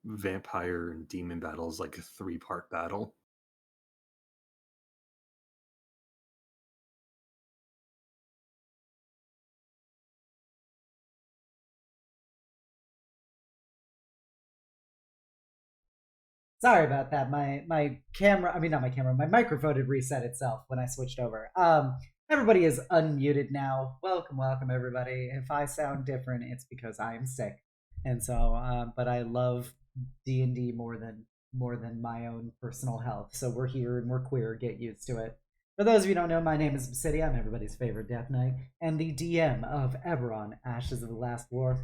vampire and demon battle is like a 3-part battle. Sorry about that. My camera, I mean not my camera, my microphone had reset itself when I switched over. Everybody is unmuted now. Welcome everybody. If I sound different, it's because I am sick. And so but I love D&D more than my own personal health. So we're here and we're queer, get used to it. For those of you who don't know, my name is City. I'm everybody's favorite Death Knight and the DM of Eberron, Ashes of the Last War.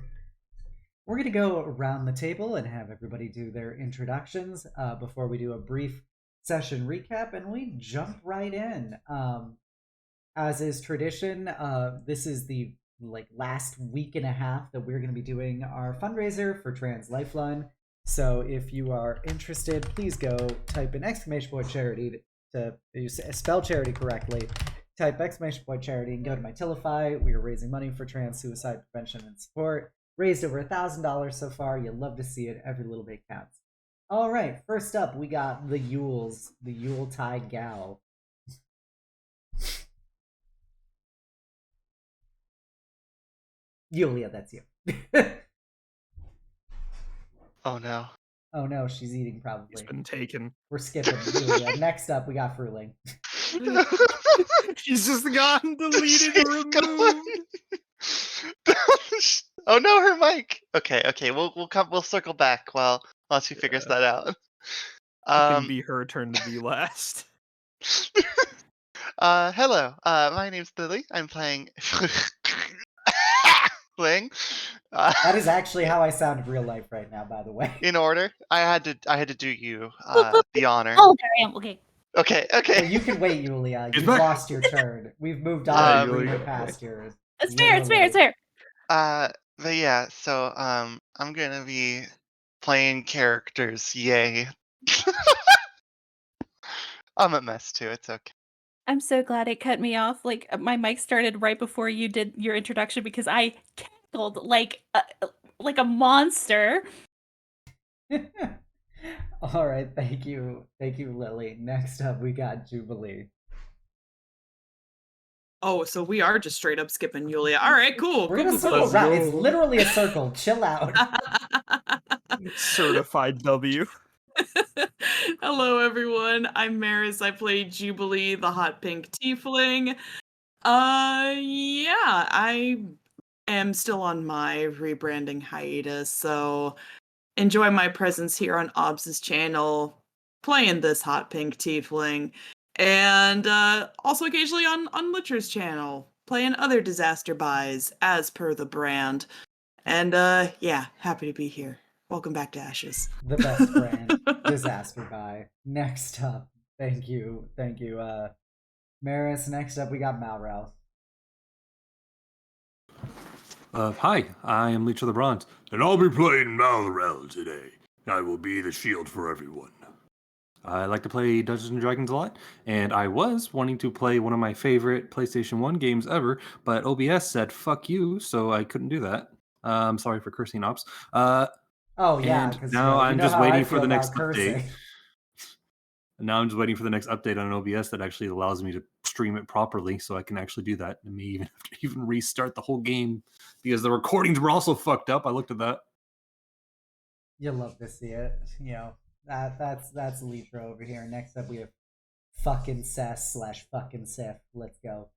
We're going to go around the table and have everybody do their introductions before we do a brief session recap, and we jump right in. As is tradition, this is the last week and a half that we're going to be doing our fundraiser for Trans Lifeline. So if you are interested, please go type in exclamation point charity to spell charity correctly. Type exclamation point charity and go to my Tilify. We are raising money for trans suicide prevention and support. Raised over $1,000 so far. You'll love to see it. Every little bit counts. All right, first up, we got the Yules, the Yuletide Gal. Yulia, that's you. Oh no. Oh no, she's eating probably. He's been taken. We're skipping Yulia. Next up, we got Fruling. She's just gotten deleted or removed. Oh no, her mic. Okay, we'll circle back while she figures that out. It can be her turn to be last. Hello. My name's Lily. I'm playing playing. That is actually how I sound in real life right now, by the way. In order. I had to do you the honor. Oh, there I am. Okay. Okay. Well, you can wait, Yulia. You've lost your turn. We've moved on past yours. It's fair. But yeah, so I'm gonna be playing characters. Yay. I'm a mess too. It's okay. I'm so glad it cut me off. Like my mic started right before you did your introduction because I cackled like a monster. All right, thank you, Lily. Next up, we got Jubilee. Oh, so we are just straight up skipping Yulia. All right, cool. We're gonna circle around. It's literally a circle. Chill out. Certified W. Hello, everyone. I'm Maris. I play Jubilee, the hot pink tiefling. Yeah, I am still on my rebranding hiatus, so enjoy my presence here on Obs's channel, playing this hot pink tiefling, and also occasionally on Licher's channel, playing other disaster buys as per the brand. And yeah, happy to be here. Welcome back to Ashes. The best brand, disaster buy. Next up, thank you, Maris. Next up, we got Malrel. Hi, I am Leech of the Bronze, and I'll be playing Malrel today. I will be the shield for everyone. I like to play Dungeons & Dragons a lot, and I was wanting to play one of my favorite PlayStation 1 games ever, but OBS said, fuck you, so I couldn't do that. I'm sorry for cursing, Ops. Oh, yeah, and now I'm just waiting for the next update. And now I'm just waiting for the next update on OBS that actually allows me to stream it properly, so I can actually do that. And me even restart the whole game because the recordings were also fucked up. I looked at that. You'll love to see it. You know, that's Litra over here. Next up, we have fucking Cess / fucking Sif. Let's go.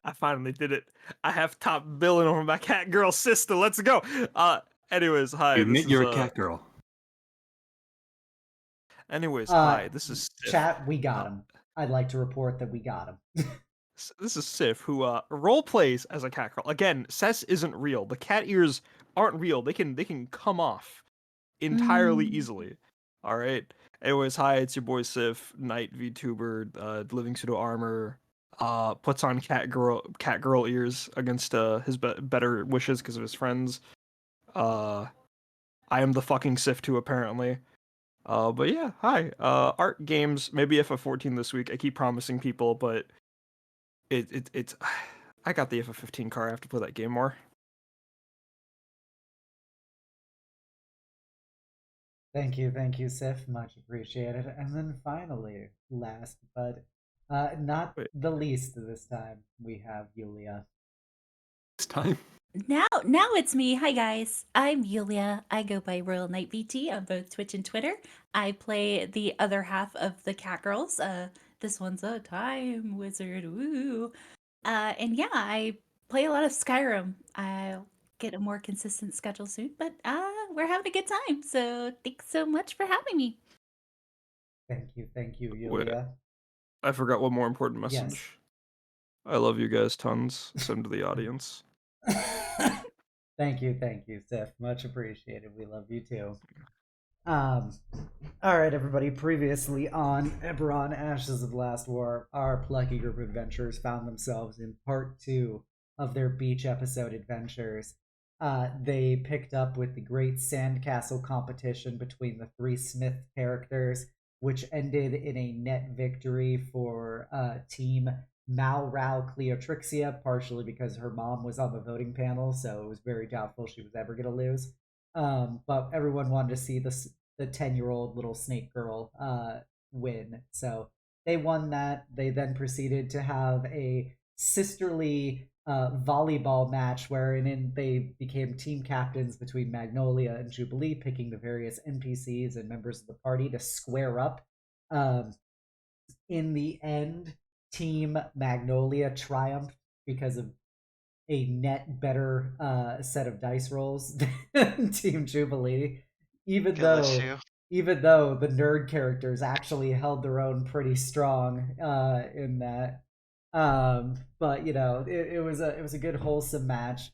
I finally did it. I have top billing over my cat girl sister. Let's go. Anyways, hi. You admit you're a cat girl. Anyways, hi. This is Sif. Chat. We got him. I'd like to report that we got him. This is Sif, who role plays as a cat girl. Again, Cess isn't real. The cat ears aren't real. They can come off entirely easily. All right. Anyways, hi. It's your boy Sif, Knight VTuber, living pseudo armor. Puts on cat girl ears against his better wishes because of his friends. I am the fucking Sif too, apparently. But yeah, hi. Art games, maybe FF14 this week. I keep promising people, but it's I got the FF15 car. I have to play that game more. Thank you, Sif. Much appreciated. And then finally, last but not Wait, the least this time, we have Yulia. this time. Now it's me. Hi guys, I'm Yulia. I go by Royal Knight VT on both Twitch and Twitter. I play the other half of the Cat Girls. This one's a time wizard. Woo. And yeah, I play a lot of Skyrim. I'll get a more consistent schedule soon, but we're having a good time. So thanks so much for having me. Thank you, Wait, Yulia. I forgot one more important Yes. message. I love you guys tons. Send to the audience. Thank you, Sif. Much appreciated. We love you too. All right, everybody. Previously on Eberron, Ashes of the Last War, our plucky group of adventurers found themselves in part 2 of their beach episode adventures. They picked up with the great sandcastle competition between the 3 Smith characters, which ended in a net victory for Team Mal Rao Cleotrixia, partially because her mom was on the voting panel, so it was very doubtful she was ever going to lose. But everyone wanted to see the 10-year-old little snake girl win, so they won that. They then proceeded to have a sisterly volleyball match wherein they became team captains between Magnolia and Jubilee, picking the various NPCs and members of the party to square up. In the end, Team Magnolia triumphed because of a net better set of dice rolls than Team Jubilee, even Gosh, though the nerd characters actually held their own pretty strong in that. But it was a good wholesome match.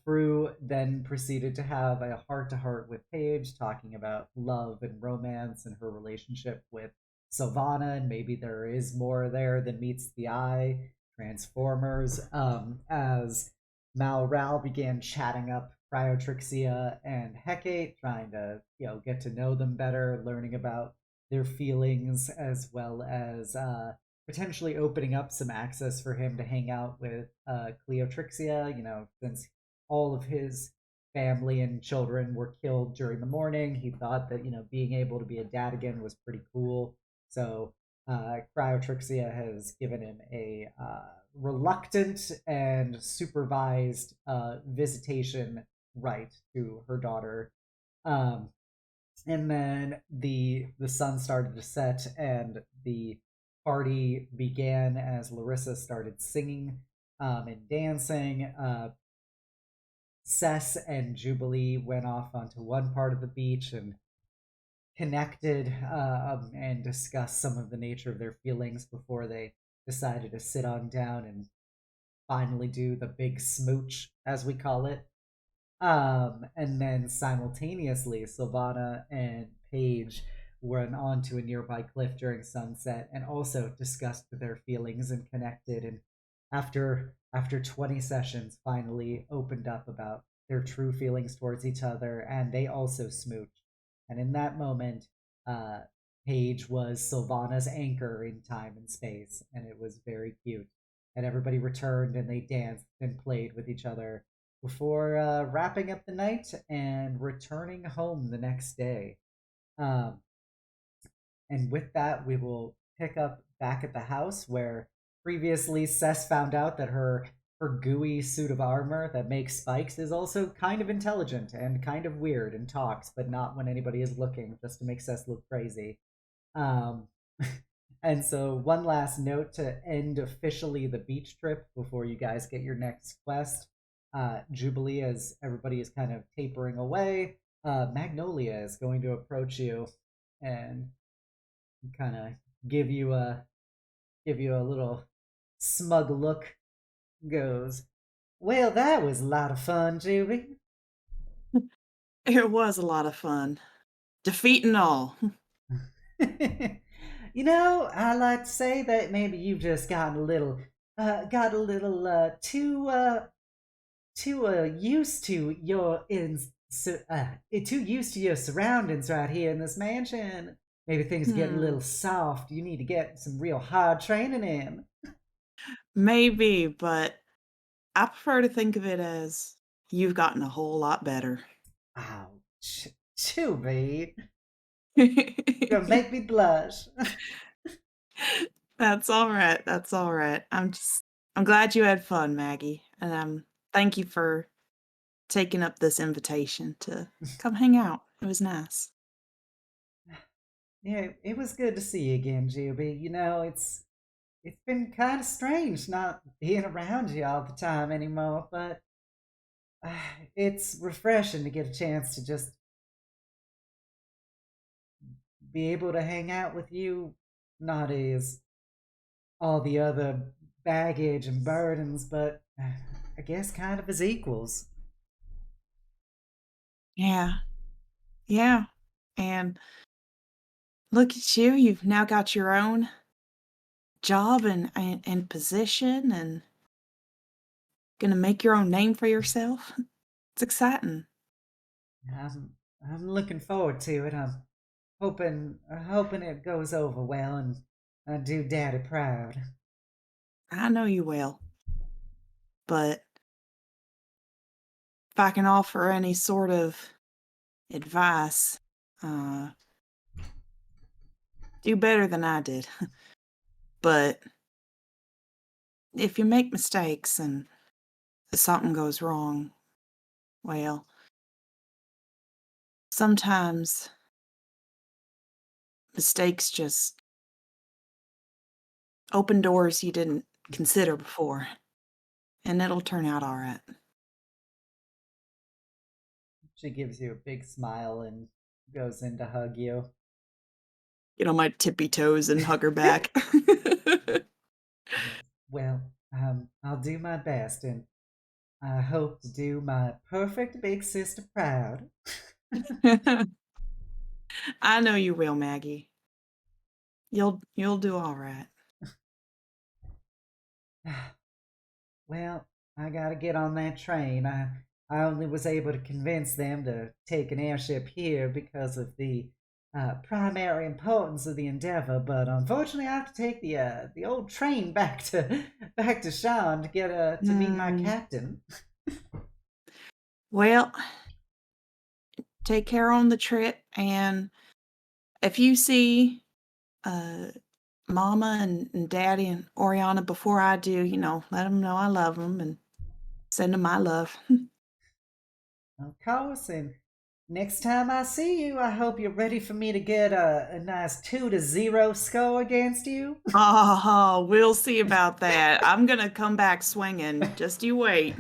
Fru then proceeded to have a heart-to-heart with Paige, talking about love and romance and her relationship with Sylvana, and maybe there is more there than meets the eye. Transformers, as Mal Ral began chatting up Cryotrixia and Hecate, trying to get to know them better, learning about their feelings, as well as potentially opening up some access for him to hang out with Cleotrixia, since all of his family and children were killed during the morning. He thought that, being able to be a dad again was pretty cool. So Cryotrixia has given him a reluctant and supervised visitation right to her daughter. And then the sun started to set, and the party began as Larissa started singing and dancing. Cess and Jubilee went off onto one part of the beach and connected and discussed some of the nature of their feelings before they decided to sit on down and finally do the big smooch, as we call it. And then simultaneously, Sylvana and Paige went onto a nearby cliff during sunset and also discussed their feelings and connected. And after 20 sessions, finally opened up about their true feelings towards each other, and they also smooched. And in that moment, Paige was Sylvana's anchor in time and space, and it was very cute. And everybody returned, and they danced and played with each other before wrapping up the night and returning home the next day. And with that, we will pick up back at the house where previously Cess found out that her gooey suit of armor that makes spikes is also kind of intelligent and kind of weird and talks, but not when anybody is looking, just to make Cess look crazy. And so one last note to end officially the beach trip before you guys get your next quest. Jubilee, as everybody is kind of tapering away, Magnolia is going to approach you and kind of give you a little smug look. Goes, well, that was a lot of fun, Juby. It was a lot of fun. Defeat and all. I like to say that maybe you've just gotten a little too used to your too used to your surroundings right here in this mansion. Maybe things get a little soft. You need to get some real hard training in. Maybe, but I prefer to think of it as you've gotten a whole lot better. Oh, Juby, you're gonna make me blush. That's all right. That's all right. I'm glad you had fun, Maggie. And thank you for taking up this invitation to come hang out. It was nice. Yeah, it was good to see you again, Juby. You know, it's been kind of strange not being around you all the time anymore, but it's refreshing to get a chance to just be able to hang out with you, not as all the other baggage and burdens, but I guess kind of as equals. Yeah. Yeah. And look at you. You've now got your own job and position and gonna make your own name for yourself. It's exciting. I'm looking forward to it. I'm hoping it goes over well and I do Daddy proud. I know you will. But if I can offer any sort of advice, do better than I did. But if you make mistakes and something goes wrong, well, sometimes mistakes just open doors you didn't consider before, and it'll turn out all right. She gives you a big smile and goes in to hug you. Get on my tippy toes and hug her back. Well, I'll do my best, and I hope to do my perfect big sister proud. I know you will, Maggie. You'll do all right. Well, I gotta get on that train. I only was able to convince them to take an airship here because of the primary importance of the endeavor, but unfortunately, I have to take the old train back to Sean to get to meet my captain. Well, take care on the trip, and if you see Mama and Daddy and Oriana before I do, let them know I love them and send them my love. Of course, and next time I see you, I hope you're ready for me to get a nice 2-0 score against you. Oh, we'll see about that. I'm gonna come back swinging. Just you wait.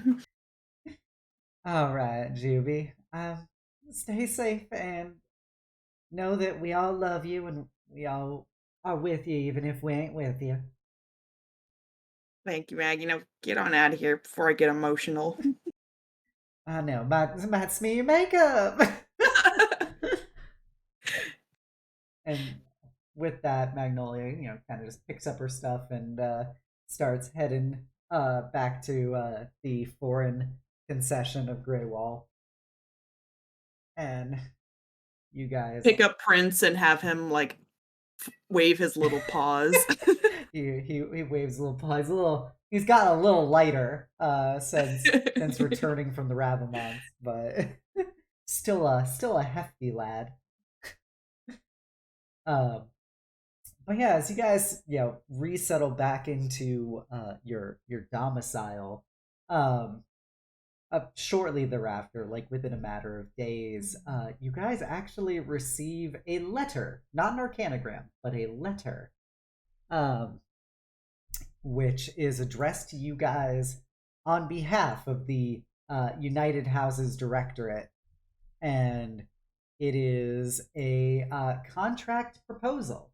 All right, Juby. Stay safe and know that we all love you and we all are with you, even if we ain't with you. Thank you, Maggie. Now get on out of here before I get emotional. I know, might smear your makeup. And with that, Magnolia, kind of just picks up her stuff and starts heading back to the foreign concession of Grey Wall. And you guys Pick up Prince and have him wave his little paws. he waves a little paw. He's got a little lighter since returning from the Ravamons, but still a hefty lad. But yeah, as you guys resettle back into your domicile, shortly thereafter, like within a matter of days, you guys actually receive a letter, not an arcanogram, but a letter, which is addressed to you guys on behalf of the United Houses Directorate, and it is a contract proposal.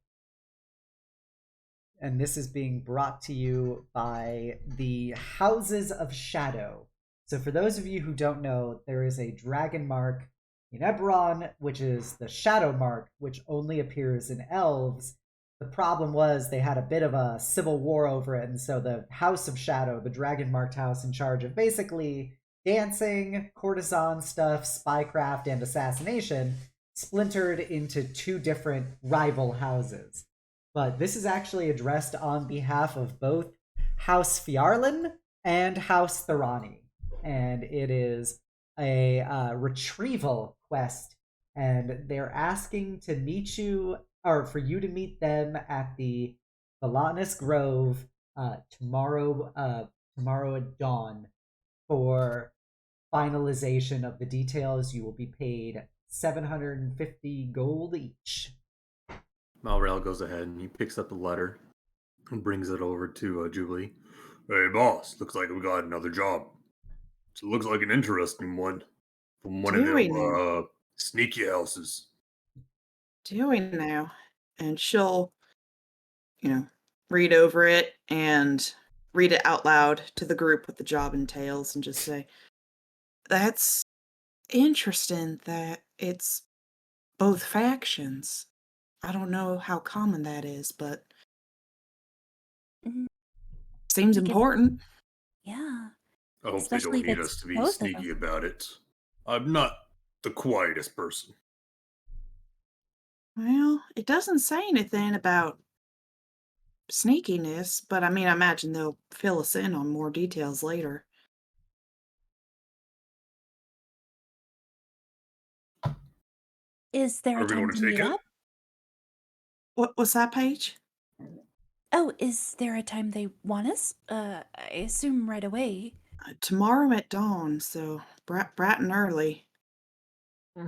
And this is being brought to you by the Houses of Shadow. So for those of you who don't know, there is a dragon mark in Eberron, which is the Shadow mark, which only appears in elves. The problem was they had a bit of a civil war over it, and so the House of Shadow, the dragon marked house in charge of basically dancing, courtesan stuff, spycraft, and assassination, splintered into 2 different rival houses. But this is actually addressed on behalf of both House Fjarlin and House Thorani. And it is a retrieval quest and they're asking to meet you, or for you to meet them at the Villainous Grove tomorrow at dawn for finalization of the details. You will be paid 750 gold each. Malrail goes ahead and he picks up the letter and brings it over to Jubilee. Hey, boss, looks like we got another job. So it looks like an interesting one from one of Do we them now? sneaky houses. Do we now? And she'll, read over it and read it out loud to the group what the job entails and just say, that's interesting that it's both factions. I don't know how common that is, but Mhm. seems We could- important. Yeah. I hope Especially they if don't need it's us to be both of them. sneaky about it. I'm not the quietest person. Well, it doesn't say anything about sneakiness, but I imagine they'll fill us in on more details later. Is there a Are we time going to to take meet it? up? What's that page? Oh, is there a time they want us? I assume right away. Tomorrow at dawn, so bright and early.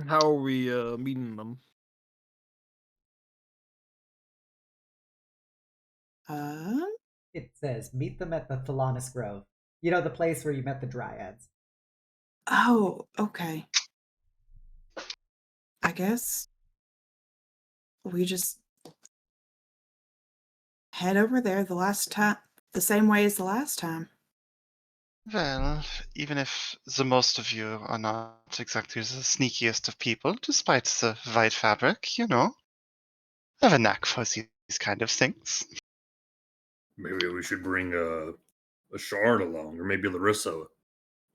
How are we meeting them? It says, meet them at the Villainous Grove. You know, the place where you met the Dryads. Oh, okay. I guess we just head over there the same way as the last time. Well, even if the most of you are not exactly the sneakiest of people, despite the white fabric, I have a knack for these kind of things. Maybe we should bring a shard along, or maybe Larissa.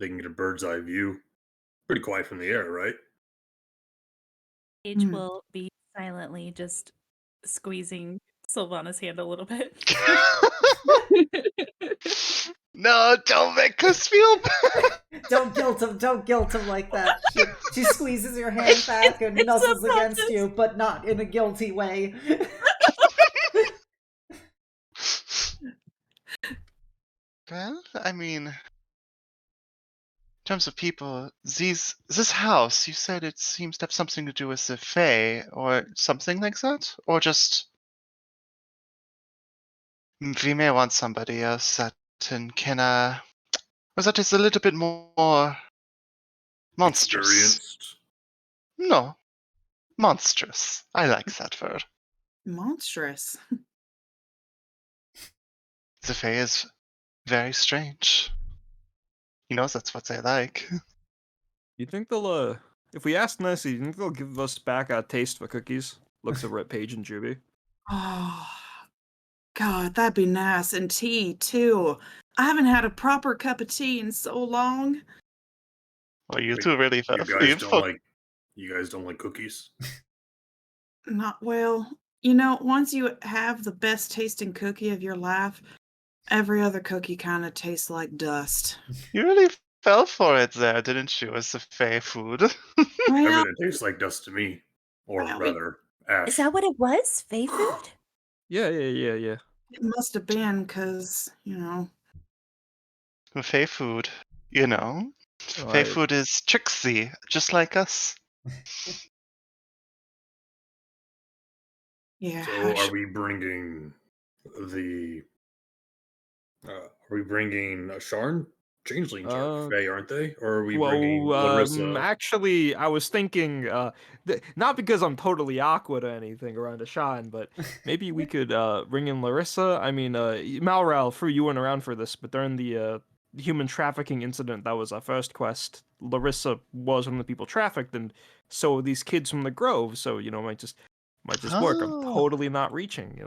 They can get a bird's eye view. Pretty quiet from the air, right? Paige will be silently just squeezing Sylvana's hand a little bit. No, don't make us feel bad. Don't guilt him like that. She squeezes your hand back and It's nuzzles a against process. you, but not in a guilty way. Well, in terms of people, this house, you said it seems to have something to do with the Fae, or something like that? Or just... we may want somebody else that that is a little bit more monstrous. Experienced. No, monstrous. I like that word. Monstrous. The Fae is very strange. That's what they like. You think they'll if we ask nicely, you think they'll give us back a taste for cookies? Looks over at Paige and Juby. Oh, God, that'd be nice. And tea, too. I haven't had a proper cup of tea in so long. Well, you Wait, two really You guys don't like cookies? Not well. Once you have the best tasting cookie of your life, every other cookie kind of tastes like dust. You really fell for it there, didn't you, as a Fae food? Well, Everything tastes like dust to me. Or Well, rather, ash. Is that what it was? Fae food? Yeah. it must have been because, Fae food, Fae Right. food is tricksy, just like us. yeah. So are we bringing the... are we bringing Sharn? Changelings are Fae, aren't they? Or are we bringing Larissa? Actually, I was thinking, not because I'm totally awkward or anything around Ashan, but maybe we could bring in Larissa. Malral, Fru, you weren't around for this, but during the human trafficking incident that was our first quest, Larissa was one of the people trafficked, and so these kids from the Grove. So might just work. I'm Oh. totally not reaching.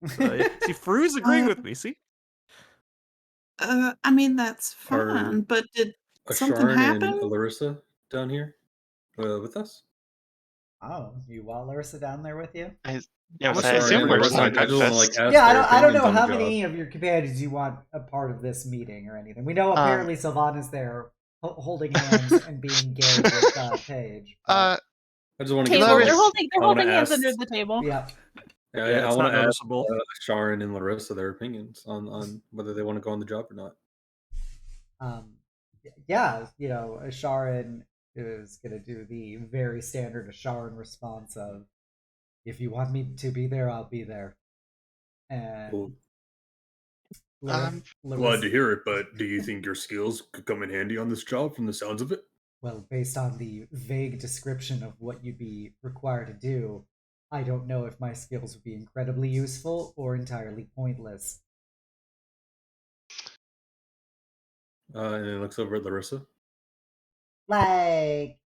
See, Fru's agreeing with me. See. That's Are fine, but did something Sharn happen? and Larissa down here with us? Oh, you want Larissa down there with you? I How much assume time we're was going I just want to first. ask Yeah, their I don't opinions know on the how job. many of your companions you want a part of this meeting or anything. We know apparently Sylvana's there holding hands and being gay with Paige. Uh, I just want to Table. get Larissa- They're holding I wanna hands ask- under the table. Yep. Yeah, Yeah, I it's want not to ask noticeable. Sharon and Larissa their opinions on whether they want to go on the job or not. Yeah, Asharin is gonna do the very standard Asharin response of, "If you want me to be there, I'll be there." And Well, glad to hear it, but do you think your skills could come in handy on this job from the sounds of it? Well, based on the vague description of what you'd be required to do, I don't know if my skills would be incredibly useful or entirely pointless. And then looks over at Larissa. Like,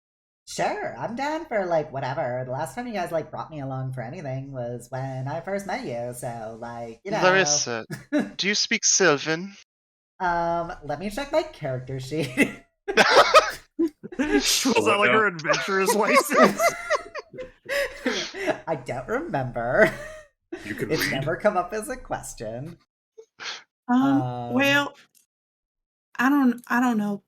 sure, I'm down for like whatever. The last time you guys like brought me along for anything was when I first met you, so like, Larissa, do you speak Sylvan? Let me check my character sheet. She was that like her adventurer's license? I don't remember. You can It's read. never come up as a question. Well, I don't know.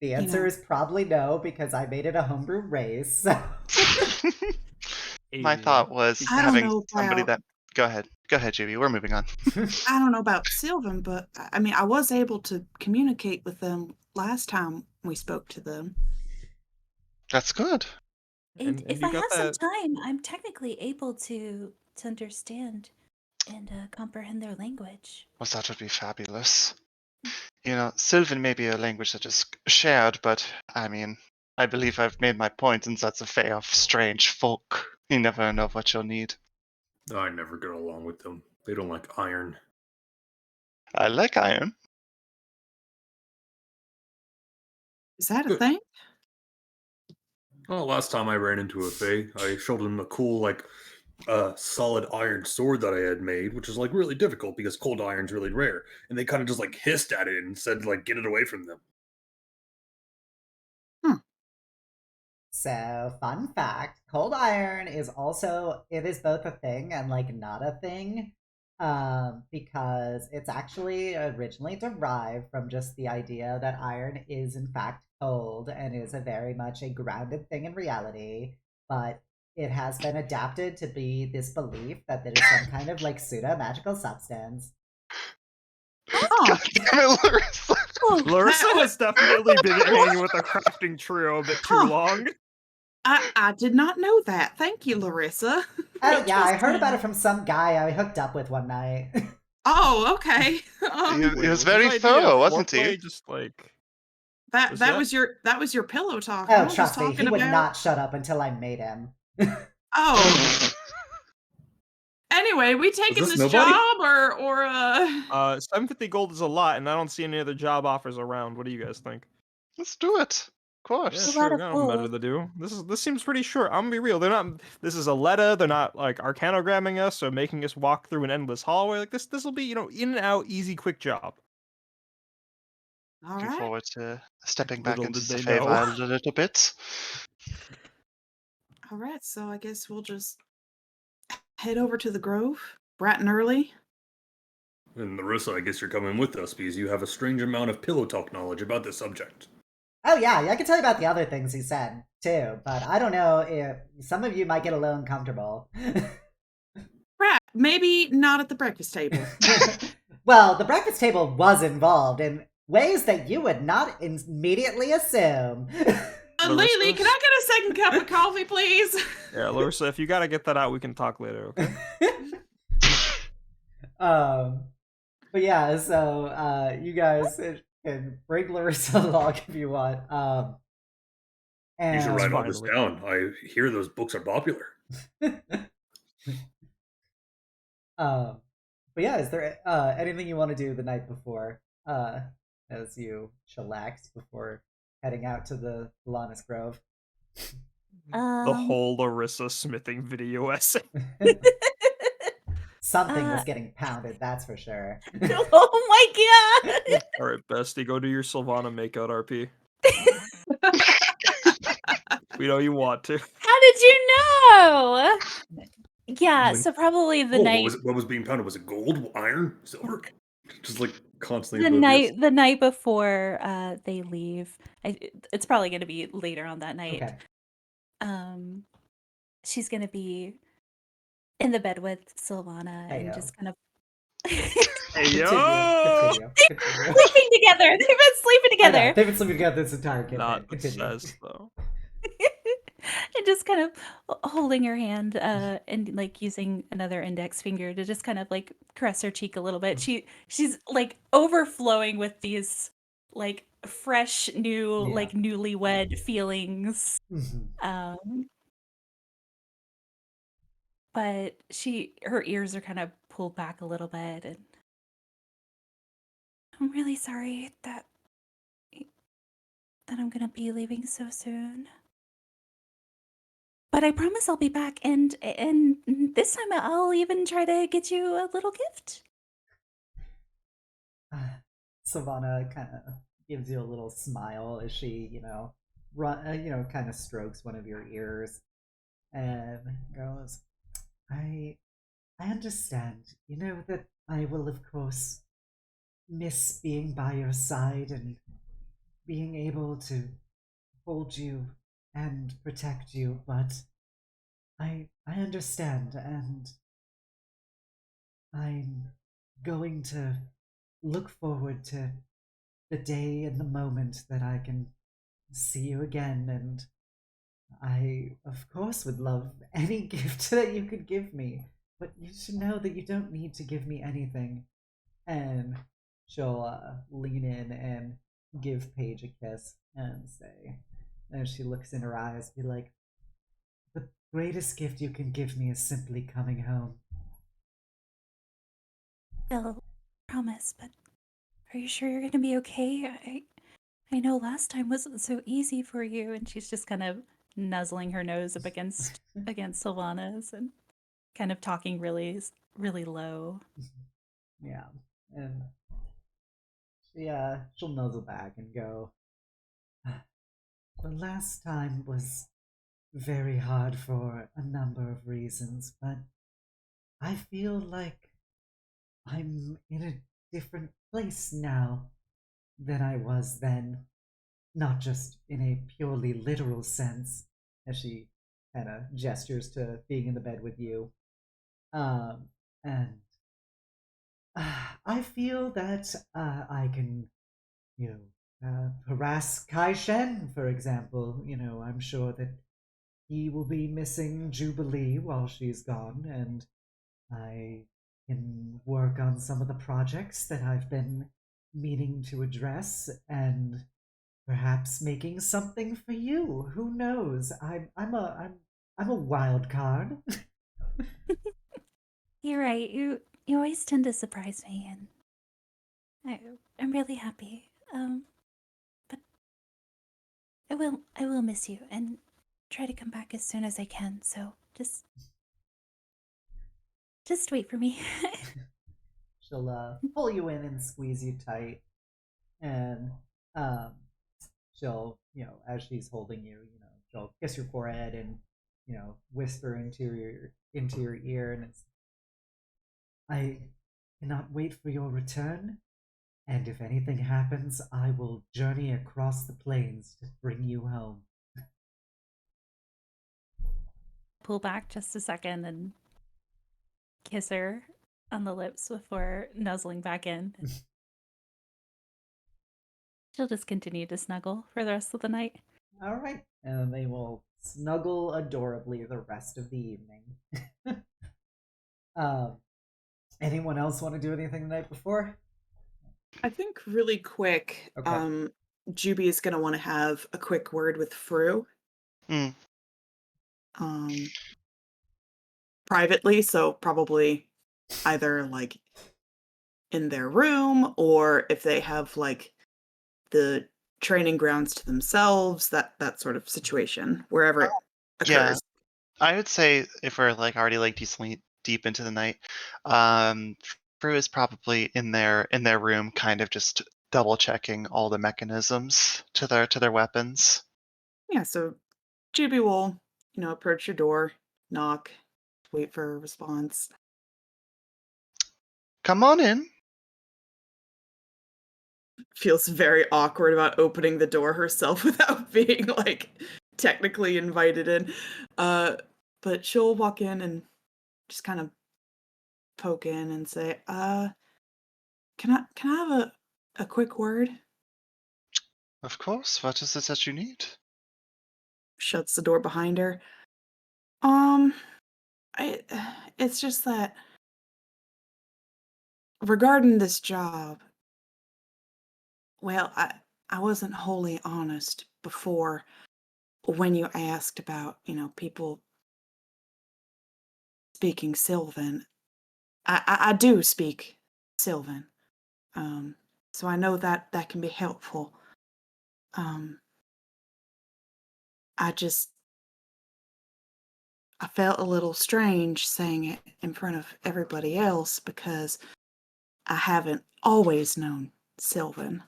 The answer is probably no, because I made it a homebrew race. So. My thought was I don't having know somebody about- that. Go ahead, Juby. We're moving on. I don't know about Sylvan, but I mean, I was able to communicate with them last time we spoke to them. That's good. And if I you got have that. some time, I'm technically able to understand and comprehend their language. Well, that would be fabulous. Sylvan may be a language that is shared, but I mean, I believe I've made my point in such a fair of strange folk. You never know what you'll need. I never get along with them. They don't like iron. I like iron. Is that a thing? Well, last time I ran into a Fey, I showed them a cool, solid iron sword that I had made, which is, really difficult because cold iron's really rare. And they kind of just, hissed at it and said, get it away from them. So, fun fact, cold iron is both a thing and not a thing. Because it's actually originally derived from just the idea that iron is in fact cold and is very much a grounded thing in reality, but it has been adapted to be this belief that there is some kind of pseudo magical substance. Oh, Damn it, Larissa. Larissa has definitely been hanging with the crafting trio a bit too long. I did not know that. Thank you, Larissa. Oh yeah, I heard about it from some guy I hooked up with one night. Oh, okay. He was very thorough, wasn't he? Just that was your pillow talk. Oh, trust me, he would not shut up until I made him. Oh. Anyway, we taking this this nobody? job or 750 gold is a lot, and I don't see any other job offers around. What do you guys think? Let's do it. Of Yeah, course. a lot sure. of Got nothing better gold. to do. This seems pretty short. I'm gonna be real. They're not. This is a letter. They're not arcanogramming us or making us walk through an endless hallway. This will be in and out, easy, quick job. all Looking right. forward to stepping back Little into did the they know. Feywilds a little bit. All right, so I guess we'll just head over to the Grove, bright and early. And Larissa, I guess you're coming with us because you have a strange amount of pillow talk knowledge about this subject. Oh yeah, I can tell you about the other things he said too, but I don't know if some of you might get a little uncomfortable. Right, maybe not at the breakfast table. Well, the breakfast table was involved in ways that you would not immediately assume. Lily, can I get a second cup of coffee, please? Yeah, Larissa, if you gotta get that out, we can talk later. Okay. But yeah, so you guys can bring Larissa along if you want. And You should write all fine this with down. I hear those books are popular. But yeah, is there anything you want to do the night before, as you chillax before heading out to the Lannis Grove? The whole Larissa smithing video essay. Something was getting pounded, that's for sure. Oh my god! All right, bestie, go do your Sylvana makeout RP. We know you want to. How did you know? Yeah, Like, so probably the Oh, night what was being pounded? Was it gold, iron, silver? Just constantly. the night before they leave. It's probably going to be later on that night. Okay. she's gonna be in the bed with Sylvana and Heyo. just kind of Hey Continue. sleeping together. They've been sleeping I know. together. They've been sleeping together this entire campaign. Not Continue. obsessed though. And just kind of holding her hand and like using another index finger to just kind of like caress her cheek a little bit. She's like overflowing with these like fresh new Yeah. like newlywed feelings. Mhm. But her ears are kind of pulled back a little bit, and I'm really sorry that I'm gonna be leaving so soon. But I promise I'll be back, and this time I'll even try to get you a little gift. Savannah kind of gives you a little smile as she, kind of strokes one of your ears and goes, I understand. You know that I will, of course, miss being by your side and being able to hold you and protect you, but I understand, and I'm going to look forward to the day and the moment that I can see you again, and I, of course, would love any gift that you could give me, but you should know that you don't need to give me anything. And she'll lean in and give Paige a kiss and say, as she looks in her eyes, be like, the greatest gift you can give me is simply coming home. I'll promise, but are you sure you're gonna be okay? I know last time wasn't so easy for you, and she's just kind of nuzzling her nose up against Sylvana's and kind of talking really low. Yeah, and she'll nuzzle back and go, the last time was very hard for a number of reasons, but I feel like I'm in a different place now than I was then. Not just in a purely literal sense, as she kind of gestures to being in the bed with you. And I feel that I can, harass Kai Shen, for example. I'm sure that he will be missing Jubilee while she's gone, and I can work on some of the projects that I've been meaning to address, and perhaps making something for you. Who knows? I'm a wild card. You're right. You always tend to surprise me, and I'm really happy. But I will miss you and try to come back as soon as I can. So just wait for me. She'll pull you in and squeeze you tight, and she'll, as she's holding you, she'll kiss your forehead and, whisper into your ear, and it's, I cannot wait for your return. And if anything happens, I will journey across the plains to bring you home. Pull back just a second and kiss her on the lips before nuzzling back in. She'll just continue to snuggle for the rest of the night. All right. And they will snuggle adorably the rest of the evening. Anyone else want to do anything the night before? I think really quick, Okay. Juby is going to want to have a quick word with Fru. Mm. Privately, so probably either like in their room, or if they have like the training grounds to themselves, that sort of situation, wherever it Yeah, occurs. I would say if we're like already like decently deep into the night, Fru is probably in their room, kind of just double checking all the mechanisms to their weapons. Yeah, so Juby will, approach your door, knock, wait for a response. Come on in. Feels very awkward about opening the door herself without being like technically invited in. But she'll walk in and just kind of poke in and say, can I have a quick word? Of course. What is it that you need? Shuts the door behind her. Um, I, it's just that regarding this job, well, I wasn't wholly honest before when you asked about, people speaking Sylvan. I do speak Sylvan. Um, so I know that that can be helpful. Um, I just I felt a little strange saying it in front of everybody else because I haven't always known Sylvan.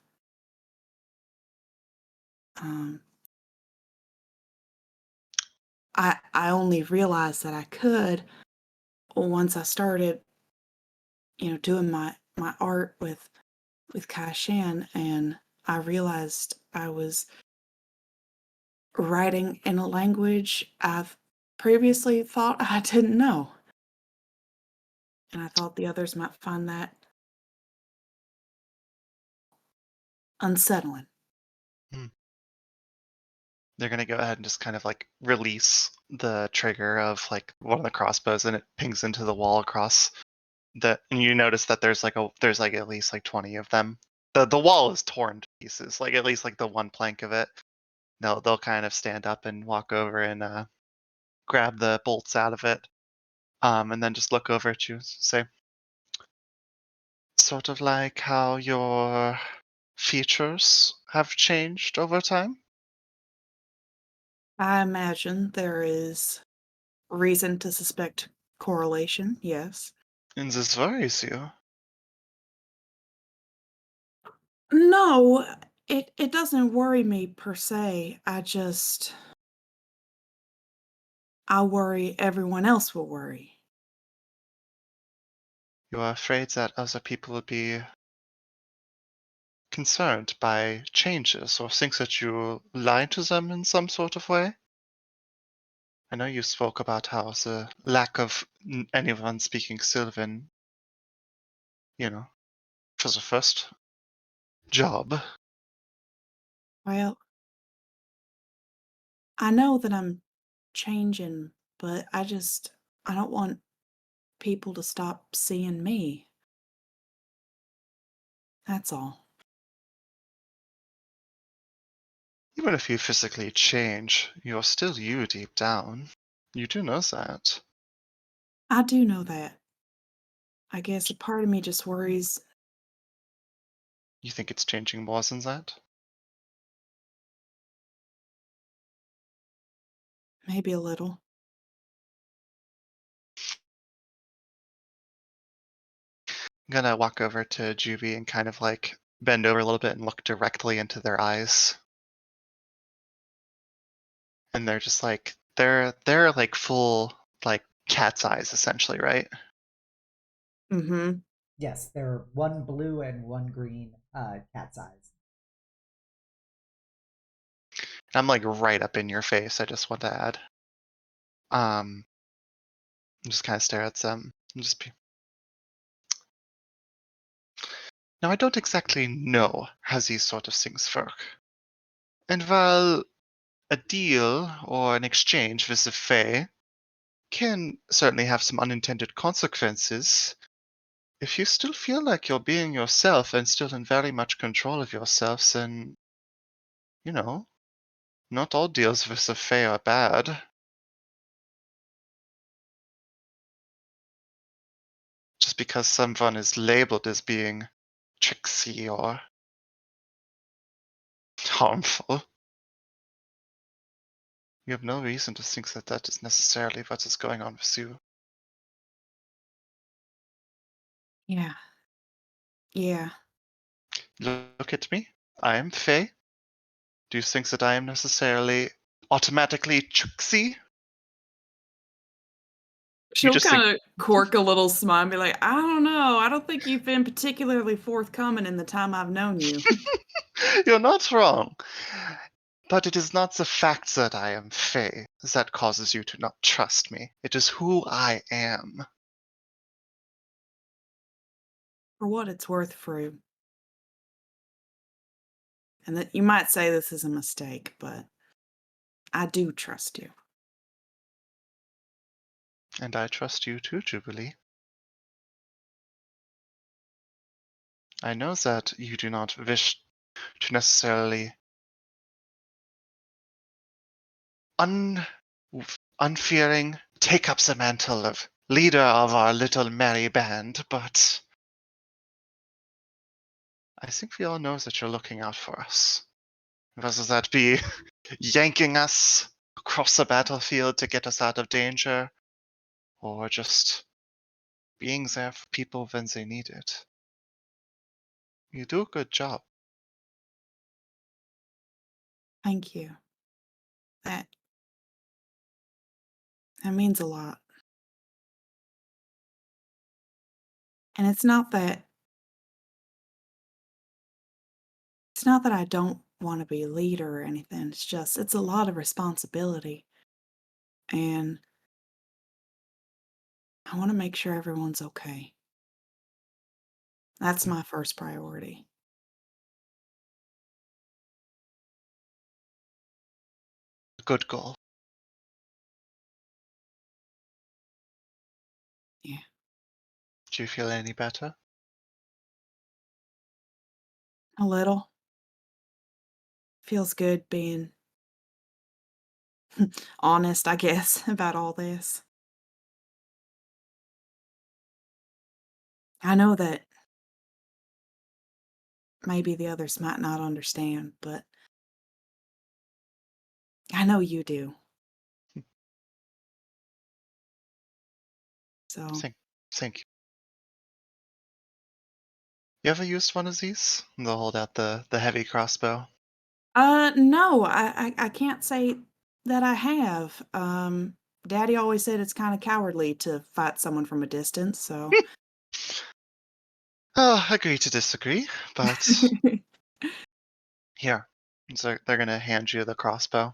Um, I only realized that I could once I started, doing my art with Kai Shan, and I realized I was writing in a language I've previously thought I didn't know. And I thought the others might find that unsettling. Hmm. They're gonna go ahead and just kind of like release the trigger of like one of the crossbows, and it pings into the wall across and you notice that there's like at least like 20 of them. The wall is torn to pieces, like at least like the one plank of it. They'll kind of stand up and walk over and grab the bolts out of it, and then just look over at you and say, sort of like how your features have changed over time. I imagine there is reason to suspect correlation, yes. And this worries you. No, it doesn't worry me per se. I worry everyone else will worry. You are afraid that other people will be concerned by changes or think that you lied to them in some sort of way. I know you spoke about how the lack of anyone speaking Sylvan, you know, for the first job. Well, I know that I'm changing, but I don't want people to stop seeing me. That's all. Even if you physically change, you're still you deep down. You do know that. I do know that. I guess a part of me just worries You think it's changing more than that? maybe a little. I'm gonna walk over to Juby and kind of like bend over a little bit and look directly into their eyes. And they're just like they're like full like cat's eyes essentially, right? Mm-hmm. Yes, there are one blue and one green cat's eyes. And I'm like right up in your face, I just want to add. Just kind of stare at them and just be. Now I don't exactly know how these sort of things work. And while a deal or an exchange with the Fae can certainly have some unintended consequences, if you still feel like you're being yourself and still in very much control of yourself, then, you know, not all deals with the Fae are bad. Just because someone is labeled as being tricksy or harmful, you have no reason to think that that is necessarily what is going on with you. Yeah. Yeah. Look at me. I am Fae. Do you think that I am necessarily automatically tricksy? You She'll just think kind of cork a little smile and be like, I don't know. I don't think you've been particularly forthcoming in the time I've known you. you're not wrong. But it is not the fact that I am Fey that causes you to not trust me. It is who I am. For what it's worth, Fru. And that you might say this is a mistake, but I do trust you. And I trust you too, Jubilee. I know that you do not wish to necessarily unfearing take up the mantle of leader of our little merry band, but I think we all know that you're looking out for us. Whether that be yanking us across the battlefield to get us out of danger, or just being there for people when they need it. You do a good job. Thank you. That means a lot. And it's not that I don't want to be a leader or anything. It's just it's a lot of responsibility. And I want to make sure everyone's okay. That's my first priority. Good goal. Yeah. Do you feel any better? A little. Feels good being honest, I guess, about all this. I know that maybe the others might not understand, but I know you do. So, Thank you. You ever used one of these? They'll hold out the heavy crossbow. no, I can't say that I have. Daddy always said it's kind of cowardly to fight someone from a distance, so. Oh, agree to disagree, but here. So they're gonna hand you the crossbow.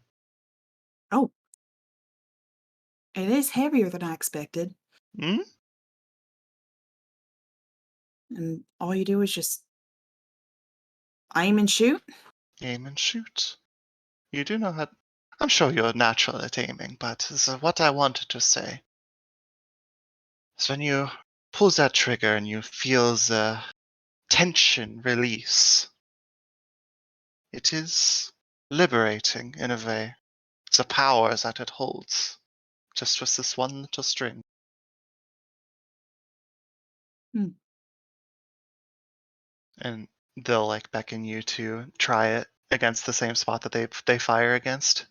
Oh, it is heavier than I expected. Hmm? And all you do is just aim and shoot? Aim and shoot. You do know how. I'm sure you're natural at aiming, but what I wanted to say is when you pull that trigger and you feel the tension release, it is liberating in a way. The power that it holds, just with this one little string. Hmm. And they'll like beckon you to try it against the same spot that they fire against.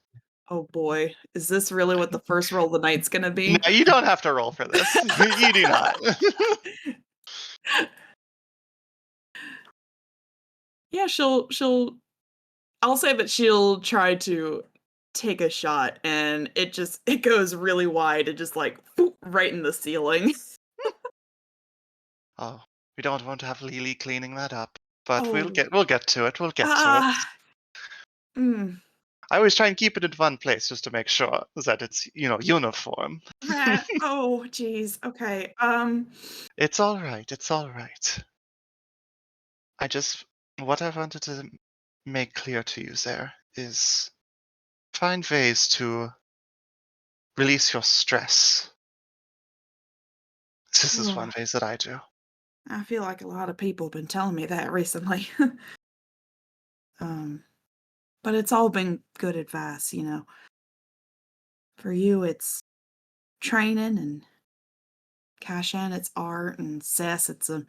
Oh boy, is this really what the first roll of the night's gonna be? No, you don't have to roll for this. You do not. Yeah, I'll say that she'll try to take a shot and it goes really wide and just like boop, right in the ceiling. Oh, we don't want to have Lily cleaning that up, but we'll Oh. get to it. We'll get to it. Ah. Mm. I always try and keep it in one place just to make sure that it's uniform. Rat. Oh, geez. Okay. It's all right. It's all right. What I wanted to make clear to you there is find ways to release your stress. This is one way that I do. I feel like a lot of people have been telling me that recently. But it's all been good advice, you know. For you, it's training, and Kashan, it's art, and Sess, it's a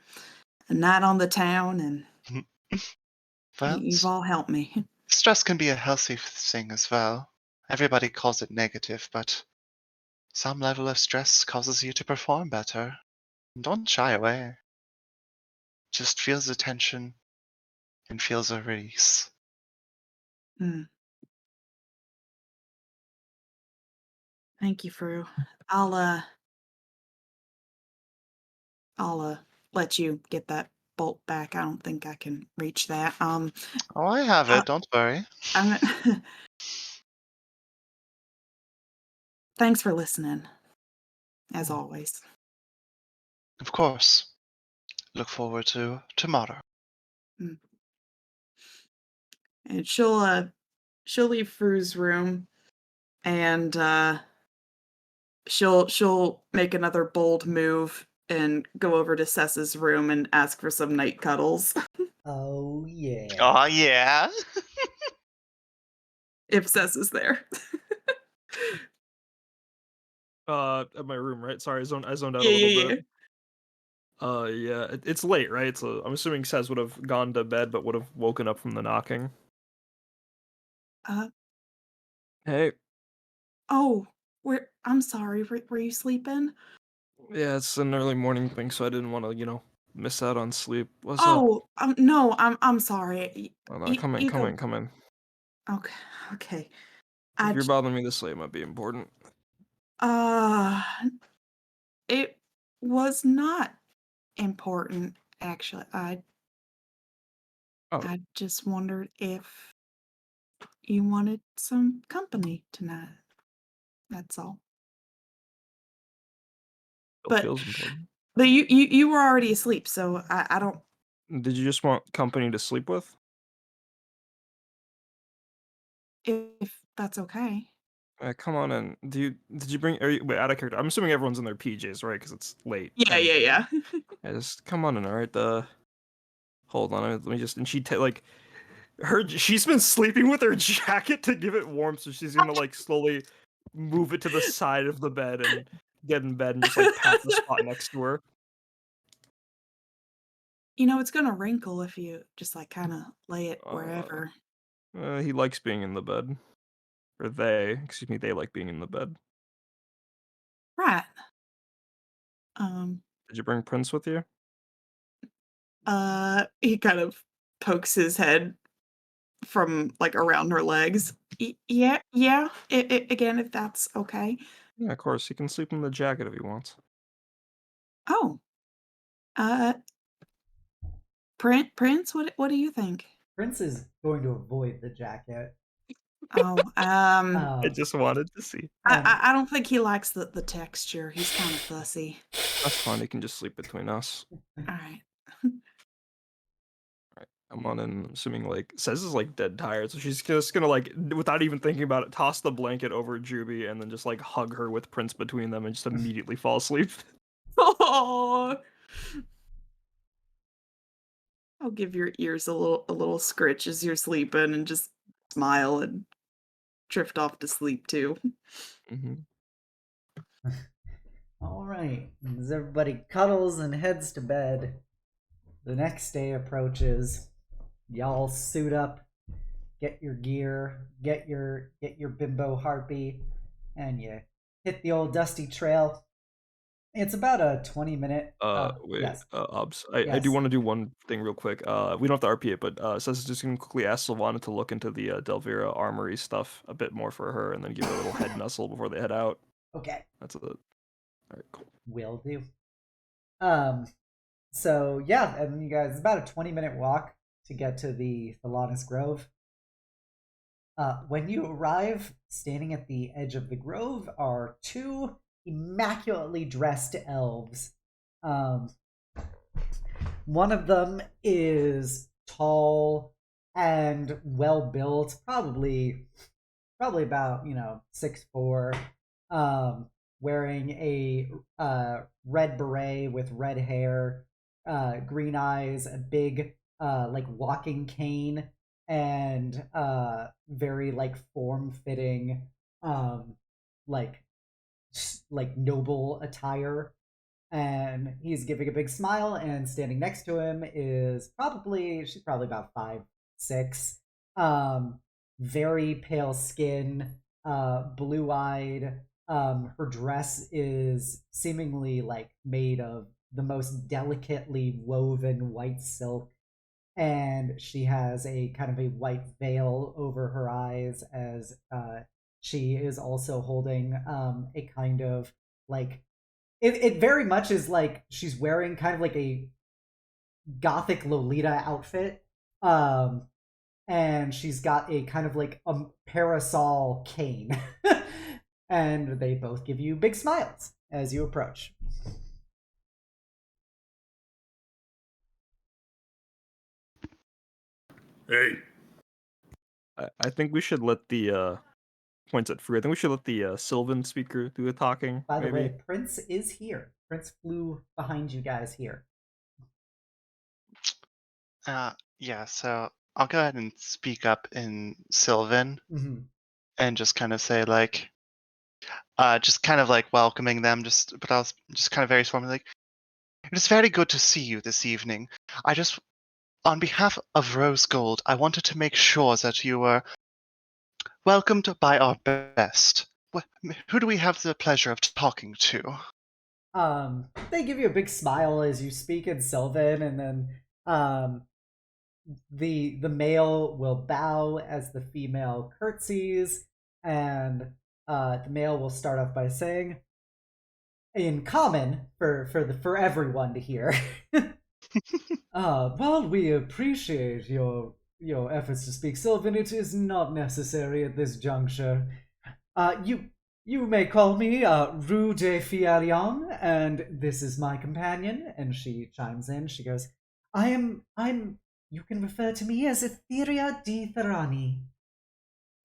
night on the town, and Well, you've all helped me. stress can be a healthy thing as well. Everybody calls it negative, but some level of stress causes you to perform better. Don't shy away. Just feel the tension and feel the release. Mm. Thank you, Fru. I'll let you get that bolt back. I don't think I can reach that. Oh, I have it. Don't worry. I'm Thanks for listening, as always. Of course. Look forward to tomorrow. And she'll leave Fru's room, and she'll make another bold move and go over to Sess's room and ask for some night cuddles. Oh yeah. Oh, yeah. If Sess is there. At my room, right? Sorry, I zoned out Yeah, a little yeah, bit. Yeah, it's late, right? So I'm assuming Sez would have gone to bed, but would have woken up from the knocking. Uh, Hey, oh, I'm sorry. Were you sleeping? yeah, it's an early morning thing, so I didn't want to, miss out on sleep. What's up? Oh, no, I'm sorry. Oh, no, come in, You come go. in, come in. Okay, okay. If I you're j- bothering me this late, it might be important. uh, it was not important actually. Oh, I just wondered if you wanted some company tonight. That's all. still But feels important. you were already asleep, so I don't. Did you just want company to sleep with? If that's okay. Come on in. Did you bring? Wait, out of character. I'm assuming everyone's in their PJs, right? Because it's late. Yeah, And yeah. yeah, just come on in, all right. Hold on. Let me just. And she's been sleeping with her jacket to give it warmth, so she's gonna slowly move it to the side of the bed and get in bed and just pat the spot next to her. It's gonna wrinkle if you just kind of lay it Uh, wherever. he likes being in the bed, or they like being in the bed. Right. Um. Did you bring Prince with you? He kind of pokes his head from around her legs. Yeah, yeah. Again, if that's okay. Yeah, of course. He can sleep in the jacket if he wants. Oh. Uh. Prince. What do you think? Prince is going to avoid the jacket. Oh. I just wanted to see. I don't think he likes the texture. He's kind of fussy. That's fine. He can just sleep between us. All right. I'm on and assuming Says is dead tired, so she's just gonna without even thinking about it, toss the blanket over Juby and then just hug her with Prince between them and just immediately fall asleep. Oh. I'll give your ears a little scritch as you're sleeping and just smile and drift off to sleep too. Mm-hmm. All right. As everybody cuddles and heads to bed, the next day approaches. Y'all suit up, get your gear, get your bimbo harpy, and you hit the old dusty trail. It's about a 20-minute. Wait, Yes. Obs. I do Yes. want to do one thing real quick. We don't have to RP it, but Says is just gonna quickly ask Sylvana to look into the Delvira armory stuff a bit more for her, and then give her a little head nuzzle before they head out. Okay. That's it. All right, cool. Will do. So yeah, and you guys, it's about a 20-minute walk to get to the Thalanis Grove. When you arrive, standing at the edge of the grove are two immaculately dressed elves. One of them is tall and well built, probably about 6'4", wearing a red beret with red hair, green eyes, a big walking cane, and very form fitting like noble attire. And he's giving a big smile, and standing next to him is she's probably about 5'6", very pale skin, blue eyed. Her dress is seemingly made of the most delicately woven white silk, and she has a kind of a white veil over her eyes, as she is also holding a kind of it very much is she's wearing kind of a gothic Lolita outfit. And she's got a kind of like a parasol cane. And they both give you big smiles as you approach. Hey, I think we should let the points at free. I think we should let the Sylvan speaker do the talking. By the maybe. way, Prince is here. Prince flew behind you guys here. Yeah, so I'll go ahead and speak up in Sylvan Mm-hmm. and just kind of say like, just kind of like welcoming them, but I was just kind of very formally like, it is very good to see you this evening. I just, on behalf of Rose Gold, I wanted to make sure that you were welcomed by our best. Who do we have the pleasure of talking to? They give you a big smile as you speak in Sylvan, and then the male will bow as the female curtsies, and the male will start off by saying, in common for everyone to hear. Well, we appreciate your efforts to speak Sylvan. It is not necessary at this juncture. You may call me Rue de Fiarion, and this is my companion. And she chimes in. She goes, I'm. You can refer to me as Etheria di Therani.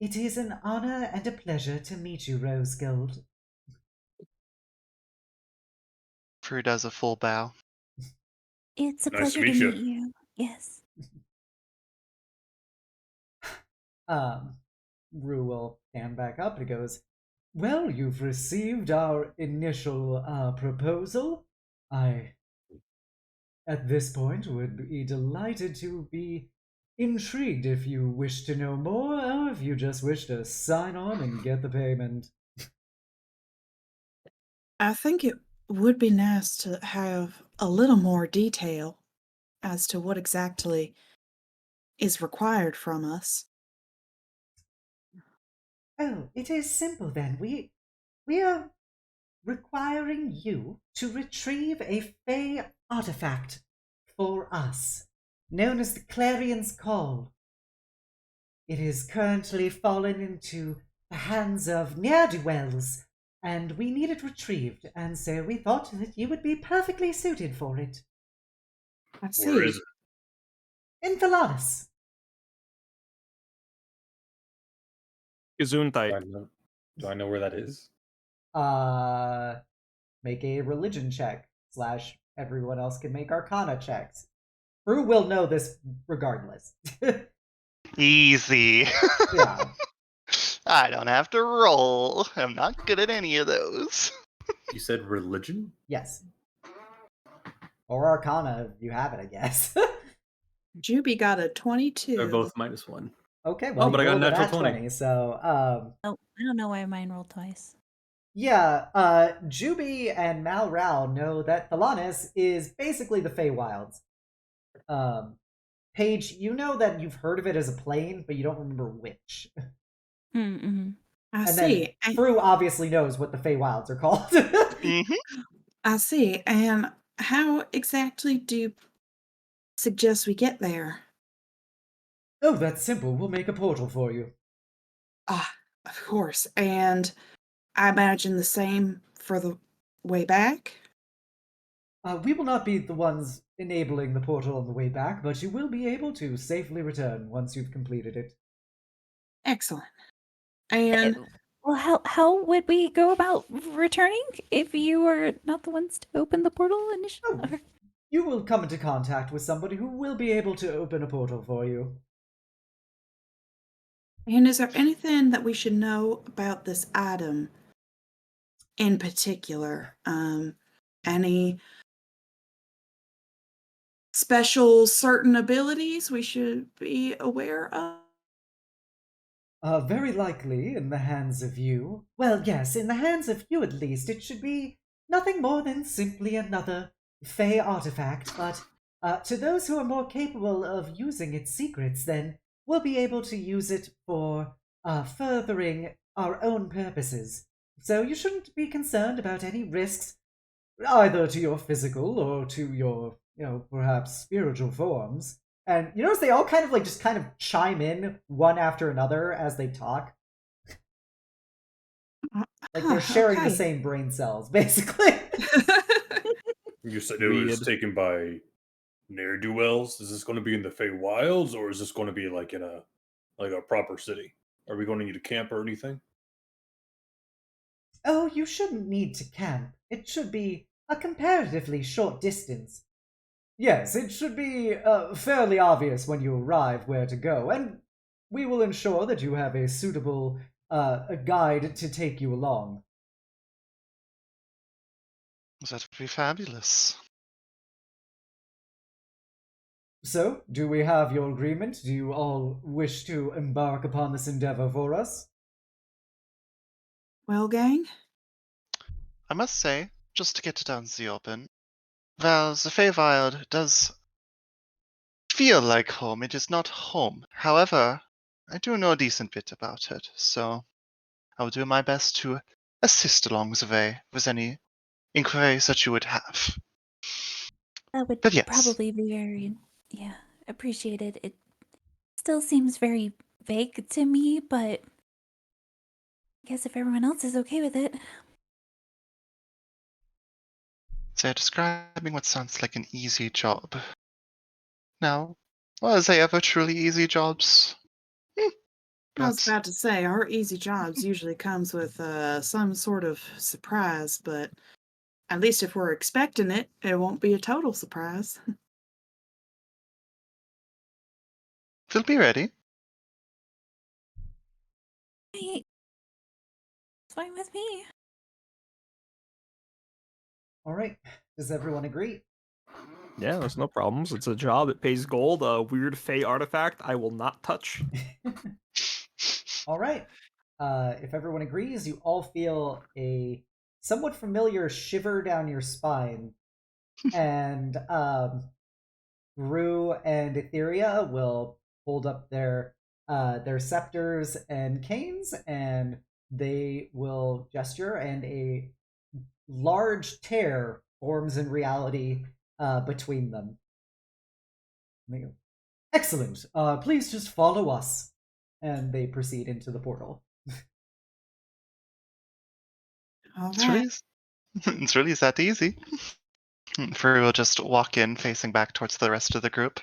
It is an honor and a pleasure to meet you, Rose Gold. Prue does a full bow. It's a Nice to pleasure to meet you. meet you. Yes. Rue will stand back up and goes, well, you've received our initial proposal. I, at this point, would be delighted to be intrigued if you wish to know more, or if you just wish to sign on and get the payment. I think it would be nice to have a little more detail as to what exactly is required from us. Oh, it is simple then. We are requiring you to retrieve a Fey artifact for us, known as the Clarion's Call. It is currently fallen into the hands of ne'er-do-wells, and we need it retrieved, and so we thought that you would be perfectly suited for it. I see. where is it? In Thalanis. Gesundheit. Do I know where that is? Make a religion check, / everyone else can make arcana checks. Rue will know this regardless. Easy. Yeah. I don't have to roll. I'm not good at any of those. You said religion? Yes. Or arcana, if you have it, I guess. Juby got a 22. They're both -1. Okay, well, Oh, but I you got a rolled a natural nat 20. So, Oh, I don't know why mine rolled twice. yeah, Juby and Mal Rao know that Thalanis is basically the Feywilds. Paige, you know that you've heard of it as a plane, but you don't remember which. Mm-hmm. I And see. then Prue obviously knows what the Feywilds are called. I see. And how exactly do you suggest we get there? Oh, that's simple. We'll make a portal for you. Ah, of course. And I imagine the same for the way back? We will not be the ones enabling the portal on the way back, but you will be able to safely return once you've completed it. Excellent. And Well, how would we go about returning if you were not the ones to open the portal initially? Oh, you will come into contact with somebody who will be able to open a portal for you. And is there anything that we should know about this item in particular? Any special certain abilities we should be aware of? Very likely in the hands of you. Well, yes, in the hands of you at least, it should be nothing more than simply another Fey artifact, but to those who are more capable of using its secrets, then we'll be able to use it for furthering our own purposes. So you shouldn't be concerned about any risks, either to your physical or to your perhaps spiritual forms. And you notice they all kind of just kind of chime in one after another as they talk. Like they're sharing the same brain cells, basically. You said it was Weird. taken by ne'er-do-wells. Is this going to be in the Feywilds, or is this going to be like in a proper city? Are we going to need a camp or anything? Oh, you shouldn't need to camp. It should be a comparatively short distance. Yes, it should be fairly obvious when you arrive where to go, and we will ensure that you have a suitable a guide to take you along. That would be fabulous. So, do we have your agreement? Do you all wish to embark upon this endeavor for us? Well, gang, I must say, just to get it out in the open, while the Feywild does feel like home, it is not home. However, I do know a decent bit about it, so I will do my best to assist along the way with any inquiries that you would have. That would But yes. probably be very, appreciated. It still seems very vague to me, but I guess if everyone else is okay with it. They're describing what sounds like an easy job. Now, was they ever truly easy jobs? I was about to say, our easy jobs usually comes with some sort of surprise, but at least if we're expecting it, it won't be a total surprise. They'll be ready. Hey, it's fine with me. All right. Does everyone agree? Yeah, there's no problems. It's a job. It pays gold. A weird fey artifact I will not touch. All right. If everyone agrees, you all feel a somewhat familiar shiver down your spine, and Rue and Etheria will hold up their scepters and canes, and they will gesture, and a large tear forms in reality between them. And they go, "Excellent. Please just follow us," and they proceed into the portal. All It's right. really that easy. Furry will just walk in, facing back towards the rest of the group.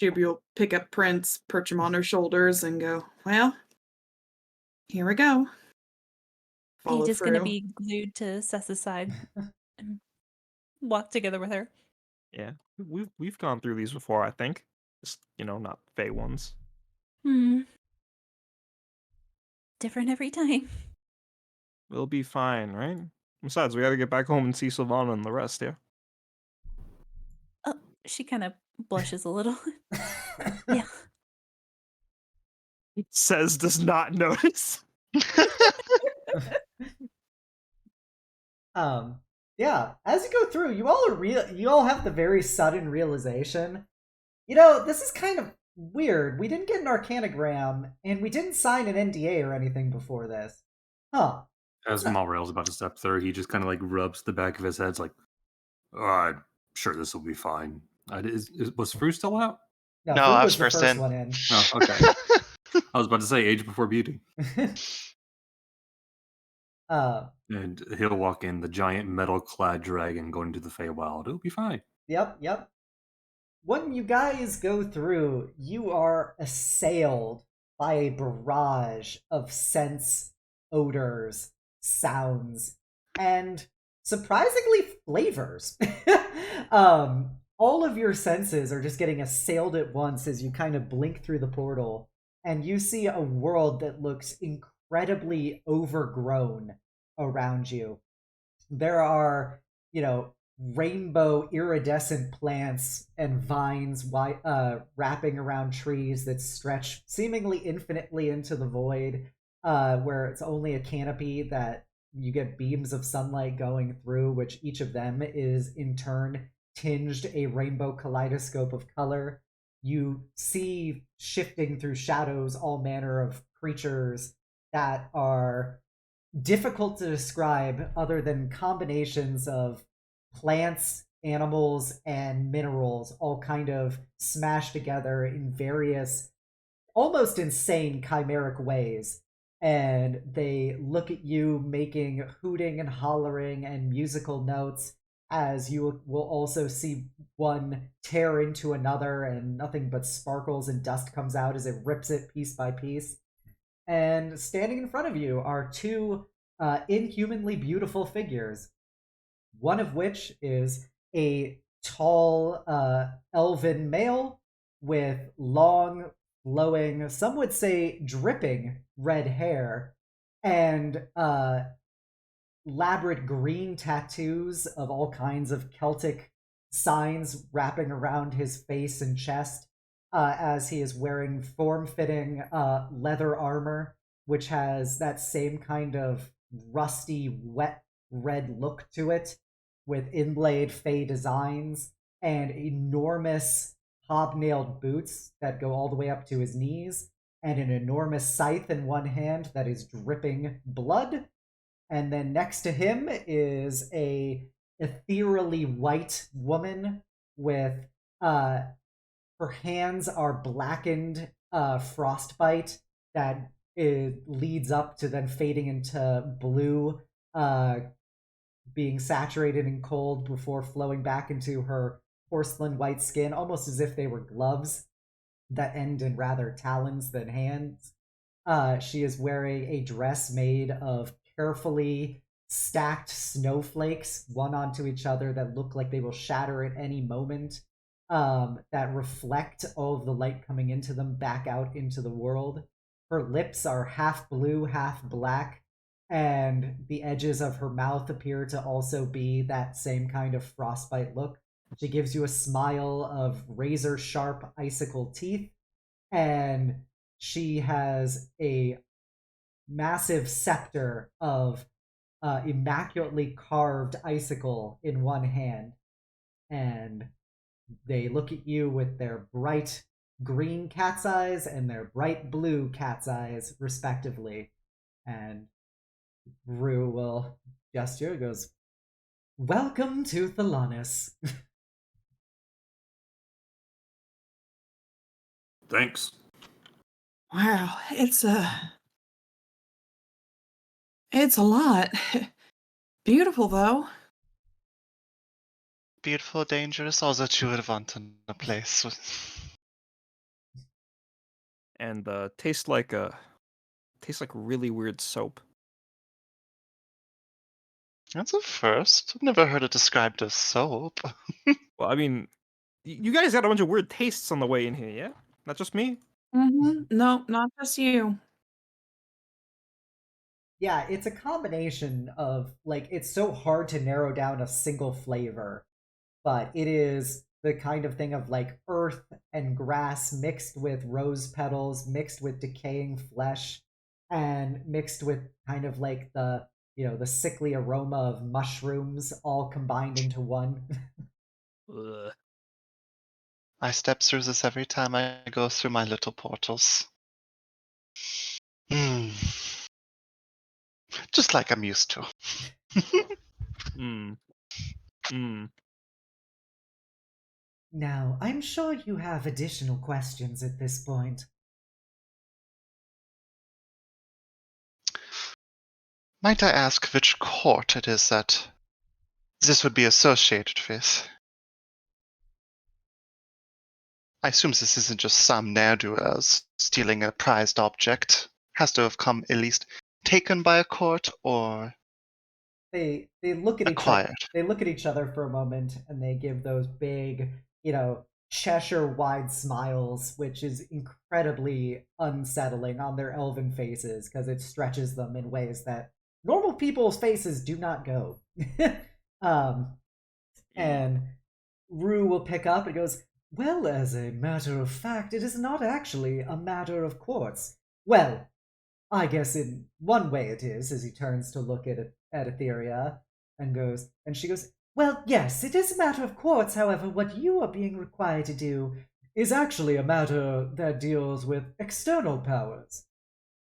Juby will pick up Prince, perch him on her shoulders, and go, well, here we go. Are you Follow just through. gonna be glued to Sessa's side and walk together with her? Yeah, we've gone through these before. I think, just not fey ones. Different every time. We'll be fine, right? Besides, we got to get back home and see Sylvana and the rest. Yeah. Oh, she kind of blushes a little. Yeah. Says does not notice. Yeah, as you go through, you all have the very sudden realization, this is kind of weird. We didn't get an arcanogram, and we didn't sign an NDA or anything before this. Huh. As Malrail's about to step through, he just kind of rubs the back of his head. It's like, I'm sure this will be fine. Was Fru still out? No, No, Fru I was was the first first in. one in. Oh, okay. I was about to say age before beauty. And he'll walk in, the giant metal-clad dragon going into the Feywild. It'll be fine. Yep. When you guys go through, you are assailed by a barrage of scents, odors, sounds, and surprisingly flavors. All of your senses are just getting assailed at once as you kind of blink through the portal, and you see a world that looks incredibly overgrown around you. There are, rainbow iridescent plants and vines wrapping around trees that stretch seemingly infinitely into the void, where it's only a canopy that you get beams of sunlight going through, which each of them is in turn tinged a rainbow kaleidoscope of color. You see shifting through shadows all manner of creatures that are difficult to describe other than combinations of plants animals and minerals all kind of smashed together in various almost insane chimeric ways. And they look at you making hooting and hollering and musical notes, as you will also see one tear into another, and nothing but sparkles and dust comes out as it rips it piece by piece. And standing in front of you are two inhumanly beautiful figures, one of which is a tall elven male with long, flowing, some would say dripping red hair, and elaborate green tattoos of all kinds of Celtic signs wrapping around his face and chest, as he is wearing form-fitting leather armor, which has that same kind of rusty, wet red look to it, with inlaid fey designs and enormous hobnailed boots that go all the way up to his knees, and an enormous scythe in one hand that is dripping blood. And then next to him is a ethereally white woman with her hands are blackened frostbite that leads up to then fading into blue, being saturated in cold before flowing back into her porcelain white skin, almost as if they were gloves that end in rather talons than hands. She is wearing a dress made of carefully stacked snowflakes, one onto each other, that look like they will shatter at any moment, that reflect all of the light coming into them back out into the world. Her lips are half blue, half black, and the edges of her mouth appear to also be that same kind of frostbite look. She gives you a smile of razor-sharp icicle teeth, and she has a massive scepter of immaculately carved icicle in one hand. And they look at you with their bright green cat's eyes and their bright blue cat's eyes, respectively. And Rue will gesture and goes, "Welcome to Thalanis." Thanks. Wow, it's a lot. Beautiful though. Beautiful, dangerous, all that you would want in a place with. And tastes like really weird soap. That's a first. I've never heard it described as soap. Well, I mean, you guys got a bunch of weird tastes on the way in here, yeah? Not just me? No, not just you. Yeah, it's a combination of, like, it's so hard to narrow down a single flavor, but it is the kind of thing of, like, earth and grass mixed with rose petals, mixed with decaying flesh, and mixed with kind of like the, the sickly aroma of mushrooms all combined into one. Ugh. I step through this every time I go through my little portals. Just like I'm used to. Now, I'm sure you have additional questions at this point. Might I ask which court it is that this would be associated with? I assume this isn't just some ne'er-do-well stealing a prized object. Has to have come at least taken by a court or They look at each other. acquired. They look at each other for a moment, and they give those big, Cheshire-wide smiles, which is incredibly unsettling on their elven faces because it stretches them in ways that normal people's faces do not go. And Rue will pick up and goes, "Well, as a matter of fact, it is not actually a matter of courts. Well, I guess in one way it is," as he turns to look at Etheria, and she goes, "Well, yes, it is a matter of courts. However, what you are being required to do is actually a matter that deals with external powers.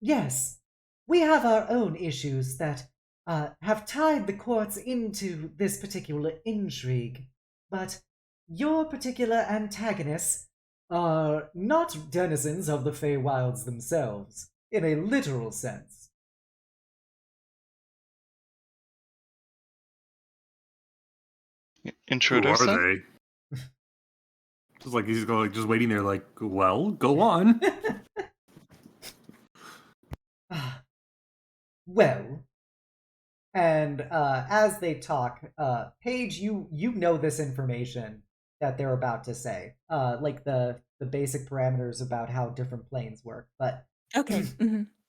Yes, we have our own issues that have tied the courts into this particular intrigue. but your particular antagonists are not denizens of the Feywilds themselves, in a literal sense. Who Intruders, are then? they? Just like he's going, just waiting there, like, well, go on. Well, and as they talk, Paige, you know this information that they're about to say, like the basic parameters about how different planes work. But Okay.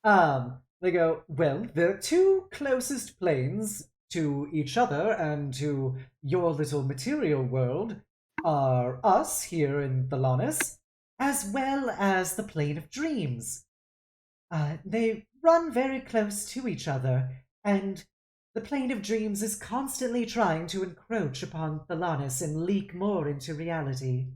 they go, well, the two closest planes to each other and to your little material world are us here in Thalanis, as well as the plane of dreams. They run very close to each other, and the plane of dreams is constantly trying to encroach upon Thalanis and leak more into reality.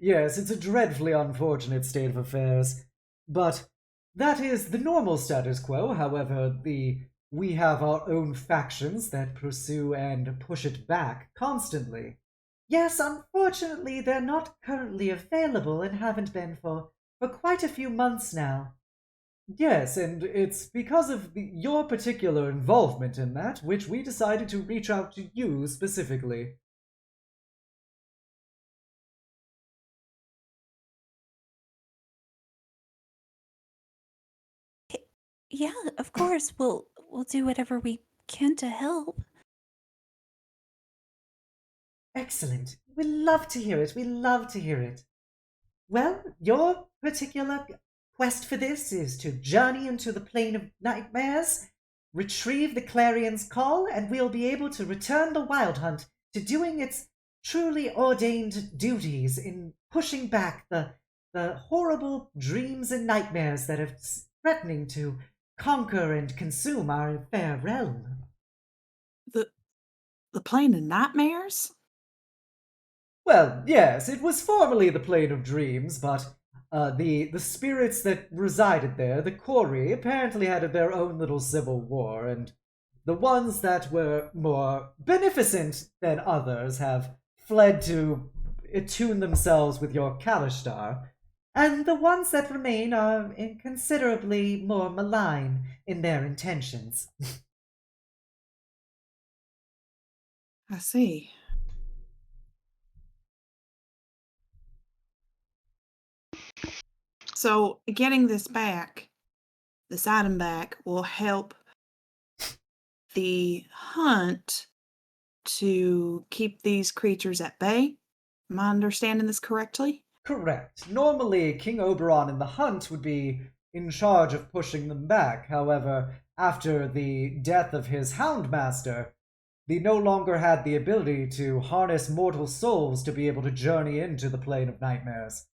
Yes, it's a dreadfully unfortunate state of affairs, but that is the normal status quo. However, we have our own factions that pursue and push it back constantly. Yes, unfortunately, they're not currently available and haven't been for quite a few months now. Yes, and it's because of your particular involvement in that which we decided to reach out to you specifically. Yeah, of course. We'll do whatever we can to help. Excellent. We love to hear it. We love to hear it. Well, your particular quest for this is to journey into the plane of nightmares, retrieve the Clarion's call, and we'll be able to return the Wild Hunt to doing its truly ordained duties in pushing back the horrible dreams and nightmares that are threatening to conquer and consume our fair realm. The plane of nightmares? Well, yes, it was formerly the plane of dreams, but the spirits that resided there, the Kori, apparently had their own little civil war, and the ones that were more beneficent than others have fled to attune themselves with your Kalishtar, and the ones that remain are considerably more malign in their intentions. I see. So getting this item back, will help the hunt to keep these creatures at bay. Am I understanding this correctly? Correct. Normally, King Oberon in the hunt would be in charge of pushing them back. However, after the death of his Houndmaster, he no longer had the ability to harness mortal souls to be able to journey into the plane of nightmares.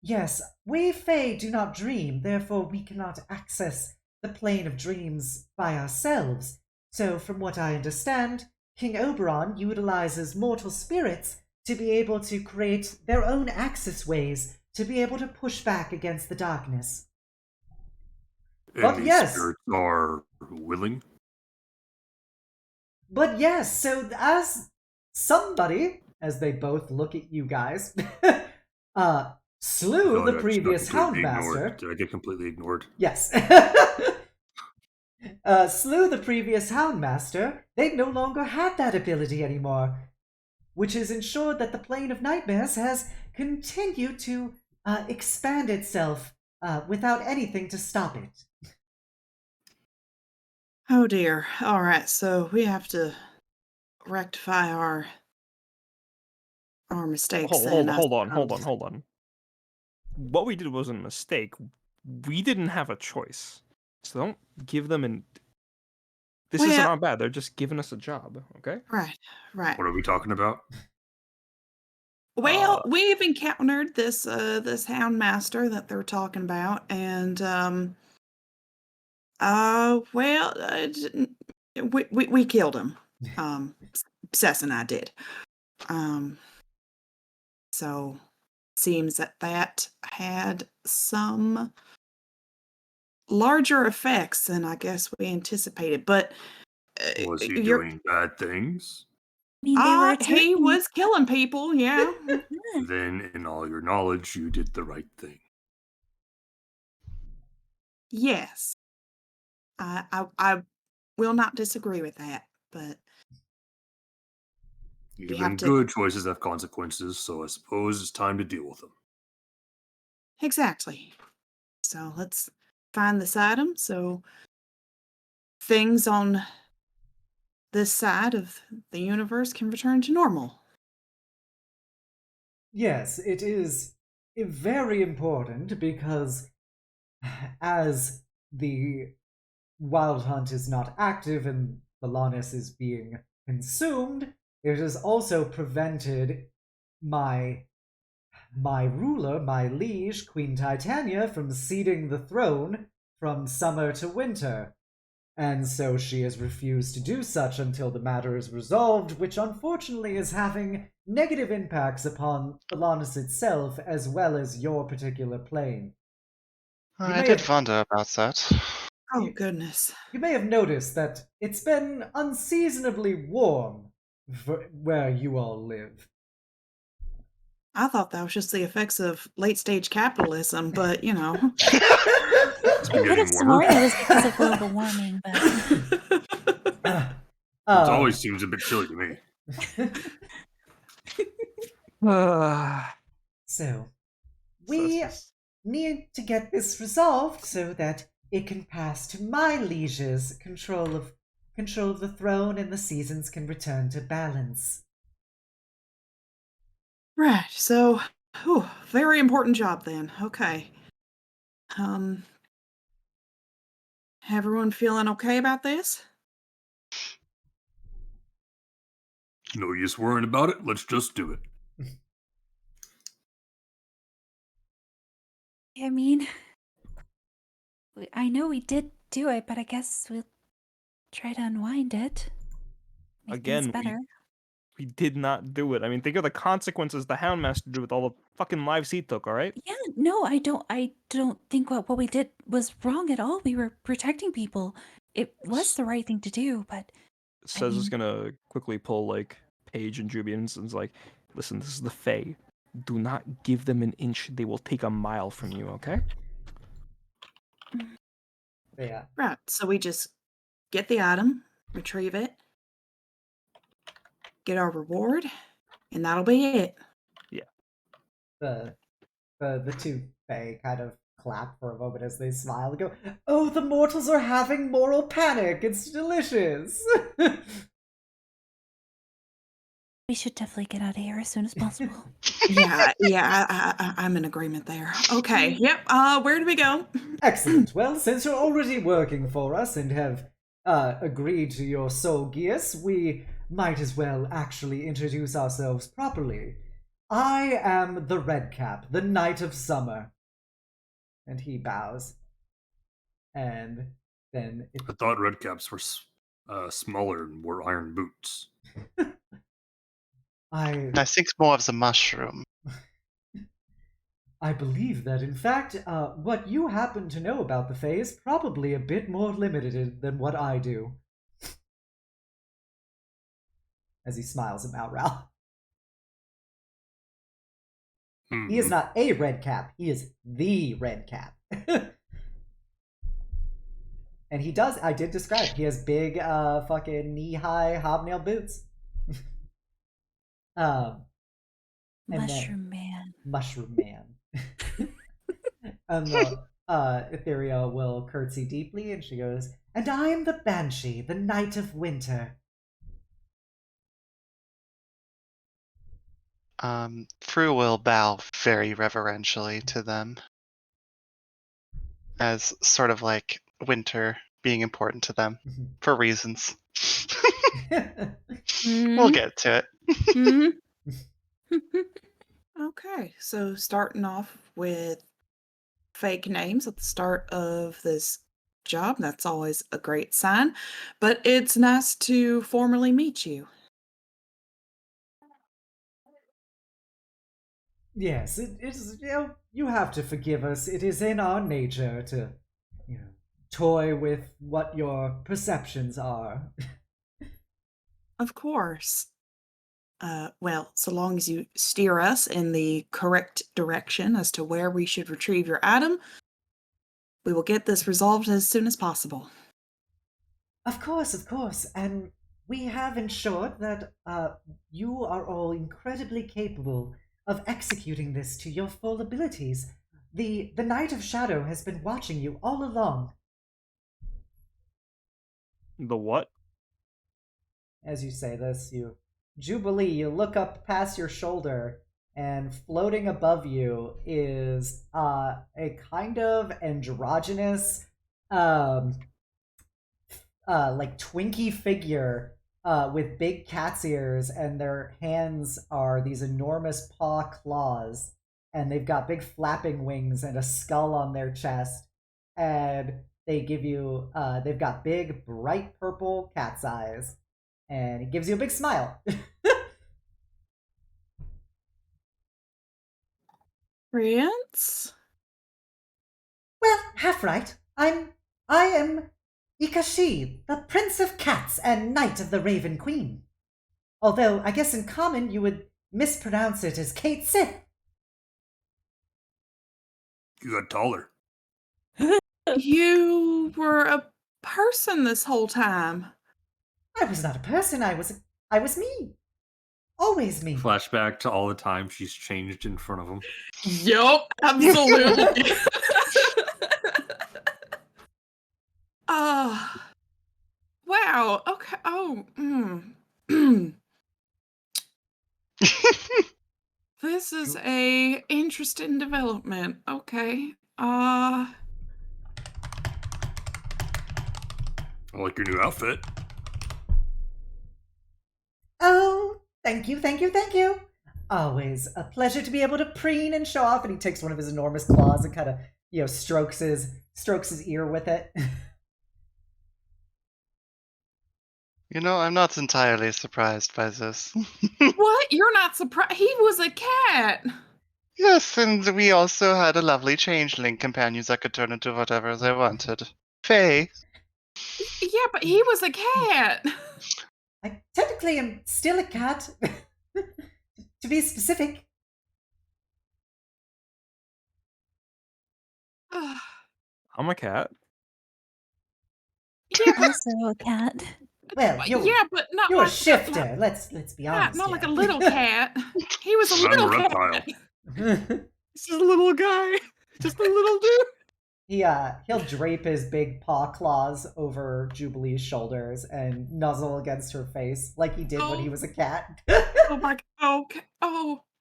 Yes, we Fae do not dream, therefore we cannot access the plane of dreams by ourselves. So, from what I understand, King Oberon utilizes mortal spirits to be able to create their own access ways to be able to push back against the darkness. And But these yes. spirits are willing. But yes, so as somebody, as they both look at you guys, slew the previous Houndmaster. Did I get completely ignored? Yes. Slew the previous Houndmaster, they no longer had that ability anymore, which has ensured that the plane of nightmares has continued to expand itself without anything to stop it. Oh dear. All right, so we have to rectify our mistakes. Hold on. What we did wasn't a mistake. We didn't have a choice. So don't give them This isn't our bad. They're just giving us a job, okay? Right. What are we talking about? Well, we've encountered this Houndmaster that they're talking about, and we killed him. Sess and I did. So seems that had some larger effects than I guess we anticipated. But was he doing bad things? mean, they were He attacking. was killing people, yeah. Yeah. Then, in all your knowledge, you did the right thing. Yes. I will not disagree with that, but we have Even to good choices have consequences, so I suppose it's time to deal with them. exactly. So let's find this item so things on this side of the universe can return to normal. Yes, it is very important because as the Wild Hunt is not active and Valanis is being consumed, it has also prevented my ruler, my liege, Queen Titania, from ceding the throne from summer to winter. And so she has refused to do such until the matter is resolved, which unfortunately is having negative impacts upon Alanis itself as well as your particular plane. You I may did have wonder about that. Oh, You- goodness. you may have noticed that it's been unseasonably warm where you all live. I thought that was just the effects of late stage capitalism, but It's been I could have getting warmer. sworn it was because of global warming, but It Um, always seems a bit chilly to me. so, we need to get this resolved so that it can pass to my liege's control of the throne and the seasons can return to balance. Right. So, very important job then. Okay. Um, everyone feeling okay about this? No use worrying about it. Let's just do it. I mean, I know we did do it, but I guess we'll try to unwind it. Make things Again, better. we did not do it. I mean, think of the consequences the Houndmaster did with all the fucking lives he took, alright? Yeah, no, I don't think what we did was wrong at all. We were protecting people. It was the right thing to do, but Says is mean- gonna quickly pull, like, Paige and Jubians and is like, listen, this is the Fae. Do not give them an inch. They will take a mile from you, okay? Yeah. Right. So we just get the item, retrieve it, get our reward, and that'll be it. The two Fae kind of clap for a moment as they smile and go, "Oh, the mortals are having moral panic. It's delicious." we should definitely get out of here as soon as possible. I'm in agreement there. Okay. Yep. Where do we go? Excellent. Well, since you're already working for us and have agreed to your soul gears, we might as well actually introduce ourselves properly. I am the Red Cap, the Knight of Summer. And he bows. And then I thought redcaps were smaller and wore iron boots. I I think more of the mushroom. believe that, in fact, what you happen to know about the Fae is probably a bit more limited than what I do. As he smiles at Malral. He is not a red cap, he is the red cap. And he does, I did describe, he has big, fucking knee-high hobnail boots. And Mushroom Man. Mushroom Man. And the Etheria will curtsy deeply, and she goes, "And I am the Banshee, the Night of Winter." Fru will bow very reverentially to them, as sort of like winter being important to them for reasons. We'll get to it. Okay. So starting off with fake names at the start of this job, that's always a great sign. But it's nice to formally meet you. Yes, it is. You have to forgive us. It is in our nature to, toy with what your perceptions are. Of course. Well, so long as you steer us in the correct direction as to where we should retrieve your item, we will get this resolved as soon as possible. Of course. And we have ensured that you are all incredibly capable of executing this to your full abilities. The Knight of Shadow has been watching you all along. The what? As you say this, Jubilee, you look up past your shoulder, and floating above you is a kind of androgynous, like Twinkie figure with big cat's ears, and their hands are these enormous paw claws, and they've got big flapping wings and a skull on their chest, and they've got big bright purple cat's eyes, and he gives you a big smile. Prince? Well, half right. I am Ikashi, the Prince of Cats and Knight of the Raven Queen. Although I guess in common you would mispronounce it as Kate Sith. You got taller. You were a person this whole time. I was not a person. I was me. Always me. Flashback to all the time she's changed in front of him. Yup, absolutely. Wow. Okay. Oh. This is a interesting development. Okay. I like your new outfit. Oh, thank you. Always a pleasure to be able to preen and show off. And he takes one of his enormous claws and kind of, strokes his ear with it. I'm not entirely surprised by this. What? You're not surprised? He was a cat. Yes, and we also had a lovely changeling companions that could turn into whatever they wanted. Faye. Yeah, but he was a cat. I technically am still a cat, to be specific. I'm a cat. Yeah, Also a cat. Well, you're but not a like shifter. Let's be honest. not like a here. little cat. He was a I'm a little reptile. cat. This is a little guy. Just a little dude. He'll drape his big paw claws over Jubilee's shoulders and nuzzle against her face like he did when he was a cat. Oh my. Okay.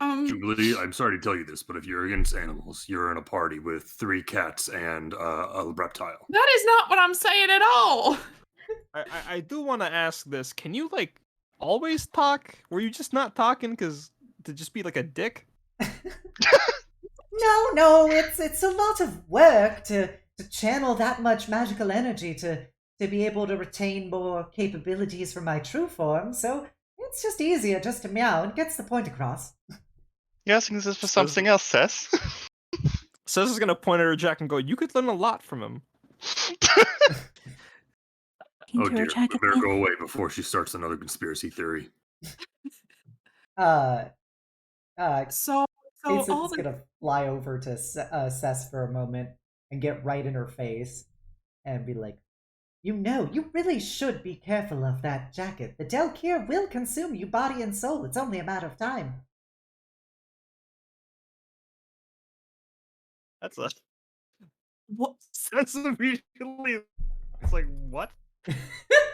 Jubilee, I'm sorry to tell you this, but if you're against animals, you're in a party with 3 cats and a reptile. That is not what I'm saying at all. I do want to ask this. Can you always talk? Were you just not talking to just be like a dick? No, it's a lot of work to channel that much magical energy to be able to retain more capabilities from my true form, so it's just easier just to meow and gets the point across. You're asking this for something else, Seth? Seth is gonna point at her Jack and go, "You could learn a lot from him." Oh dear, we better go away before she starts another conspiracy theory. So Casey's gonna fly over to Cess for a moment and get right in her face and be like, you really should be careful of that jacket. The Delkir will consume you body and soul. It's only a matter of time. That's a what? That's immediately. It's like what?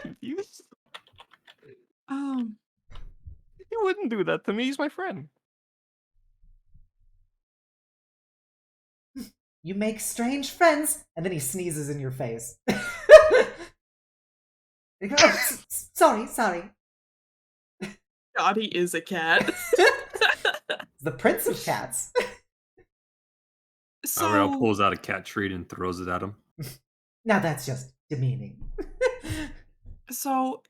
Confused. He wouldn't do that to me. He's my friend. You make strange friends, and then he sneezes in your face. Sorry. God, he is a cat. The Prince of Cats. So Ariel pulls out a cat treat and throws it at him. Now that's just demeaning. So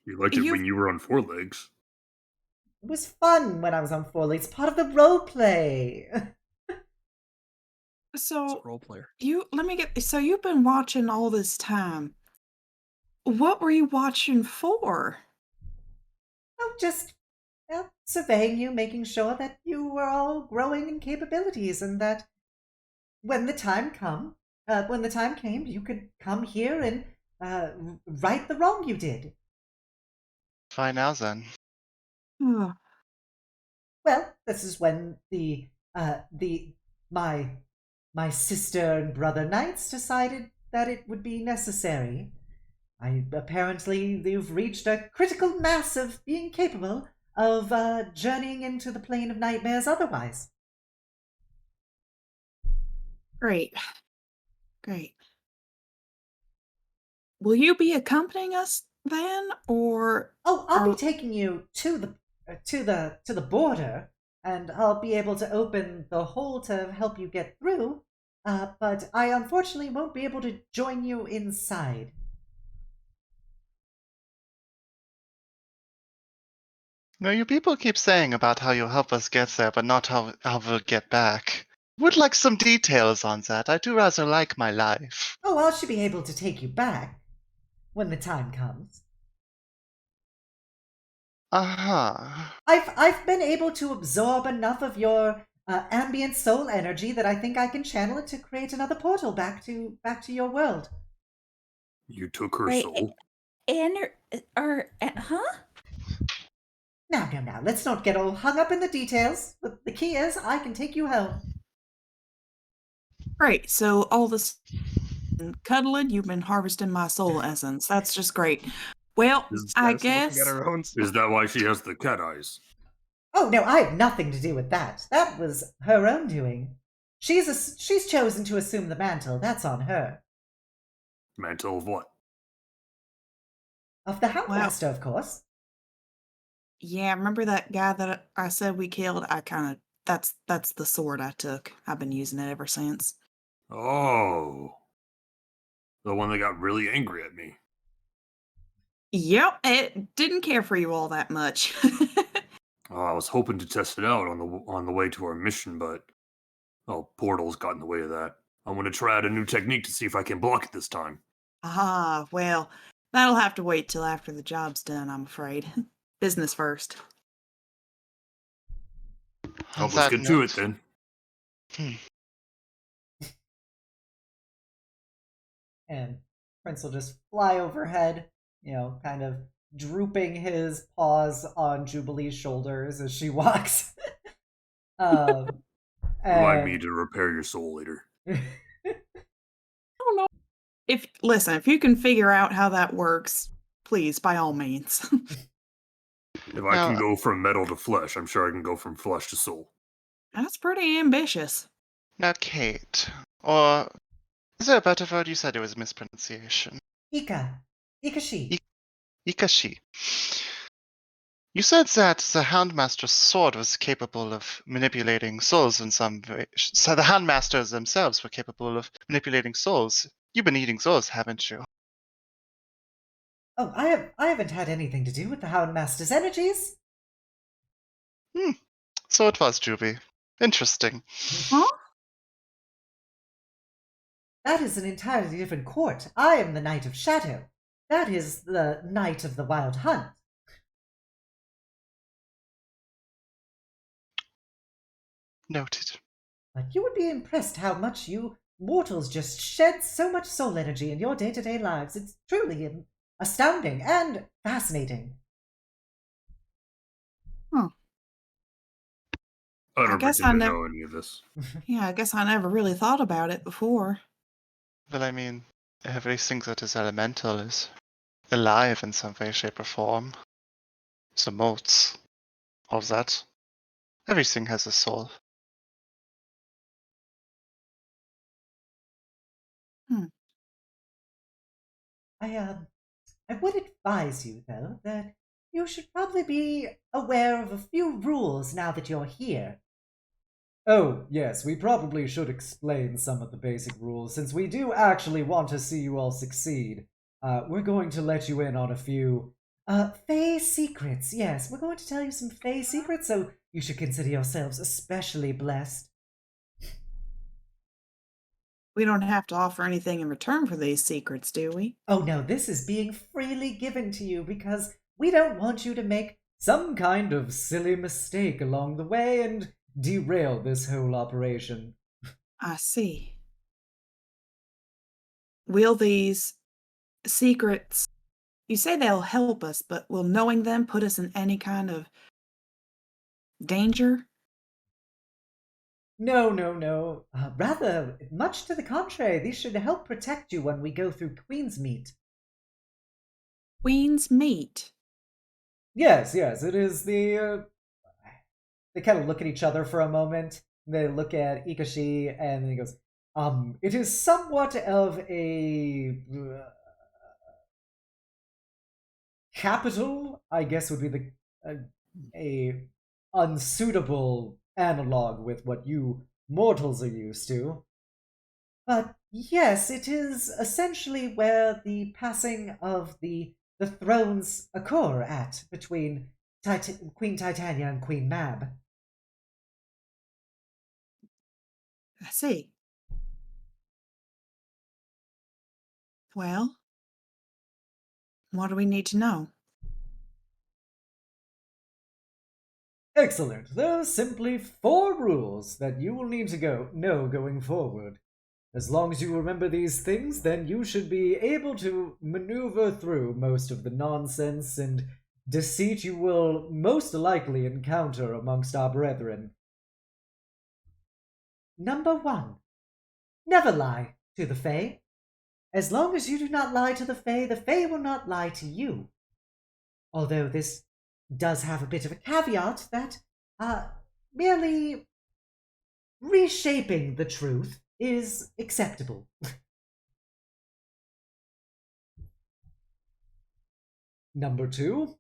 You liked it when you were on 4 legs. It was fun when I was on 4 legs. Part of the role play. So role player. So you've been watching all this time. What were you watching for? Oh, just surveying you, making sure that you were all growing in capabilities, and that when the time came, you could come here and right the wrong you did. Fine now then. Oh, Well, this is when my sister and brother knights decided that it would be necessary. Apparently you've reached a critical mass of being capable of journeying into the plane of nightmares otherwise. great. Great. Will you be accompanying us then, or Oh, I'll be are taking you to the border, and I'll be able to open the hole to help you get through. But I unfortunately won't be able to join you inside. Now, you people keep saying about how you'll help us get there, but not how we'll get back. Would like some details on that. I do rather like my life. Oh, I should be able to take you back when the time comes. Uh-huh. I've been able to absorb enough of your ambient soul energy that I think I can channel it to create another portal back to your world. You took her Wait, soul. and huh? Now, let's not get all hung up in the details. The key is I can take you home. great? So all this cuddling, you've been harvesting my soul essence. That's just great. Well, Is- I Yes, looking guess at her own Is that why she has the cat eyes? Oh no, I have nothing to do with that. That was her own doing. She's chosen to assume the mantle. That's on her. Mantle of what? Of the Houndmaster, of course. yeah, remember that guy that I said we killed? I kind of that's the sword I took. I've been using it ever since. Oh. The one that got really angry at me. Yep, it didn't care for you all that much. Oh, I was hoping to test it out on the way to our mission, but portals got in the way of that. I'm gonna try out a new technique to see if I can block it this time. Ah, well, that'll have to wait till after the job's done, I'm afraid. Business first. Oh, On let's that get to it note- then. And Prince will just fly overhead, kind of drooping his paws on Jubilee's shoulders as she walks. Remind me and to repair your soul later. I don't know. If you can figure out how that works, please, by all means. If I can go from metal to flesh, I'm sure I can go from flesh to soul. That's pretty ambitious. Now, Kate, or is there a better word? You said it was mispronunciation. Ikashi. Ikashi. You said that the Houndmaster's sword was capable of manipulating souls in some way. So the Houndmasters themselves were capable of manipulating souls. You've been eating souls, haven't you? Oh, I haven't had anything to do with the Houndmaster's energies. So it was, Juby. Interesting. Huh? That is an entirely different court. I am the Knight of Shadow. That is the Knight of the Wild Hunt. Noted. But you would be impressed how much you mortals just shed so much soul energy in your day-to-day lives. It's truly astounding and fascinating. I don't guess pretend I to nev- know any of this. Yeah, I guess I never really thought about it before. Well, I mean, everything that is elemental is alive in some way, shape, or form. The motes, all that. Everything has a soul. I would advise you, though, that you should probably be aware of a few rules now that you're here. Oh, yes, we probably should explain some of the basic rules, since we do actually want to see you all succeed. We're going to let you in on a few Fey secrets. Yes, we're going to tell you some Fey secrets, so you should consider yourselves especially blessed. We don't have to offer anything in return for these secrets, do we? Oh no, this is being freely given to you because we don't want you to make some kind of silly mistake along the way and derailed this whole operation. I see. Will these secrets, you say they'll help us, but will knowing them put us in any kind of danger? No, no, no. Rather, much to the contrary, these should help protect you when we go through Queen's Meat. Queen's meat. Yes, yes, it is the. They kind of look at each other for a moment. They look at Ikashi, and he goes, it is somewhat of a. Capital, I guess, would be the a unsuitable analog with what you mortals are used to. But yes, it is essentially where the passing of the thrones occur at between Queen Titania and Queen Mab. I see. Well, what do we need to know? Excellent. There are simply 4 rules that you will need to know going forward. As long as you remember these things, then you should be able to maneuver through most of the nonsense and deceit you will most likely encounter amongst our brethren. Number 1. Never lie to the Fae. As long as you do not lie to the Fae will not lie to you. Although this does have a bit of a caveat that merely reshaping the truth is acceptable. Number 2,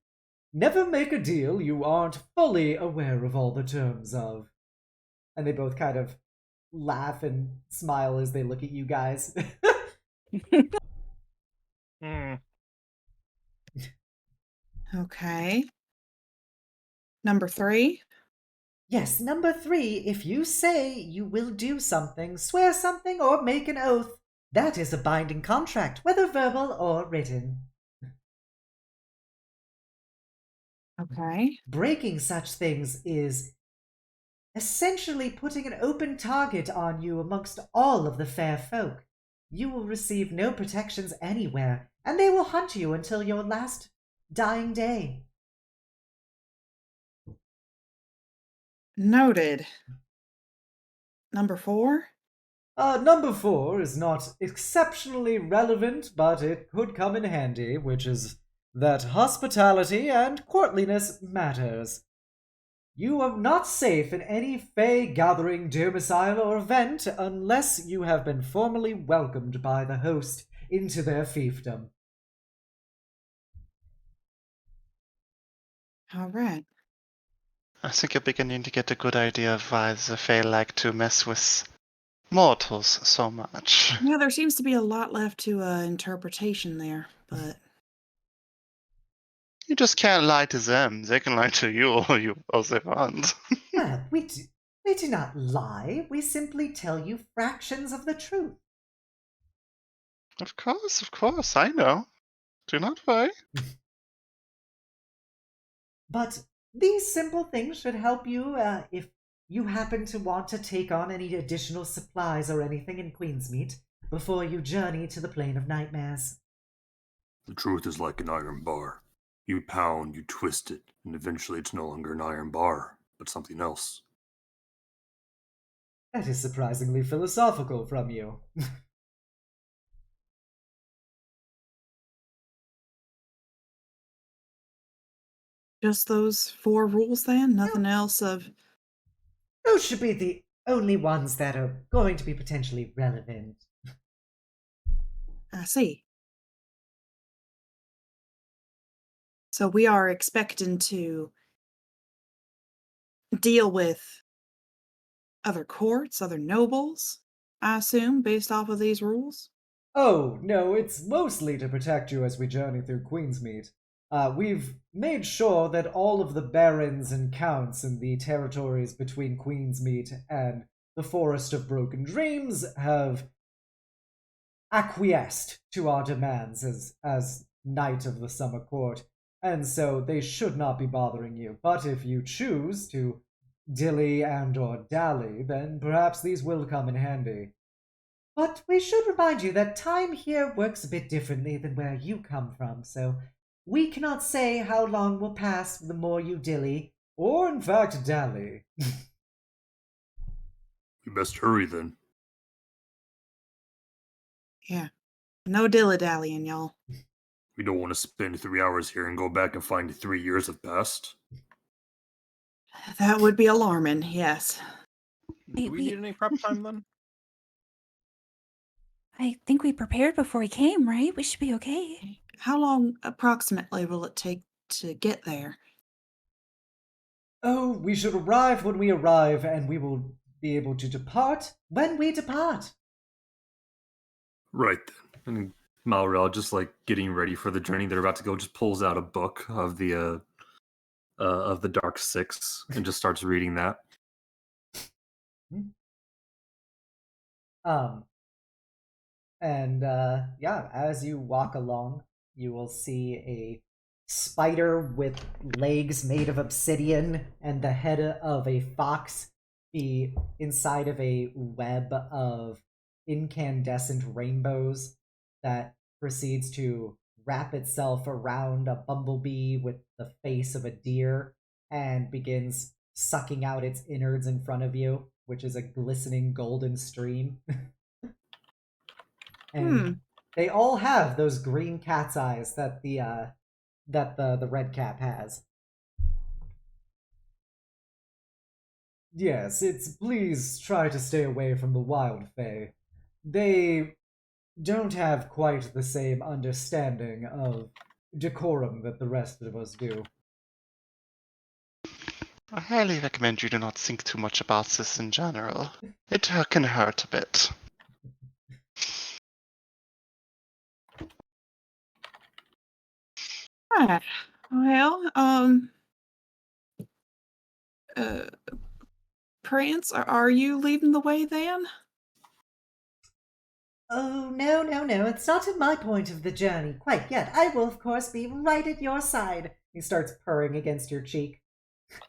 never make a deal you aren't fully aware of all the terms of. And they both kind of laugh and smile as they look at you guys. Okay. Number 3. Yes, number 3, if you say you will do something, swear something, or make an oath, that is a binding contract, whether verbal or written. Okay. Breaking such things is essentially putting an open target on you amongst all of the fair folk. You will receive no protections anywhere, and they will hunt you until your last dying day. Noted. Number 4? Number 4 is not exceptionally relevant, but it could come in handy, which is that hospitality and courtliness matters. You are not safe in any Fey gathering, domicile, or event unless you have been formally welcomed by the host into their fiefdom. All right. I think you're beginning to get a good idea of why the Fae like to mess with mortals so much. Yeah, there seems to be a lot left to interpretation there, but You just can't lie to them. They can lie to you all they want. Well, we do not lie. We simply tell you fractions of the truth. Of course, I know. Do not worry. But these simple things should help you if you happen to want to take on any additional supplies or anything in Queensmeat before you journey to the Plane of Nightmares. The truth is like an iron bar. You pound, you twist it, and eventually it's no longer an iron bar, but something else. That is surprisingly philosophical from you. just those 4 rules then? Nothing else of... Those should be the only ones that are going to be potentially relevant. I see. So we are expecting to deal with other courts, other nobles, I assume, based off of these rules? Oh, no, it's mostly to protect you as we journey through Queensmeat. We've made sure that all of the barons and counts in the territories between Queensmeat and the Forest of Broken Dreams have acquiesced to our demands as Knight of the Summer Court. and so they should not be bothering you. But if you choose to dilly and or dally, then perhaps these will come in handy. But we should remind you that time here works a bit differently than where you come from, so we cannot say how long will pass the more you dilly, or in fact dally. We best hurry then. Yeah. No dilly-dallying, y'all. We don't want to spend 3 hours here and go back and find 3 years have passed. That would be alarming, yes. Do we need any prep time then? I think we prepared before we came, right? We should be okay. How long approximately will it take to get there? Oh, we should arrive when we arrive, and we will be able to depart when we depart. Right then. And Malrel, just like getting ready for the journey they're about to go, just pulls out a book of the Dark Six and just starts reading that. And yeah, as you walk along, you will see a spider with legs made of obsidian and the head of a fox be inside of a web of incandescent rainbows that proceeds to wrap itself around a bumblebee with the face of a deer and begins sucking out its innards in front of you, which is a glistening golden stream. And they all have those green cat's eyes that the red cap has. Yes, it's please try to stay away from the wild fae. They don't have quite the same understanding of decorum that the rest of us do. I highly recommend you do not think too much about this in general. It can hurt a bit. Alright. Well, Prince, are you leading the way then? Oh, no, no, no, it's not at my point of the journey quite yet. I will, of course, be right at your side. He starts purring against your cheek.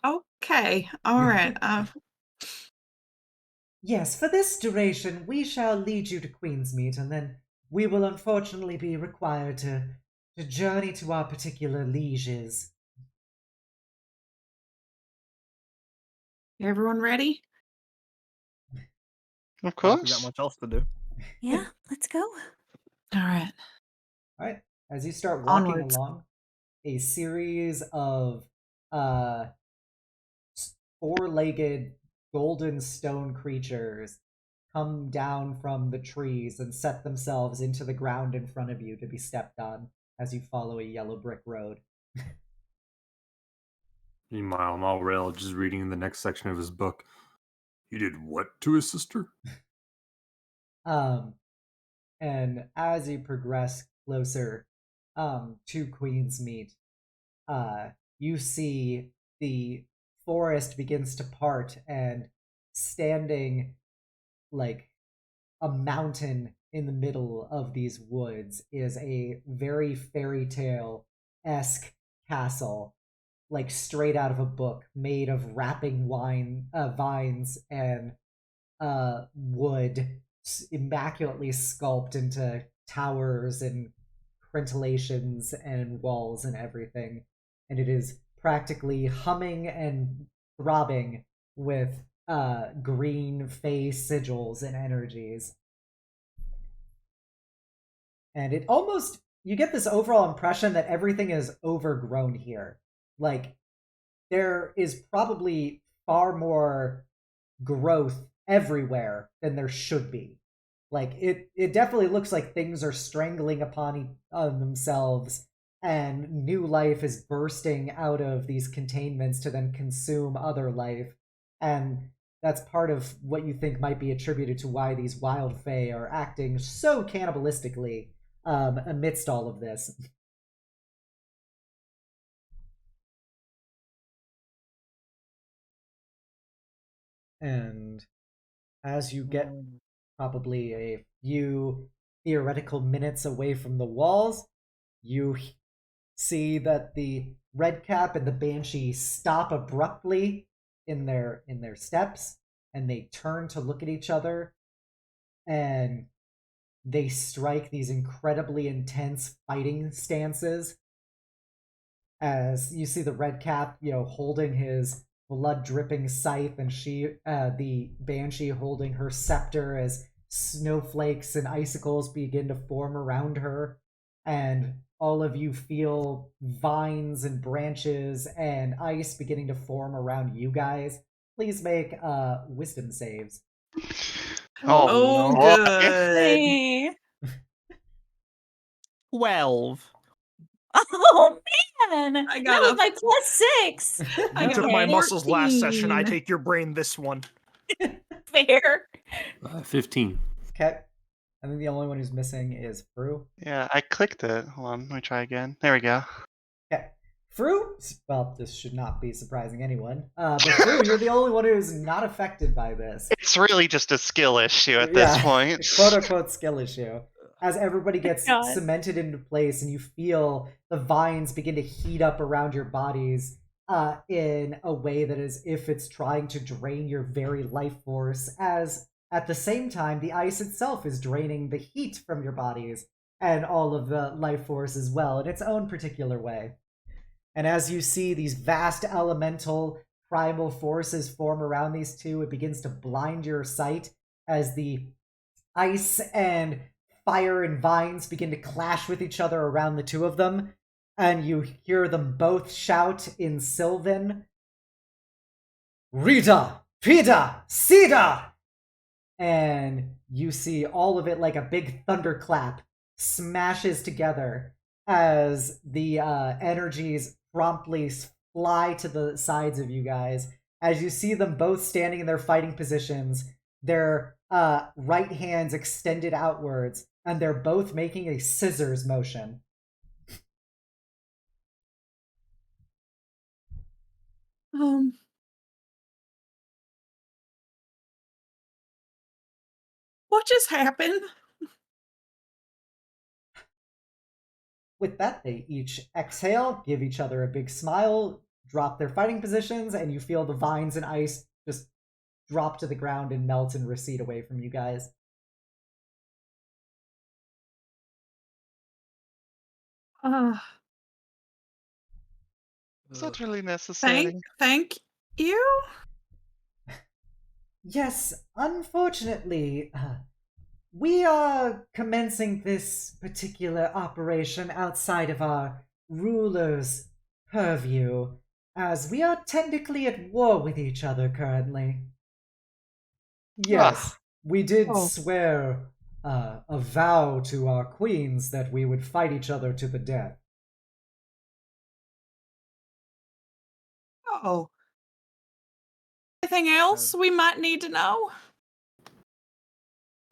Okay, alright. Yes, for this duration, we shall lead you to Queensmead, and then we will unfortunately be required to journey to our particular lieges. Everyone ready? Of I don't think that course. much else to do. Yeah, let's go. Alright. Alright, as you start walking Onwards. along, a series of uh, four-legged golden stone creatures come down from the trees and set themselves into the ground in front of you to be stepped on as you follow a yellow brick road. Meanwhile, Malrel just reading the next section of his book. He did what to his sister? And as you progress closer to Queensmead, you see the forest begins to part, and standing like a mountain in the middle of these woods is a very fairy tale-esque castle, like straight out of a book, made of wrapping vines and wood, immaculately sculpted into towers and crentellations and walls and everything. And it is practically humming and throbbing with green face sigils and energies. And it almost, you get this overall impression that everything is overgrown here. Like, there is probably far more growth everywhere than there should be. Like, it definitely looks like things are strangling on themselves, and new life is bursting out of these containments to then consume other life. And that's part of what you think might be attributed to why these wild fae are acting so cannibalistically amidst all of this. And as you get probably a few theoretical minutes away from the walls, you see that the Redcap and the Banshee stop abruptly in their steps, and they turn to look at each other, and they strike these incredibly intense fighting stances. As you see the Redcap, holding his blood-dripping scythe, and the Banshee, holding her scepter as snowflakes and icicles begin to form around her, and all of you feel vines and branches and ice beginning to form around you guys. Please make wisdom saves. Oh, boy. good. Hey. 12. Oh man! I That got was a- my +6. I You got took a my Okay. muscles last session. I 14. take your brain this one. Fair. 15. Okay. I think the only one who's missing is Fru. Yeah, I clicked it. Hold on, let me try again. There we go. Okay. Fru, well, this should not be surprising anyone. But Fru, you're the only one who's not affected by this. It's really just a skill issue at this point. Quote unquote skill issue. As everybody gets God. cemented into place and you feel the vines begin to heat up around your bodies in a way that is if it's trying to drain your very life force, as at the same time the ice itself is draining the heat from your bodies and all of the life force as well in its own particular way. And as you see these vast elemental primal forces form around these two, it begins to blind your sight as the ice and fire and vines begin to clash with each other around the two of them. And you hear them both shout in Sylvan, Rita, Pita, Sida! And you see all of it like a big thunderclap smashes together as the energies promptly fly to the sides of you guys. As you see them both standing in their fighting positions, their right hands extended outwards, and they're both making a scissors motion. What just happened? With that, they each exhale, give each other a big smile, drop their fighting positions, and you feel the vines and ice just drop to the ground and melt and recede away from you guys. Is that really necessary? Thank you. Yes, unfortunately, we are commencing this particular operation outside of our ruler's purview, as we are technically at war with each other currently. Yes, we did Oh. swear a vow to our queens that we would fight each other to the death. Oh. Anything else we might need to know?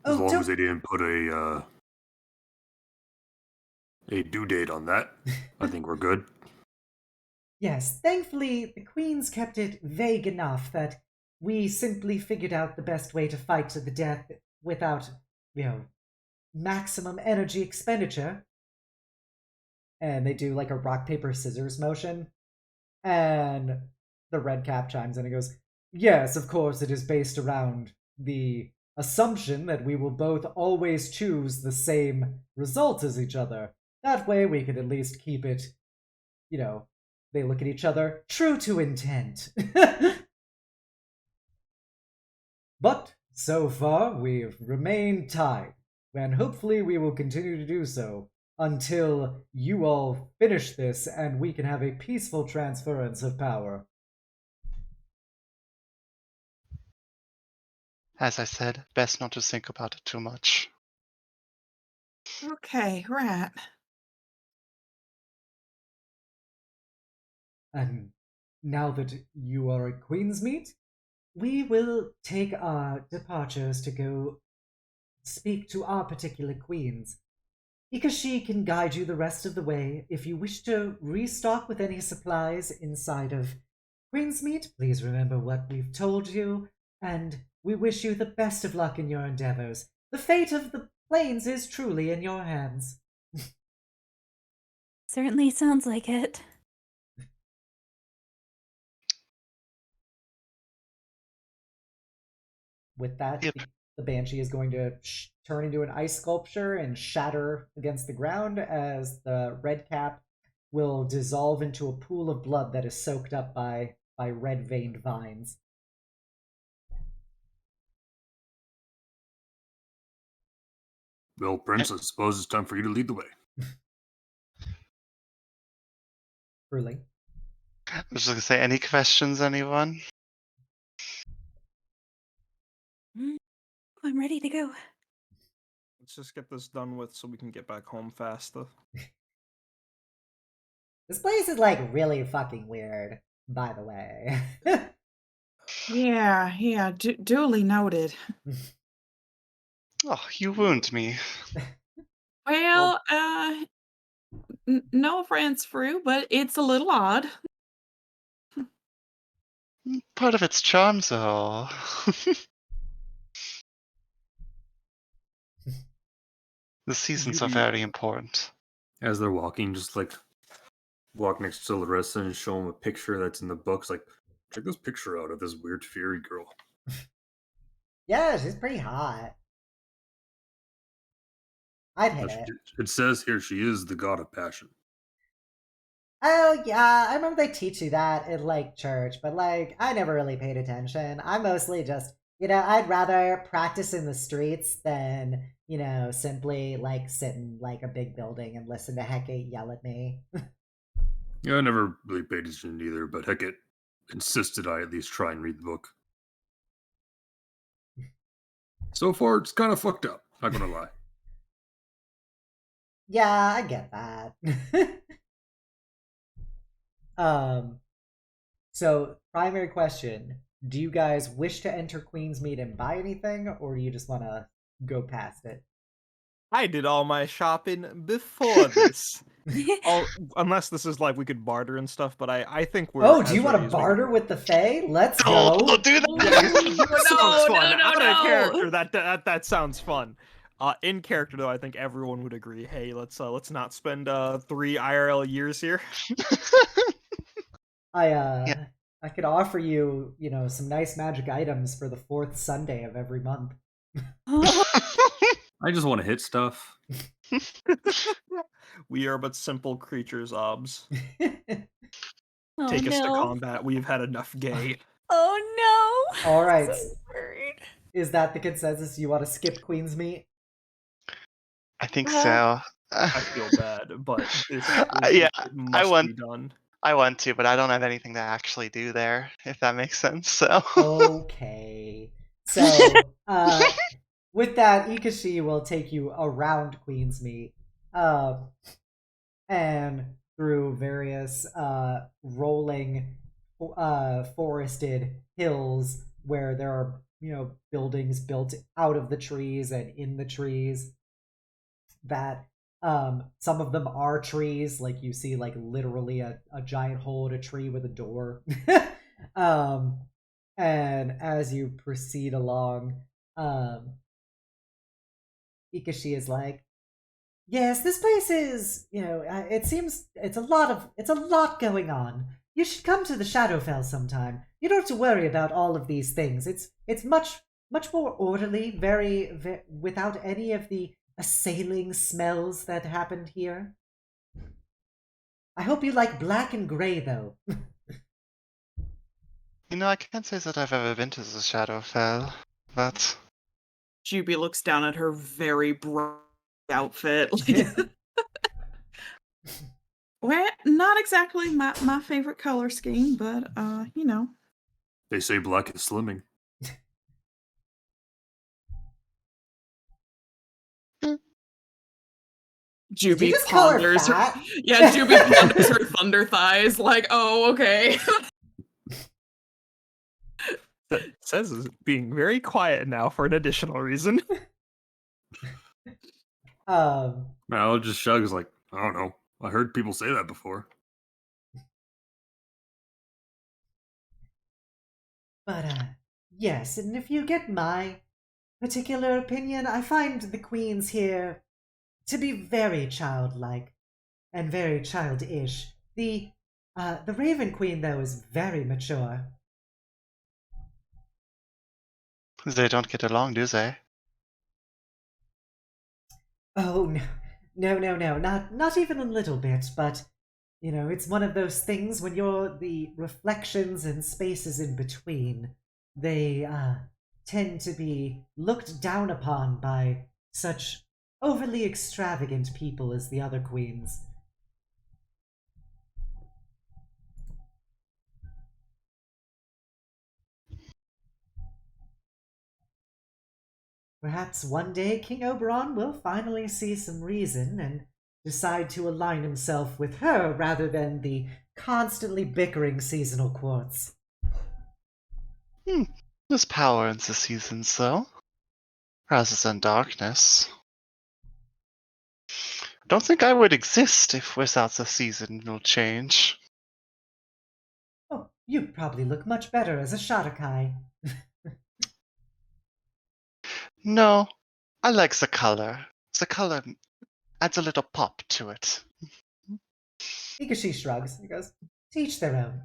As Oh, long don't- as they didn't put a due date on that, I think we're good. Yes, thankfully, the queens kept it vague enough that we simply figured out the best way to fight to the death without, maximum energy expenditure. And they do like a rock, paper, scissors motion. And the Redcap chimes in and goes, yes, of course, it is based around the assumption that we will both always choose the same result as each other. That way we could at least keep it, they look at each other, true to intent. But so far, we've remained tied, and hopefully we will continue to do so until you all finish this and we can have a peaceful transference of power. As I said, best not to think about it too much. Okay, right. And now that you are at Queensmeet, we will take our departures to go speak to our particular queens. Ikashi can guide you the rest of the way. If you wish to restock with any supplies inside of Queensmeet, please remember what we've told you, and we wish you the best of luck in your endeavors. The fate of the plains is truly in your hands. Certainly sounds like it. With that, Yep. the banshee is going to turn into an ice sculpture and shatter against the ground as the red cap will dissolve into a pool of blood that is soaked up by red veined vines. Well, Prince, I suppose it's time for you to lead the way. Truly. I was just gonna say, any questions, anyone? I'm ready to go. Let's just get this done with so we can get back home faster. This place is like really fucking weird, by the way. Yeah, duly noted. Oh, you wound me. Well, no offense, Fru, but it's a little odd. Part of its charm, though. The seasons are Juby- very important. As they're walking, just like walk next to Larissa and show him a picture that's in the books. Like, check this picture out of this weird fairy girl. Yeah, she's pretty hot. I'd hit it. It says here she is the god of passion. Oh yeah, I remember they teach you that in like church, but like I never really paid attention. I mostly just, I'd rather practice in the streets than, simply like sit in like a big building and listen to Hecate yell at me. Yeah, I never really paid attention either, but Hecate insisted I at least try and read the book. So far, it's kind of fucked up, not gonna lie. Yeah, I get that. So primary question, do you guys wish to enter Queensmead and buy anything, or do you just want to go past it? I did all my shopping before this. Unless this is like we could barter and stuff, but I think we're. Oh, do you as want ready to as we can barter be. with the Fae? Let's No, go. don't do that. That sounds fun. no, Out of no. character, that sounds fun. In character though, I think everyone would agree. Hey, let's not spend 3 IRL years here. I could offer you, some nice magic items for the 4th Sunday of every month. I just want to hit stuff. We are but simple creatures, Obs. Oh, Take us to no. combat. We've had enough gay. Oh no. All right. So worried. Is that the consensus? You want to skip Queensmead? I think so. I feel bad, but this Yeah, it must be done. I want to, but I don't have anything to actually do there, if that makes sense. So Okay. So, with that, Ikashi will take you around Queensmead, and through various rolling forested hills where there are, buildings built out of the trees and in the trees that some of them are trees, like you see like literally a giant hole in a tree with a door. And as you proceed along, Ikashi is like, yes, this place is, it seems it's a lot going on. You should come to the Shadowfell sometime. You don't have to worry about all of these things. It's much more orderly, very without any of the assailing smells that happened here. I hope you like black and gray, though. I can't say that I've ever been to the Shadowfell, but Juby looks down at her very bright outfit. Well, not exactly my favorite color scheme, but They say black is slimming. Juby just call her ponders her. fat? Yeah, Juby ponders her thunder thighs. Like, oh, okay. Says is being very quiet now for an additional reason. Mal just shrugs like, I don't know. I heard people say that before. But yes, and if you get my particular opinion, I find the queens here to be very childlike. and very childish. The Raven Queen, though, is very mature. They don't get along, do they? Oh no, not even a little bit. But it's one of those things when you're the reflections and spaces in between. They tend to be looked down upon by such overly extravagant people as the other queens. Perhaps one day King Oberon will finally see some reason and decide to align himself with her rather than the constantly bickering seasonal quartz. There's power in the seasons, though, rather than darkness. I don't think I would exist if without the seasonal change. Oh, you probably look much better as a Shadakai. No, I like the color. The color adds a little pop to it. Hikashi shrugs. He goes, "To each their own,"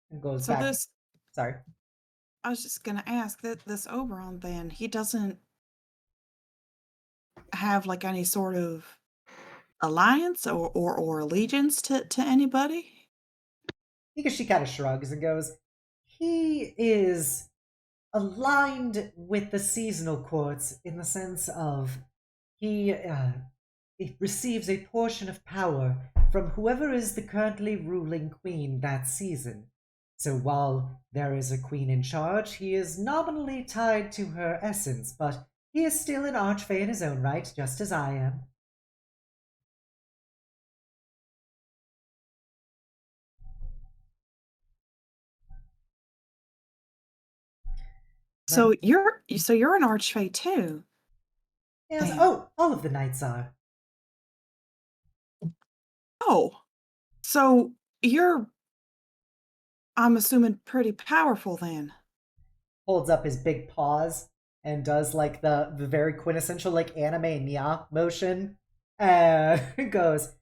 and goes So back. Sorry. I was just gonna ask that this Oberon then, he doesn't have like any sort of alliance or allegiance to anybody? Hikashi kind of shrugs and goes, "He is aligned with the seasonal quartz in the sense of he it receives a portion of power from whoever is the currently ruling queen that season. So while there is a queen in charge, he is nominally tied to her essence, but he is still an archfey in his own right, just as I am." So you're an archfey too. Yes, Damn. oh, all of the knights are. Oh, so you're, I'm assuming, pretty powerful then. Holds up his big paws and does like the very quintessential like anime nya motion. Goes,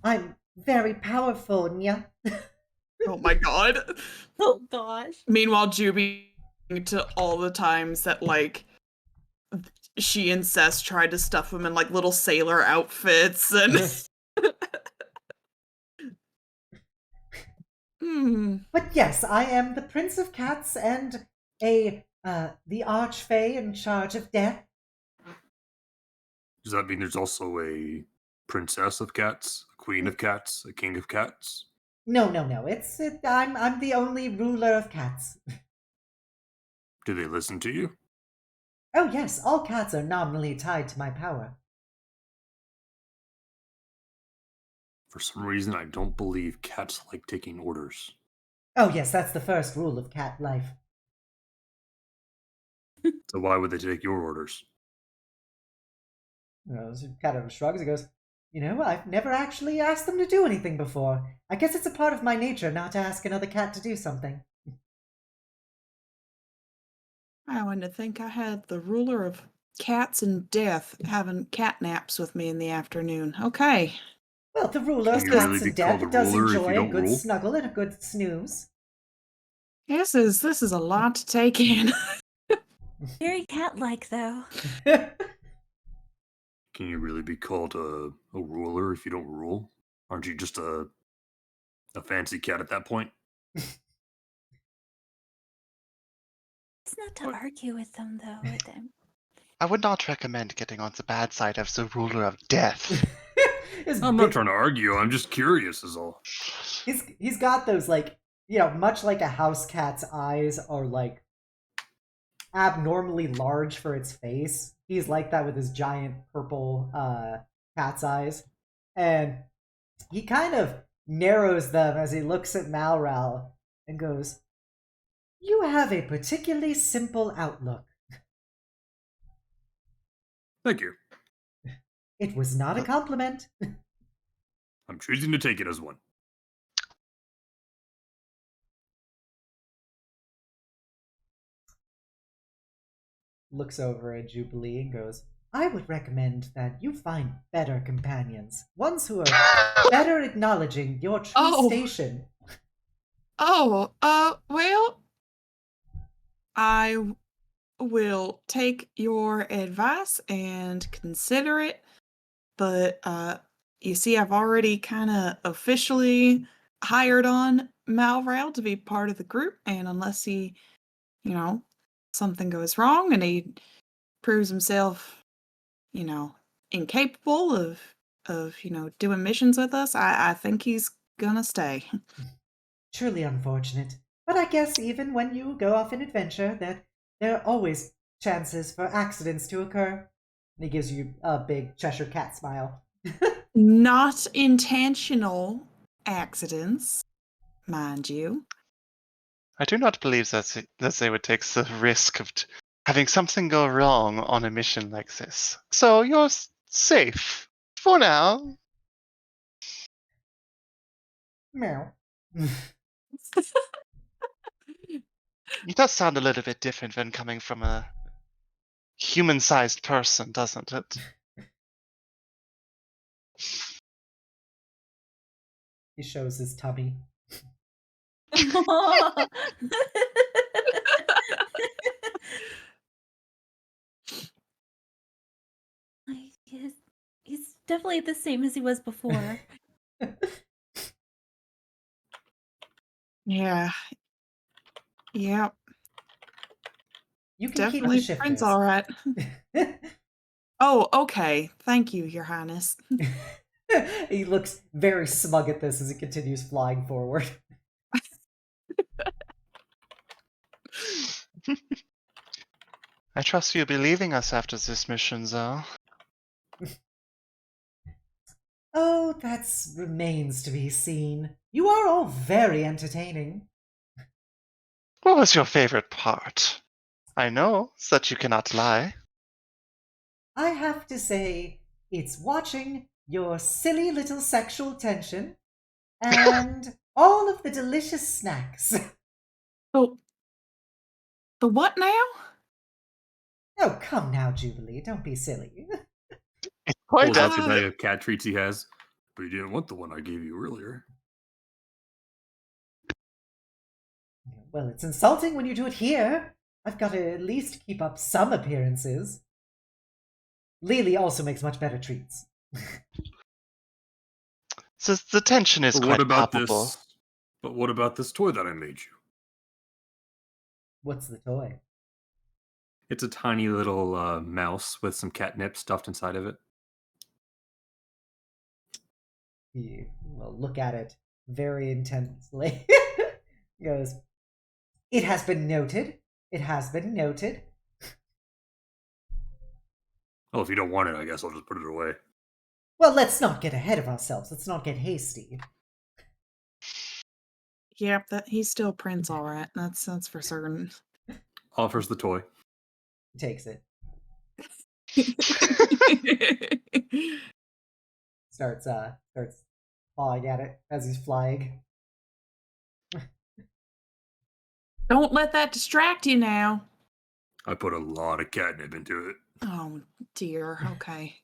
"I'm very powerful, nya." Oh my god. Oh gosh. Meanwhile, Juby to all the times that like she and Cess tried to stuff him in like little sailor outfits and But yes, I am the Prince of Cats and the Archfey in charge of death. Does that mean there's also a princess of cats, a queen of cats, a king of cats? No. I'm the only ruler of cats. Do they listen to you? Oh yes, all cats are nominally tied to my power. For some reason, I don't believe cats like taking orders. Oh yes, that's the first rule of cat life. So why would they take your orders? He kind of shrugs and goes, I've never actually asked them to do anything before. I guess it's a part of my nature not to ask another cat to do something. I wanted to think I had the ruler of cats and death having cat naps with me in the afternoon. Okay. Well, the ruler of Can you cats really be and death called a does ruler if you enjoy a don't good rule? snuggle and a good snooze. This is a lot to take in. Very cat-like, though. Can you really be called a ruler if you don't rule? Aren't you just a fancy cat at that point? It's not to argue with them, though. With them. I would not recommend getting on the bad side of the ruler of death. I'm not trying to argue. I'm just curious, is all. He's got those like much like a house cat's eyes are like abnormally large for its face. He's like that with his giant purple cat's eyes, and he kind of narrows them as he looks at Malral and goes, "You have a particularly simple outlook." Thank you. It was not a compliment. I'm choosing to take it as one. Looks over at Jubilee and goes, I would recommend that you find better companions, ones who are better acknowledging your true Oh. station. Oh, well, I will take your advice and consider it, but you see, I've already kind of officially hired on Malrail to be part of the group, and unless he, something goes wrong and he proves himself, incapable of doing missions with us, I think he's gonna stay. Truly unfortunate. But I guess even when you go off an adventure, that there are always chances for accidents to occur. And he gives you a big Cheshire Cat smile. Not intentional accidents, mind you. I do not believe that they would take the risk of having something go wrong on a mission like this. So you're safe for now. Meow. It does sound a little bit different when coming from a human-sized person, doesn't it? He shows his tummy. He's definitely the same as he was before. Yeah. Yep. You can Definitely keep the Prince shifters. all right. Oh, okay. Thank you, Your Highness. He looks very smug at this as he continues flying forward. I trust you'll be leaving us after this mission, though. Oh, that remains to be seen. You are all very entertaining. What was your favorite part? I know that you cannot lie. I have to say, it's watching your silly little sexual tension and all of the delicious snacks. Oh, the what now? Oh, come now, Jubilee, don't be silly. It's quite Pulls out that. the bag of cat treats he has. But you didn't want the one I gave you earlier. Well, it's insulting when you do it here. I've got to at least keep up some appearances. Lily also makes much better treats. The tension is But quite what about palpable. this? But what about this toy that I made you? What's the toy? It's a tiny little mouse with some catnip stuffed inside of it. He will look at it very intensely. He goes, "It has been noted. It has been noted." Well, if you don't want it, I guess I'll just put it away. Well, let's not get ahead of ourselves. Let's not get hasty. Yep, he's still Prince all right. That's for certain. Offers the toy. He takes it. Starts clawing at it as he's flying. Don't let that distract you now. I put a lot of catnip into it. Oh dear. Okay.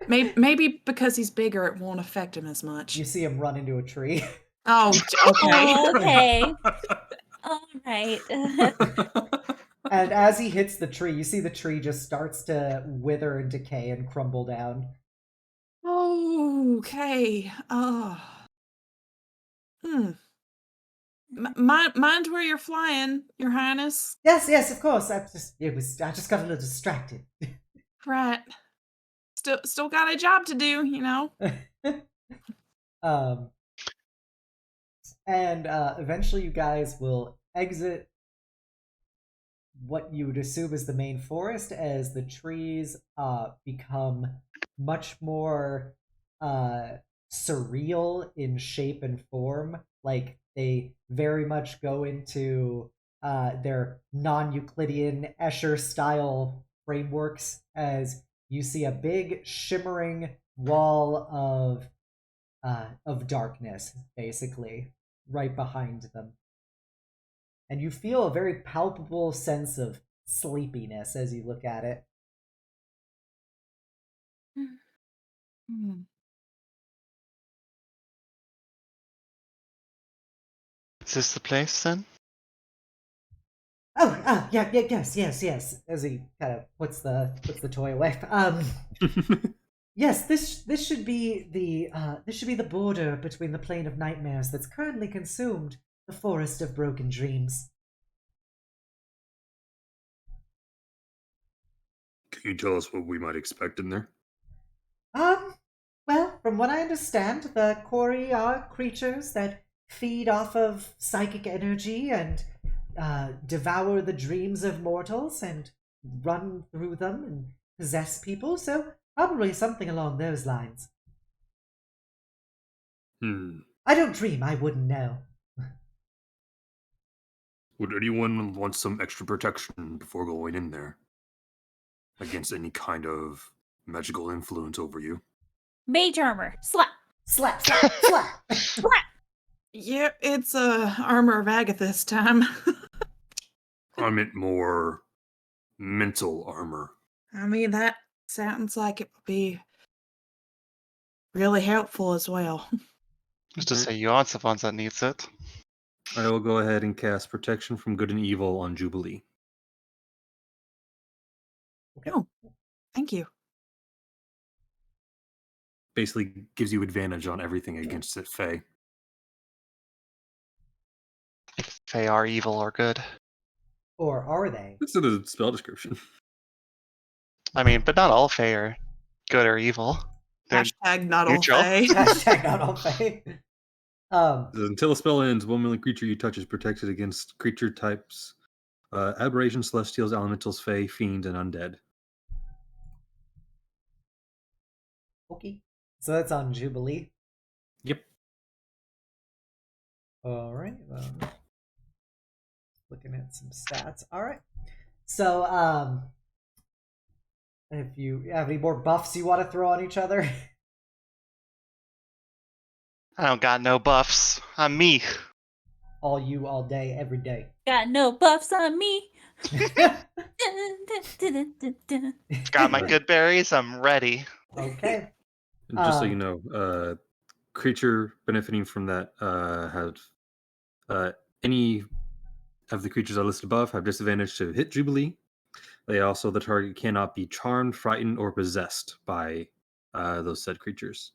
Maybe because he's bigger, it won't affect him as much. You see him run into a tree. Oh, okay. Oh, okay. All right. And as he hits the tree, you see the tree just starts to wither and decay and crumble down. Okay. Mind where you're flying, Your Highness. Yes, of course. I just got a little distracted. Right. Still got a job to do, you know. And eventually you guys will exit what you would assume is the main forest as the trees become much more surreal in shape and form. Like they very much go into their non-Euclidean Escher style frameworks as you see a big shimmering wall of darkness, basically, right behind them. And you feel a very palpable sense of sleepiness as you look at it. Hmm. Is this the place then? Yeah, yes. As he kind of puts the toy away. Yes, this should be the border between the plane of nightmares that's currently consumed the forest of broken dreams. Can you tell us what we might expect in there? Well, from what I understand, the Kori are creatures that feed off of psychic energy and devour the dreams of mortals and run through them and possess people, so probably something along those lines. I don't dream, I wouldn't know. Would anyone want some extra protection before going in there? Against any kind of magical influence over you? Mage armor. Slap. Slap, slap, slap! Slap. Yep, it's armor of Agatha this time. I meant more mental armor. I mean, that sounds like it would be really helpful as well. Just to say, you aren't the ones that needs it. I will go ahead and cast Protection from Good and Evil on Jubilee. Oh, thank you. Basically gives you advantage on everything against it, Fae. If they are evil or good. Or are they? It's in the spell description. I mean, but not all Fae are good or evil. They're Hashtag not all neutral. Fae. Hashtag not all Fae. Until a spell ends, one willing creature you touch is protected against creature types aberrations, celestials, elementals, fae, fiend, and undead. Okay. So that's on Jubilee. Yep. Alright, looking at some stats. Alright. So, if you have any more buffs you want to throw on each other? I don't got no buffs. I'm me. All you, all day, every day. Got no buffs on me. Got my good berries. I'm ready. Okay. And just so you know, creature benefiting from that have any of the creatures I listed above have disadvantage to hit Jubilee. The target cannot be charmed, frightened, or possessed by those said creatures.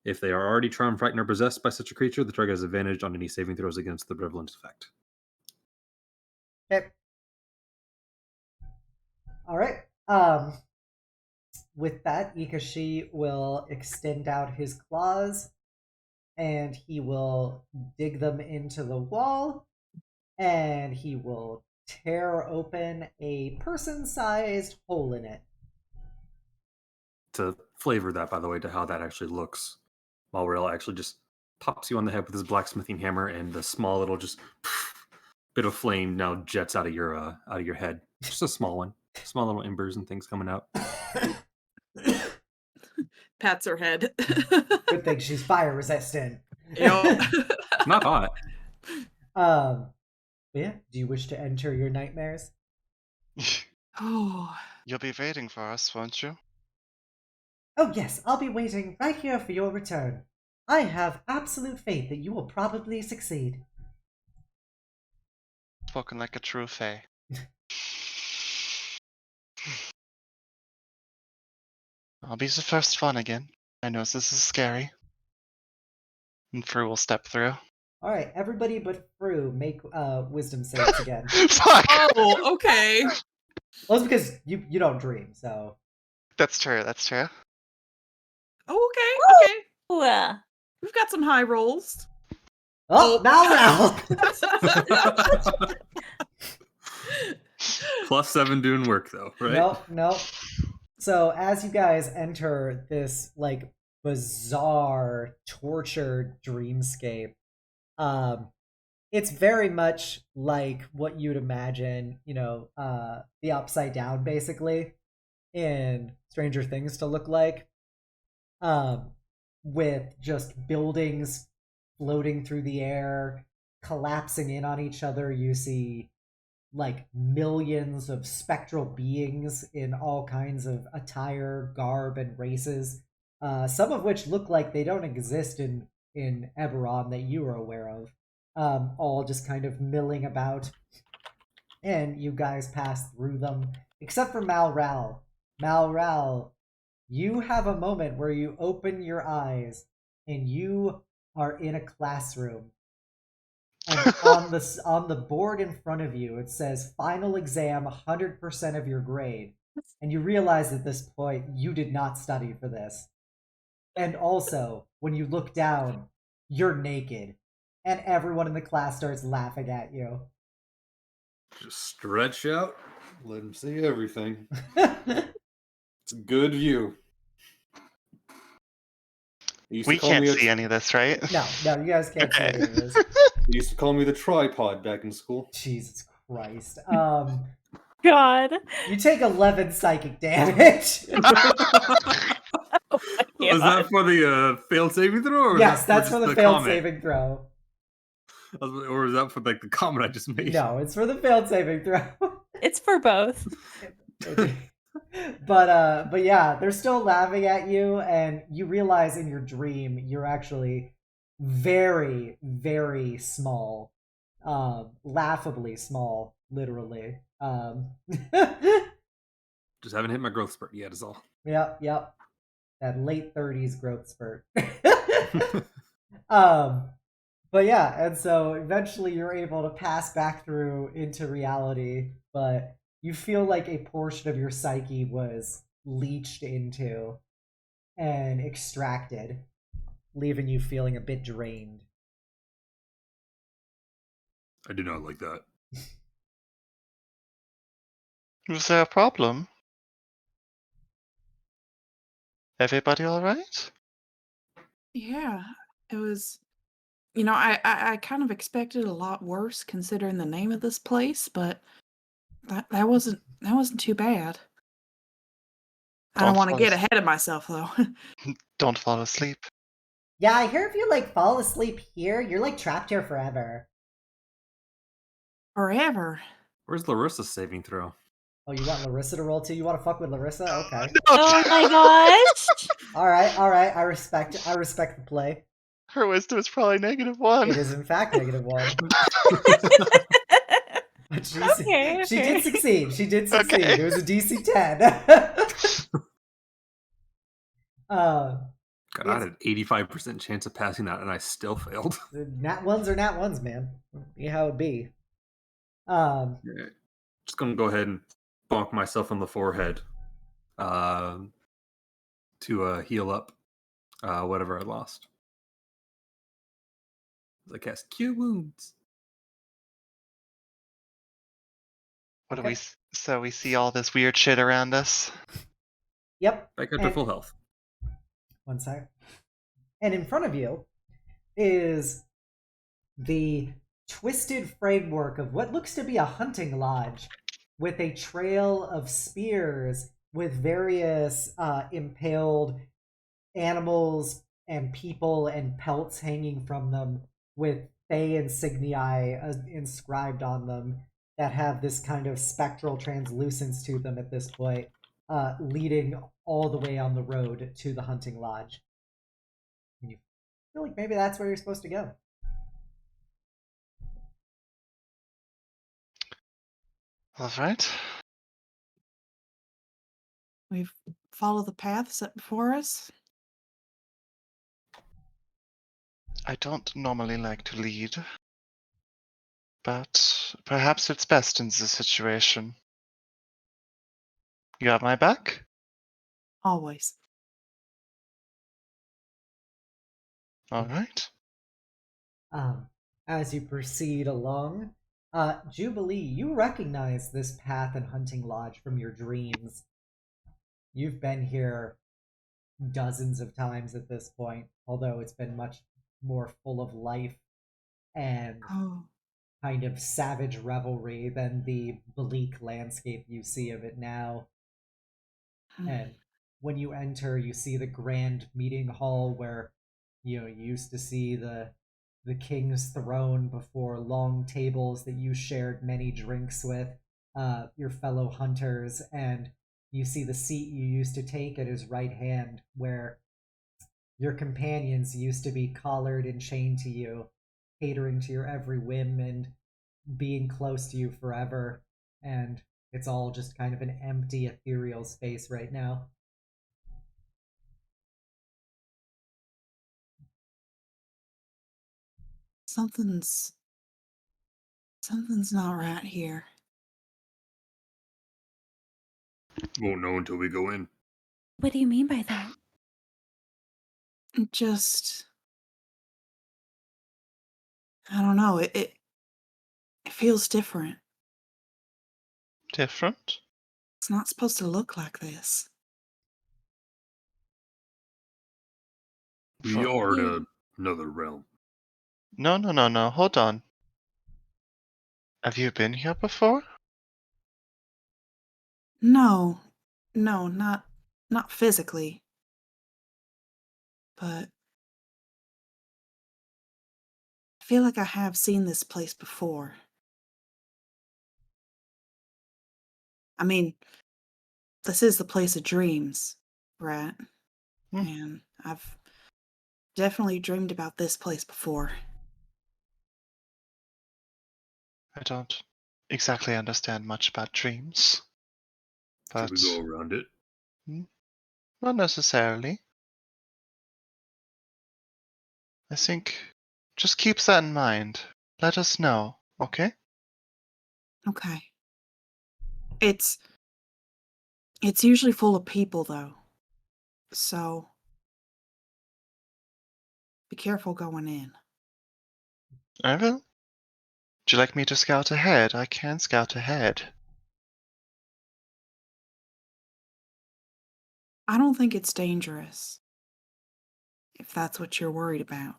If they are already charmed, frightened, or possessed by such a creature, the target has advantage on any saving throws against the prevalent effect. Okay. Alright. With that, Ikashi will extend out his claws and he will dig them into the wall and he will tear open a person-sized hole in it. To flavor that, by the way, to how that actually looks, Malrail actually just pops you on the head with his blacksmithing hammer, and the small little just bit of flame now jets out of your head. Just a small one, small little embers and things coming out. Pats her head. Good thing she's fire resistant. Yep. Not hot. Yeah. Do you wish to enter your nightmares? Oh. You'll be waiting for us, won't you? Oh yes, I'll be waiting right here for your return. I have absolute faith that you will probably succeed. Spoken like a true Fae. I'll be the first one again. I know this is scary. And Fru will step through. Alright, everybody but Fru make wisdom saves again. Fuck! Oh, okay. Well, it's because you don't dream, so. That's true, that's true. Oh, okay. Ooh. We've got some high rolls. Oh, now! +7 doing work though, right? Nope. So as you guys enter this like bizarre, tortured dreamscape, it's very much like what you'd imagine, the Upside Down basically in Stranger Things to look like, with just buildings floating through the air, collapsing in on each other. You see like millions of spectral beings in all kinds of attire, garb, and races, some of which look like they don't exist in Eberron that you are aware of, all just kind of milling about. And you guys pass through them, except for Malral. Malral, you have a moment where you open your eyes and you are in a classroom. And on the board in front of you, it says final exam, 100% of your grade. And you realize at this point you did not study for this. And also, when you look down, you're naked, and everyone in the class starts laughing at you. Just stretch out, let him see everything. It's a good view. We can't see any of this, right? No, you guys can't see Okay. any of this. They used to call me the tripod back in school. Jesus Christ. God. You take 11 psychic damage. Was that for the failed saving throw? Or was Yes, that that's for just the failed comment? saving throw. Or is that for like the comment I just made? No, it's for the failed saving throw. It's for both. But yeah, they're still laughing at you, and you realize in your dream you're actually very, very small. Laughably small, literally. Just haven't hit my growth spurt yet, is all. Yep. That late 30s growth spurt. But yeah, and so eventually you're able to pass back through into reality, but you feel like a portion of your psyche was leached into and extracted, leaving you feeling a bit drained. I do not like that. Was there a problem? Everybody all right? Yeah, it was. You know, I kind of expected a lot worse considering the name of this place, but that wasn't too bad. I don't Don't want to fall get as- ahead of myself though. Don't fall asleep. Yeah, I hear if you like fall asleep here, you're like trapped here forever. Forever. Where's Larissa's saving throw? Oh, you want Larissa to roll too? You want to fuck with Larissa? Okay. Oh my gosh. All right. I respect the play. Her wisdom is probably -1. It is in fact -1. But she did succeed. She did succeed. Okay. It was a DC 10. God, I had an 85% chance of passing that, and I still failed. Nat ones are nat ones, man. See how it be. Yeah. Just gonna go ahead and bonk myself on the forehead to heal up whatever I lost. I cast Cure Wounds. What do we? So we see all this weird shit around us. Yep. Back up to full health. One sec. And in front of you is the twisted framework of what looks to be a hunting lodge with a trail of spears with various impaled animals and people and pelts hanging from them with Fey insigniae inscribed on them that have this kind of spectral translucence to them at this point, leading all the way on the road to the hunting lodge. And you feel like maybe that's where you're supposed to go. All right. We've followed the path set before us. I don't normally like to lead, but perhaps it's best in this situation. You have my back? Always. All right. As you proceed along, Jubilee, you recognize this path and hunting lodge from your dreams. You've been here dozens of times at this point, although it's been much more full of life and kind of savage revelry than the bleak landscape you see of it now. And when you enter, you see the grand meeting hall where you used to see the the king's throne before long tables that you shared many drinks with your fellow hunters, and you see the seat you used to take at his right hand, where your companions used to be collared and chained to you, catering to your every whim and being close to you forever. And it's all just kind of an empty, ethereal space right now. Something's not right here. Won't know until we go in. What do you mean by that? Just I don't know. It feels different. Different? It's not supposed to look like this. We For- are in Yeah. another realm. No. Hold on. Have you been here before? No, not physically, but I feel like I have seen this place before. I mean, this is the place of dreams, right? Hmm. And I've definitely dreamed about this place before. I don't exactly understand much about dreams, Should but we go around it? not necessarily. I think just keep that in mind. Let us know, okay? Okay. It's usually full of people though. So be careful going in. I will. Would you like me to scout ahead? I can scout ahead. I don't think it's dangerous, if that's what you're worried about.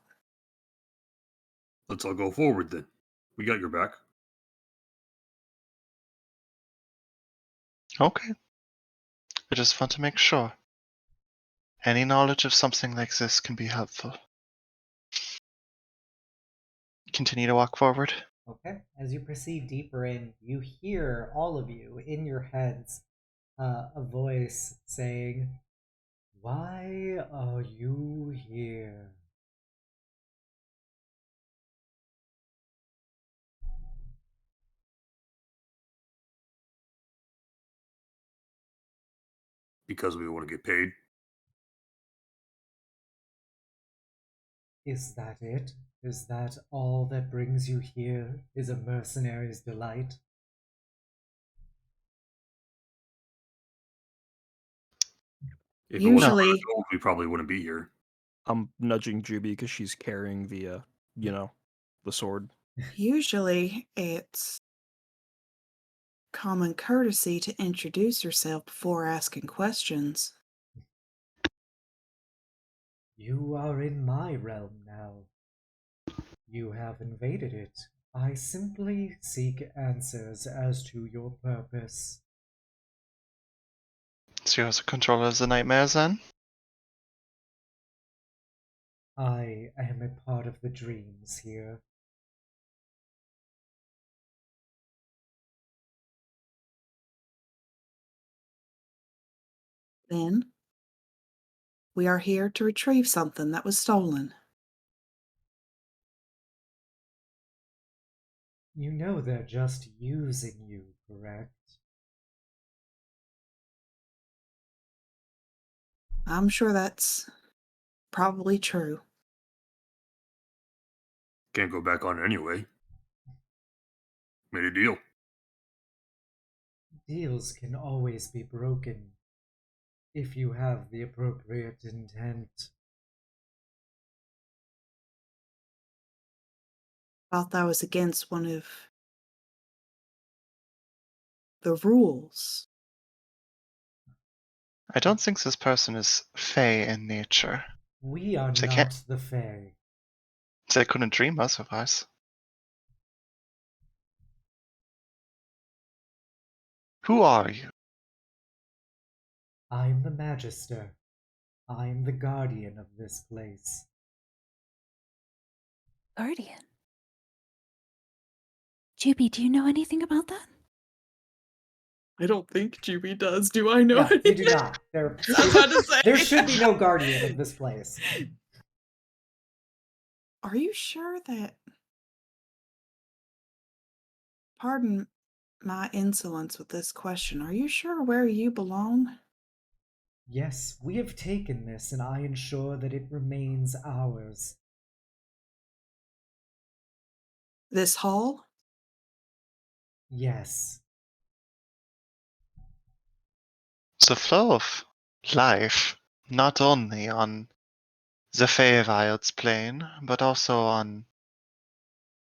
Let's all go forward then. We got your back. Okay. I just want to make sure. Any knowledge of something like this can be helpful. Continue to walk forward. Okay. As you proceed deeper in, you hear, all of you, in your heads, a voice saying, "Why are you here?" Because we want to get paid. Is that it? Is that all that brings you here? Is a mercenary's delight? If it wasn't for Usually, the gold, we probably wouldn't be here. I'm nudging Juby because she's carrying the, the sword. usually it's common courtesy to introduce yourself before asking questions. You are in my realm now. You have invaded it. I simply seek answers as to your purpose. So you're the controller of the nightmares then? I am a part of the dreams here. Then, we are here to retrieve something that was stolen. You know they're just using you, correct? I'm sure that's probably true. Can't go back on it anyway. Made a deal. Deals can always be broken if you have the appropriate intent. Thought that was against one of the rules. I don't think this person is fey in nature. We are They not can't- the Fae. They couldn't dream otherwise. Who are you? I'm the Magister. I'm the guardian of this place. Guardian. Juby, do you know anything about that? I don't think Juby does. Do I know No, you anything? do not. I was about to say. There should be no guardian of this place. Are you sure that... Pardon my insolence with this question. Are you sure where you belong? Yes, we have taken this, and I ensure that it remains ours. This hall? Yes. The flow of life, not only on the Feywilds plane, but also on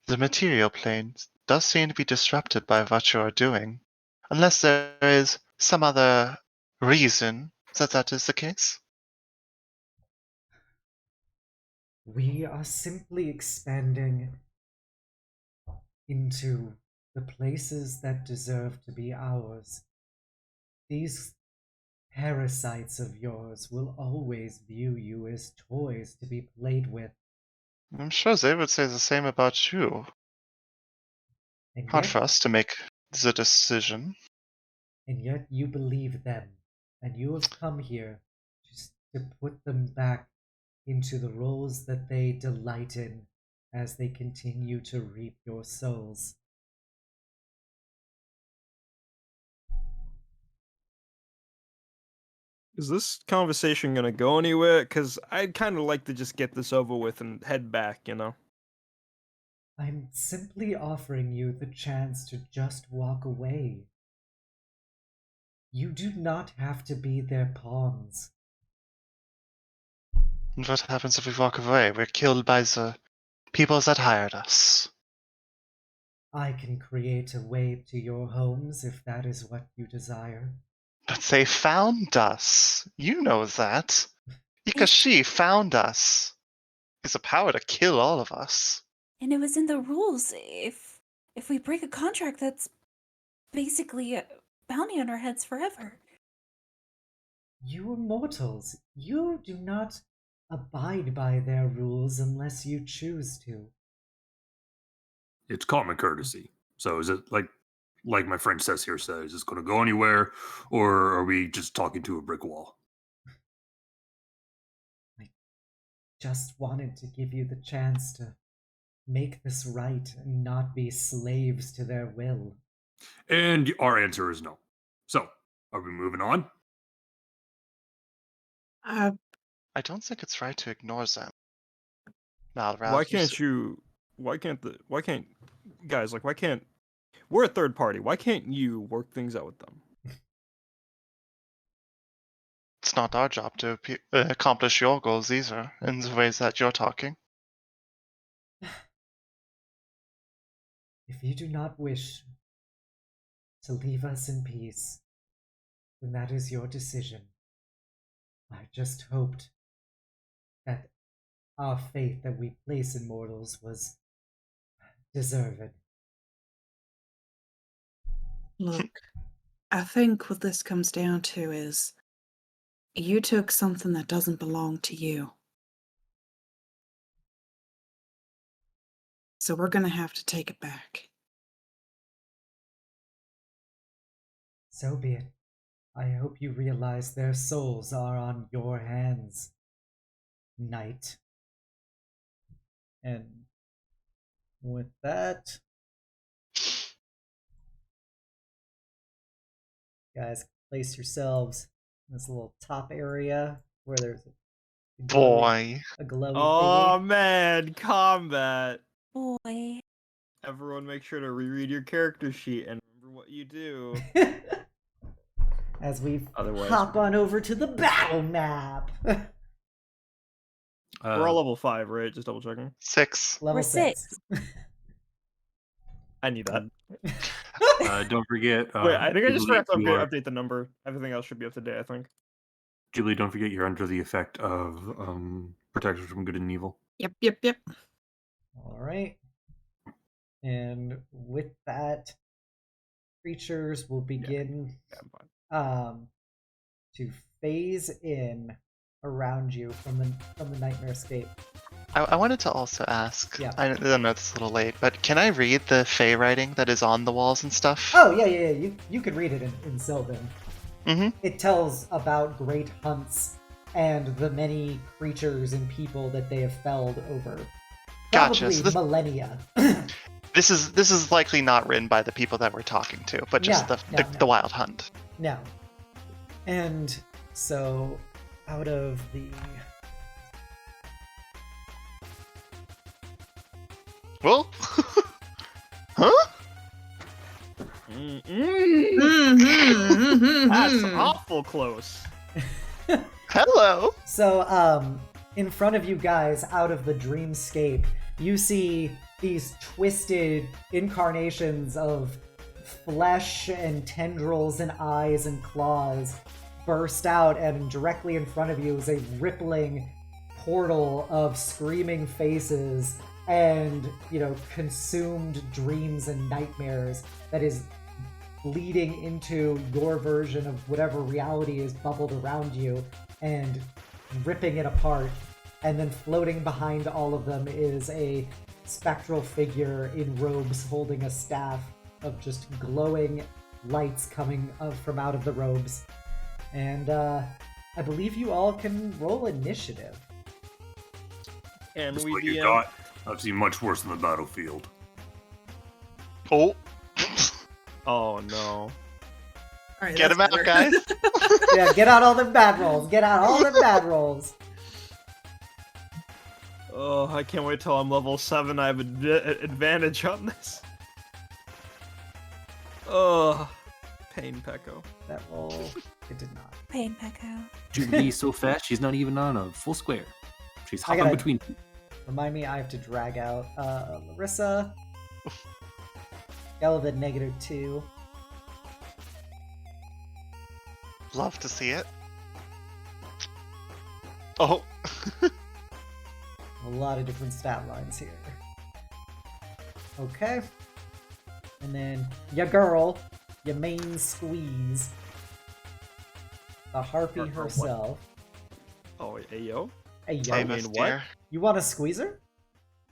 the material plane, does seem to be disrupted by what you are doing. Unless there is some other reason that is the case. We are simply expanding into the places that deserve to be ours. These parasites of yours will always view you as toys to be played with. I'm sure they would say the same about you. And Hard yet, for us to make the decision. and yet you believe them, and you have come here just to put them back into the roles that they delight in as they continue to reap your souls. Is this conversation gonna go anywhere? Because I'd kind of like to just get this over with and head back, you know? I'm simply offering you the chance to just walk away. You do not have to be their pawns. And what happens if we walk away? We're killed by the people that hired us. I can create a way to your homes if that is what you desire. But they found us. You know that. Ikashi found us. He has the power to kill all of us. And it was in the rules. If we break a contract, that's basically a bounty on our heads forever. You are mortals. You do not abide by their rules unless you choose to. It's common courtesy. So is it like my friend says here says, is this going to go anywhere, or are we just talking to a brick wall? Just wanted to give you the chance to make this right and not be slaves to their will. And our answer is no. So, are we moving on? Uh, I don't think it's right to ignore them. Malral, Why can't guys, like, why can't, we're a third party. Why can't you work things out with them? It's not our job to accomplish your goals either, in the ways that you're talking. If you do not wish to leave us in peace, then that is your decision. I just hoped that our faith that we place in mortals was deserved. look, I think what this comes down to is you took something that doesn't belong to you. So we're going to have to take it back. So be it. I hope you realize their souls are on your hands, knight. And with that, guys, place yourselves in this little top area where there's a Boy. glowy Oh man, combat. Boy. Everyone make sure to reread your character sheet and remember what you do. thingy. As we Otherwise, hop on over to the battle map. we're all level 5, right? Just double checking. 6. Level We're 6. I need that. Don't forget. Wait, I think I just Jubilee, forgot to you are- update the number. Everything else should be up to date, I think. Jubilee, don't forget you're under the effect of protection from good and evil. Yep. All right. And with that, creatures will begin Yeah, I'm fine. to phase in around you from the nightmare scape. I wanted to also ask. Yeah. I don't know, it's a little late, but can I read the Fey writing that is on the walls and stuff? Oh, yeah. You could read it in Sylvan. Mm-hmm. It tells about great hunts and the many creatures and people that they have felled over Gotcha. probably So this, millennia. this is likely not written by the people that we're talking to, but just No, the Wild Hunt. No. And so, out of the... Well, huh? That's awful close. Hello. So, in front of you guys, out of the dreamscape, you see these twisted incarnations of flesh and tendrils and eyes and claws burst out, and directly in front of you is a rippling portal of screaming faces and, consumed dreams and nightmares that is bleeding into your version of whatever reality is bubbled around you and ripping it apart. And then floating behind all of them is a spectral figure in robes holding a staff of just glowing lights coming from out of the robes. And I believe you all can roll initiative. And That's we what you DM. got. I've seen much worse on the battlefield. Oh, Oh no. All right, get that's him out, better. guys. Yeah, get out all them bad rolls. Get out all them bad rolls. Oh, I can't wait till I'm level 7. I have advantage on this. Oh, pain, Pecco. That roll, it did not. Pain Pecco. Jubilee's so fast, she's not even on a full square. She's I hopping gotta- between. Remind me, I have to drag out Larissa. Yellow the -2. Love to see it. Oh. A lot of different stat lines here. Okay. And then your girl, your main squeeze. The harpy Or what? herself. Oh, ayo. Hey, yo. Hey, mean, Miss what? Dear. You want a squeezer?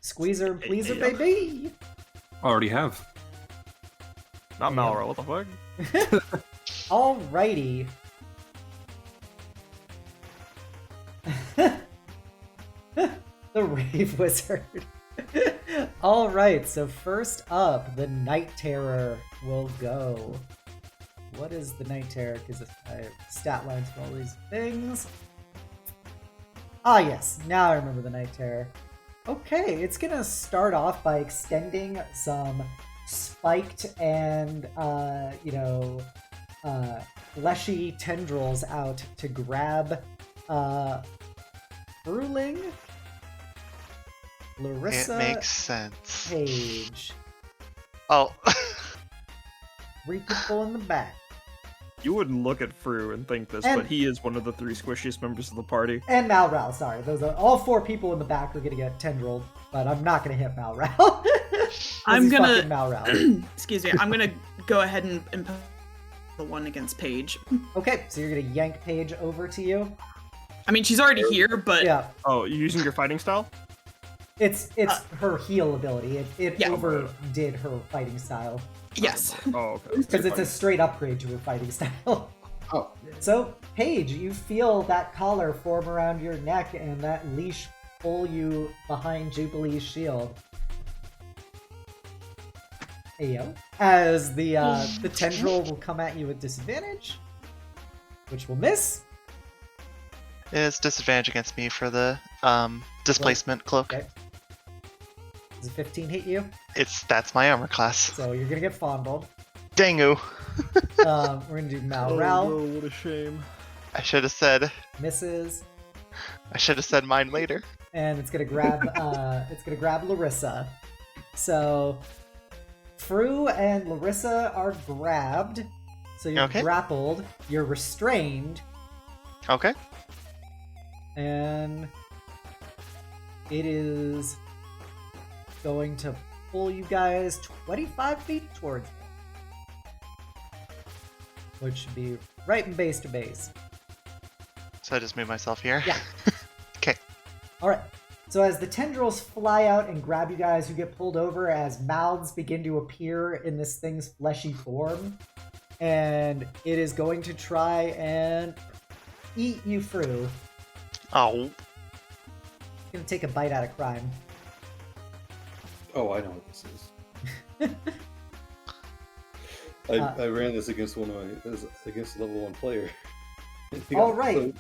Squeezer and Hey, pleaser, yo. baby! I already have. Not Yeah. Malra, what the fuck? Alrighty. The Rave Wizard. Alright, so first up, the Night Terror will go. What is the Night Terror? Because I have stat lines for all these things. Ah, yes, now I remember the Night Terror. Okay, it's gonna start off by extending some spiked and, fleshy tendrils out to grab, Bruling, Larissa, It makes sense. Page. Oh. 3 people in the back. You wouldn't look at Fru and think this, And- but he is one of the 3 squishiest members of the party. And Malral, sorry. Those are all 4 people in the back are gonna get tendrilled, but I'm not gonna hit Malral. I'm gonna- Malral. Excuse me. I'm gonna go ahead and impose the one against Paige. Okay, so you're gonna yank Paige over to you. I mean, she's already here, but Yeah, Oh, you using your fighting style? it's her heal ability. It Yeah. overdid her fighting style yes. Oh, okay. because it's a straight upgrade to her fighting style. Oh. So, Paige, you feel that collar form around your neck and that leash pull you behind Jubilee's shield. Ayo. As the tendril will come at you with disadvantage, which will miss. It's disadvantage against me for the displacement cloak. Okay. Does a 15 hit you? That's my armor class. So you're gonna get fondled. Dango. We're gonna do Malral. Oh, no, what a shame. I should have said Misses. mine later. And it's gonna grab Larissa. So Fru and Larissa are grabbed. So you're Okay. grappled, you're restrained, Okay. and it is going to pull you guys 25 feet towards it. Which should be right in base to base. So I just move myself here. Yeah. Okay. Alright. So as the tendrils fly out and grab you guys, you get pulled over as mouths begin to appear in this thing's fleshy form. And it is going to try and eat you through. Oh. It's going to take a bite out of crime. Oh, I know what this is. I ran this against against a level 1 player. All right,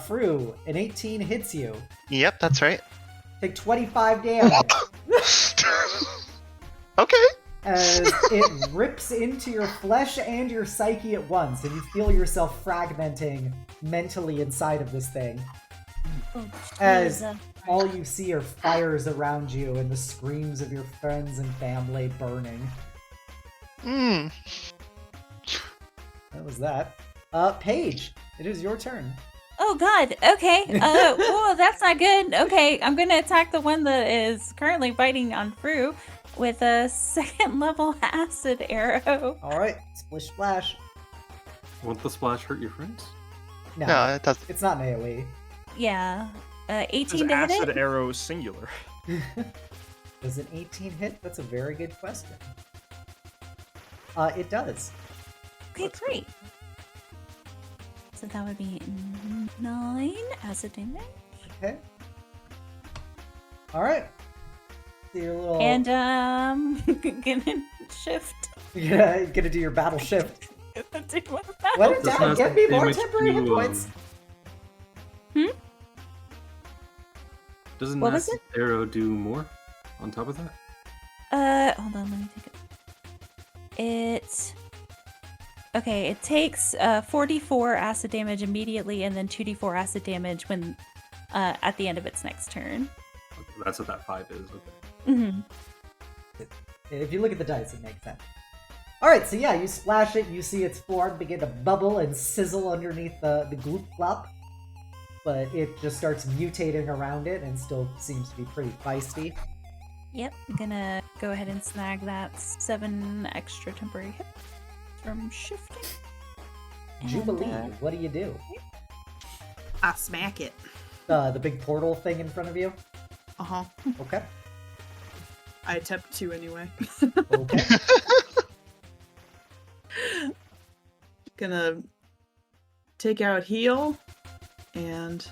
Fru, an 18 hits you. Yep, that's right. Take 25 damage Okay. as it rips into your flesh and your psyche at once, and you feel yourself fragmenting mentally inside of this thing. Oh, As Jesus. all you see are fires around you and the screams of your friends and family burning. Mm. That was that. Paige, it is your turn. Oh god, okay. Whoa, that's not good. Okay, I'm gonna attack the one that is currently biting on Fru with a 2nd level acid arrow. All right, splish splash. Won't the splash hurt your friends? No, it doesn't. It's not an AoE. Yeah. Is 18 to hit acid it? arrow singular? Does an 18 hit? That's a very good question. It does. Okay, great. So that would be 9 acid damage. Okay. All right. So your little. And gonna shift. You're gonna do your battle shift. Do what Let it Does down. acid Get me more damage temporary hit do, points. Doesn't What was acid arrow do more on top of that? Hold on, let me take it. Okay, it takes 44 acid damage immediately and then 2d4 acid damage when at the end of its next turn. Okay, that's what that 5 is. Okay. Mm-hmm. If you look at the dice, it makes sense. All right, so yeah, you splash it. You see its form begin to bubble and sizzle underneath the gloop glop. But it just starts mutating around it and still seems to be pretty feisty. Yep, I'm gonna go ahead and snag that 7 extra temporary hit from shifting. And, Jubilee, what do you do? I smack it. The big portal thing in front of you? Uh-huh. Okay. I attempt to anyway. Okay. Gonna take out heal, and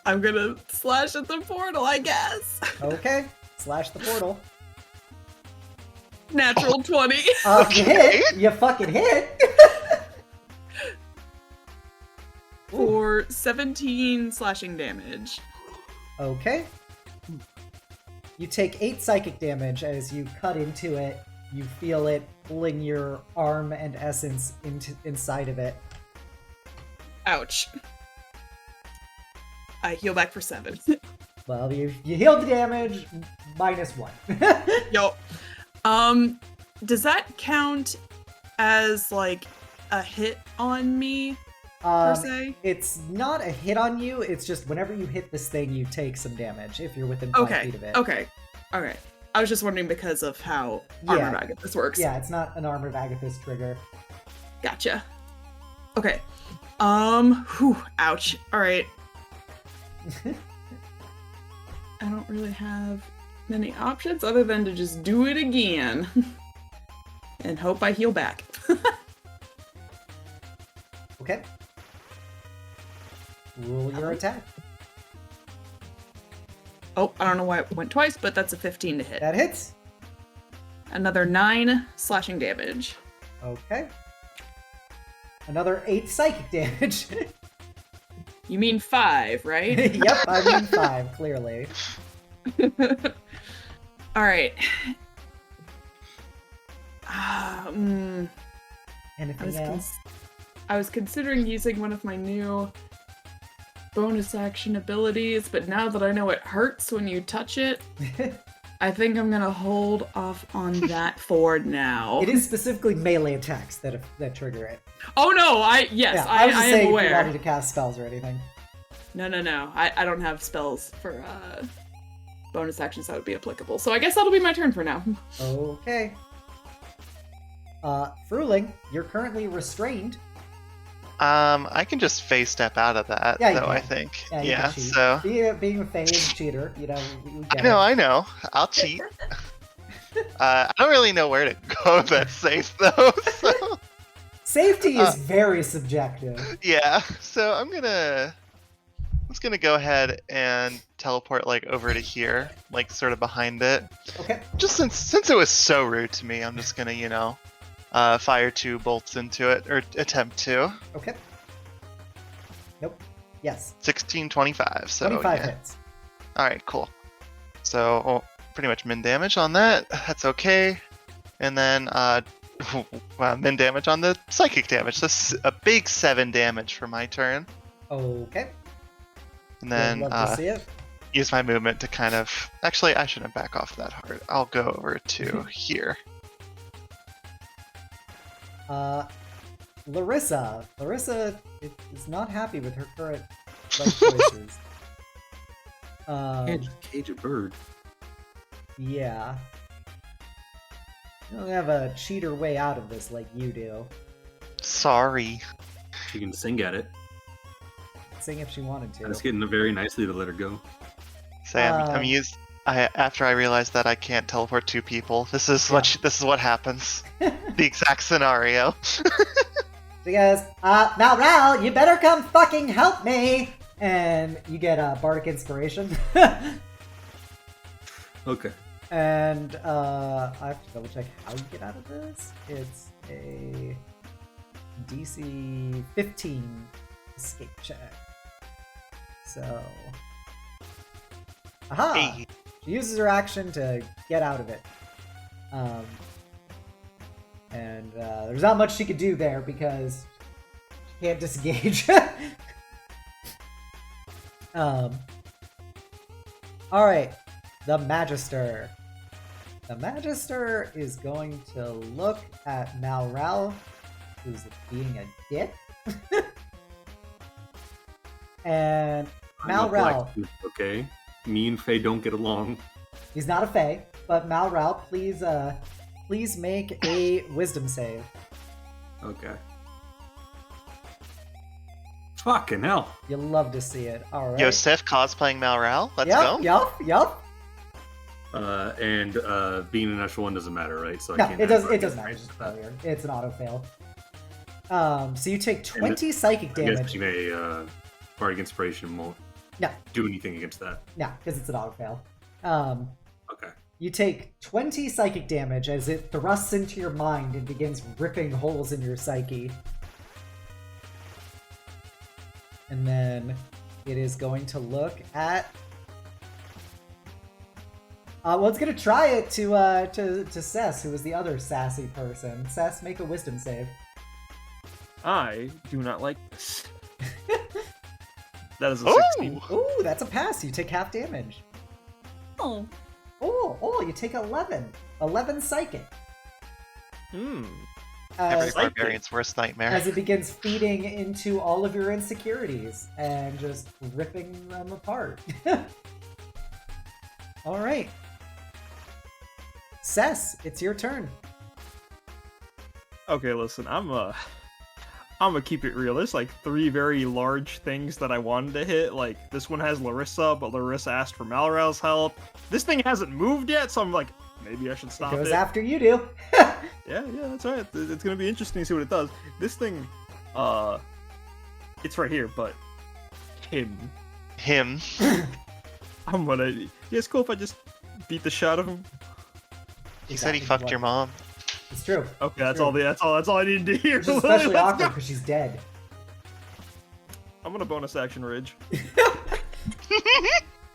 I'm gonna slash at the portal, I guess. Okay. Slash the portal. Natural 20. You hit. You fucking hit. For 17 slashing damage. Okay. You take 8 psychic damage as you cut into it. You feel it pulling your arm and essence inside of it. Ouch. I heal back for 7. Well, you healed the damage, -1. Yo. Does that count as like a hit on me per se? It's not a hit on you, it's just whenever you hit this thing, you take some damage if you're within 5 feet of it. Okay. Alright. I was just wondering because of how Armored Agathis works. Yeah, it's not an Armored Agathis trigger. Gotcha. Okay. Ouch. Alright. I don't really have many options other than to just do it again. And hope I heal back. Okay. Roll your attack. Oh, I don't know why it went twice, but that's a 15 to hit. That hits. Another 9 slashing damage. Okay. Another 8 psychic damage. You mean 5, right? Yep, I mean 5, clearly. Alright. Anything else? I was considering using one of my new bonus action abilities, but now that I know it hurts when you touch it, I think I'm gonna hold off on that for now. It is specifically melee attacks that trigger it. Oh no, I was just am saying aware. if you wanted to cast spells or anything. No. I don't have spells for bonus actions that would be applicable. So I guess that'll be my turn for now. Okay. Fruling, you're currently restrained. I can just phase step out of that, Yeah, you though, I can. think. Yeah, you Yeah, can cheat. so. Being a phase cheater, you know, we get I know. I'll cheat. I don't really know where to go that's safe, though, so. Safety is very subjective. Yeah, so I'm just gonna go ahead and teleport, like, over to here, like, sort of behind it. Okay. Just since it was so rude to me, I'm just gonna, fire 2 bolts into it, or attempt to. Okay. Nope. Yes. 16, 25, so 25 yeah. hits. Alright, cool. So, pretty much min damage on that. That's okay. And then, min damage on the psychic damage. That's a big 7 damage for my turn. Okay. And then, love to see it. use my movement to kind of... Actually, I shouldn't back off that hard. I'll go over to here. Larissa. Larissa is not happy with her current life choices. Can't just cage a bird. Yeah. You don't have a cheater way out of this like you do. Sorry. She can sing at it. Sing if she wanted to. It's getting very nicely to let her go. Say, I'm used... after I realized that I can't teleport 2 people, this is what happens. The exact scenario. She goes, now Ral, you better come fucking help me! And you get a bardic inspiration. Okay. And I have to double check how you get out of this. It's a DC 15 escape check. So, aha! Hey. She uses her action to get out of it. And there's not much she could do there because she can't disengage. Alright, the Magister. The Magister is going to look at Malral, who's being a dick. And Malral... Okay. Me and Faye don't get along. He's not a Fae, but Malral, please make a wisdom save. Okay. Fucking hell. You'll love to see it. Alright. Yosef cosplaying Malral. Let's go. Yup. And being an extra one doesn't matter, right? So No, I can't it doesn't matter. It's just a failure. It's an auto fail. So you take 20 psychic I guess damage. a bardic inspiration won't do anything against that. No, because it's an auto fail. Okay. You take 20 psychic damage as it thrusts into your mind and begins ripping holes in your psyche. And then it is going to look at... well, it's going to try it to Cess, who is the other sassy person. Cess, make a wisdom save. I do not like this. That is a 16. Ooh, that's a pass. You take half damage. Oh, Oh, you take 11. 11 psychic. Every As, barbarian's worst nightmare. as it begins feeding into all of your insecurities and just ripping them apart. Alright. Cess, it's your turn. Okay, listen, I'm gonna keep it real. There's like 3 very large things that I wanted to hit. Like, this one has Larissa, but Larissa asked for Malral's help. This thing hasn't moved yet, so I'm like, maybe I should stop Goes it. after you do. Yeah, that's right. It's gonna be interesting to see what it does. This thing, it's right here, but him. I'm gonna. Yeah, it's cool if I just beat the shit out of him. He said he fucked your mom. It's true. Okay, that's all I need to hear. It's especially awkward because she's dead. I'm gonna bonus action Ridge.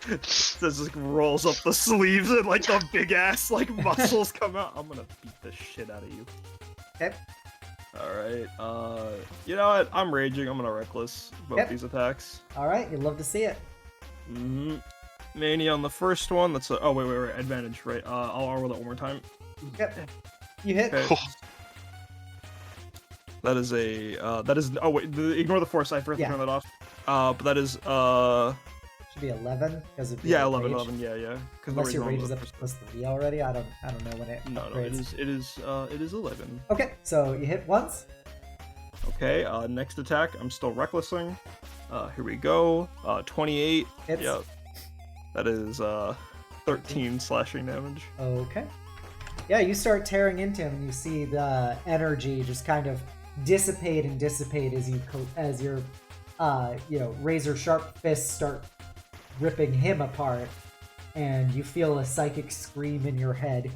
This just rolls up the sleeves and like the big ass like muscles come out. I'm gonna beat the shit out of you. Okay. Alright, you know what? I'm raging. I'm gonna reckless both these attacks. Alright, you'd love to see it. Mania on the first one. That's a... Oh, wait. Advantage, right? I'll roll that one more time. Yep. You hit. Okay. That is a... Oh, wait. Ignore the force. I forgot to turn that off. But that is... Should be 11 because of 11, rage. yeah. Unless your rage is up to +3 already. I don't know when it No, upgrades. it is 11. Okay, so you hit once. Okay, next attack, I'm still recklessing. Here we go. 28. Hits. Yep. That is 13 slashing damage. Okay. Yeah, you start tearing into him, and you see the energy just kind of dissipate as your razor sharp fists start ripping him apart, and you feel a psychic scream in your head.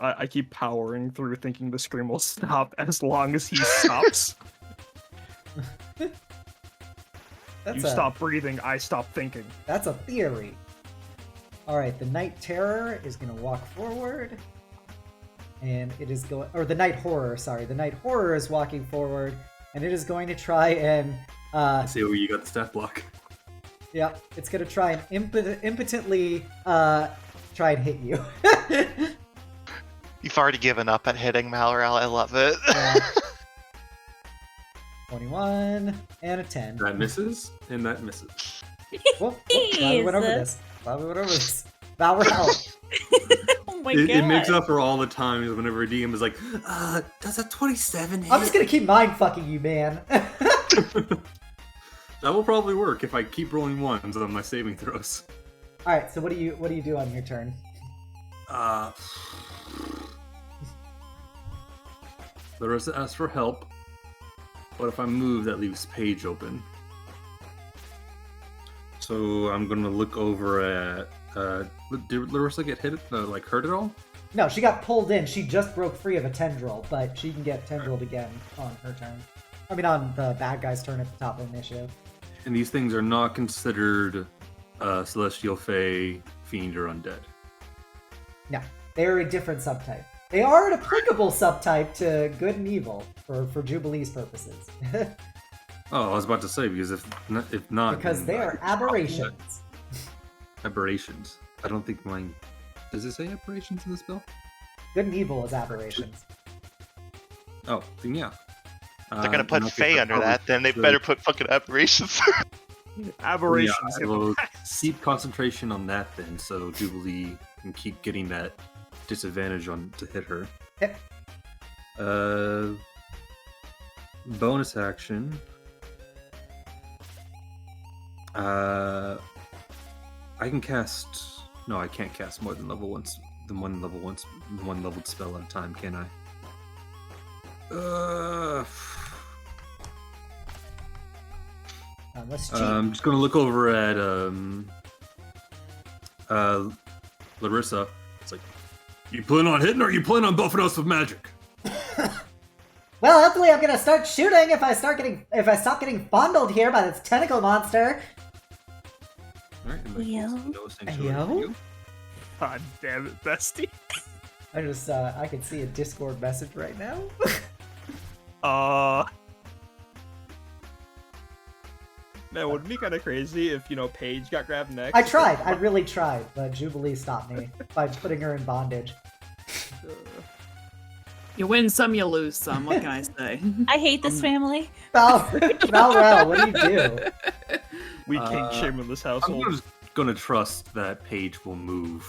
I keep powering through thinking the scream will stop as long as he stops. Stop breathing, I stop thinking. That's a theory. Alright, the Night Terror is going to walk forward. And it is going... Or the Night Horror, sorry. The Night Horror is walking forward. And it is going to try and... I see where you got the stat block. Yeah, it's going to try and impotently try and hit you. You've already given up at hitting, Malorel. I love it. Yeah. 21 and a 10. That misses, and that misses. Whoop, glad we went over this. Valorel. Oh my It god. makes up for all the times whenever a DM is like, does a 27 hit? I'm just going to keep mind fucking you, man. That will probably work if I keep rolling ones on my saving throws. Alright, so what do you do on your turn? Larissa asks for help. But if I move, that leaves Paige open. So I'm gonna look over at. Did Larissa get hit? Hurt at all? No, she got pulled in. She just broke free of a tendril, but she can get tendrilled again on her turn. I mean, on the bad guy's turn at the top of the initiative. And these things are not considered celestial, fae, fiend, or undead. No, they're a different subtype. They are an applicable subtype to good and evil for Jubilee's purposes. Oh, I was about to say, because if not... Because they are aberrations. Aberrations. I don't think mine... Does it say aberrations in the spell? Good and evil is aberrations. Oh, then yeah. They're gonna put Fae under that, then they better put fucking aberrations. Aberrations. Yeah, I will keep concentration on that then, so Jubilee can keep getting that disadvantage on to hit her. Yep. Bonus action. I can cast. No, I can't cast more than one leveled spell at a time, can I? Let's cheat. I'm just gonna look over at Larissa. It's like, you plan on hitting, or you plan on buffing us with magic? Well, hopefully I'm gonna start shooting if I stop getting fondled here by this tentacle monster. Alright, Yo? God damn it, bestie. I can see a Discord message right now. Man, would it be kind of crazy if, Paige got grabbed next? I really tried, but Jubilee stopped me by putting her in bondage. You win some, you lose some. What can I say? I hate this family. Valrel, what do you do? We kink shame in this household. I'm just gonna trust that Paige will move,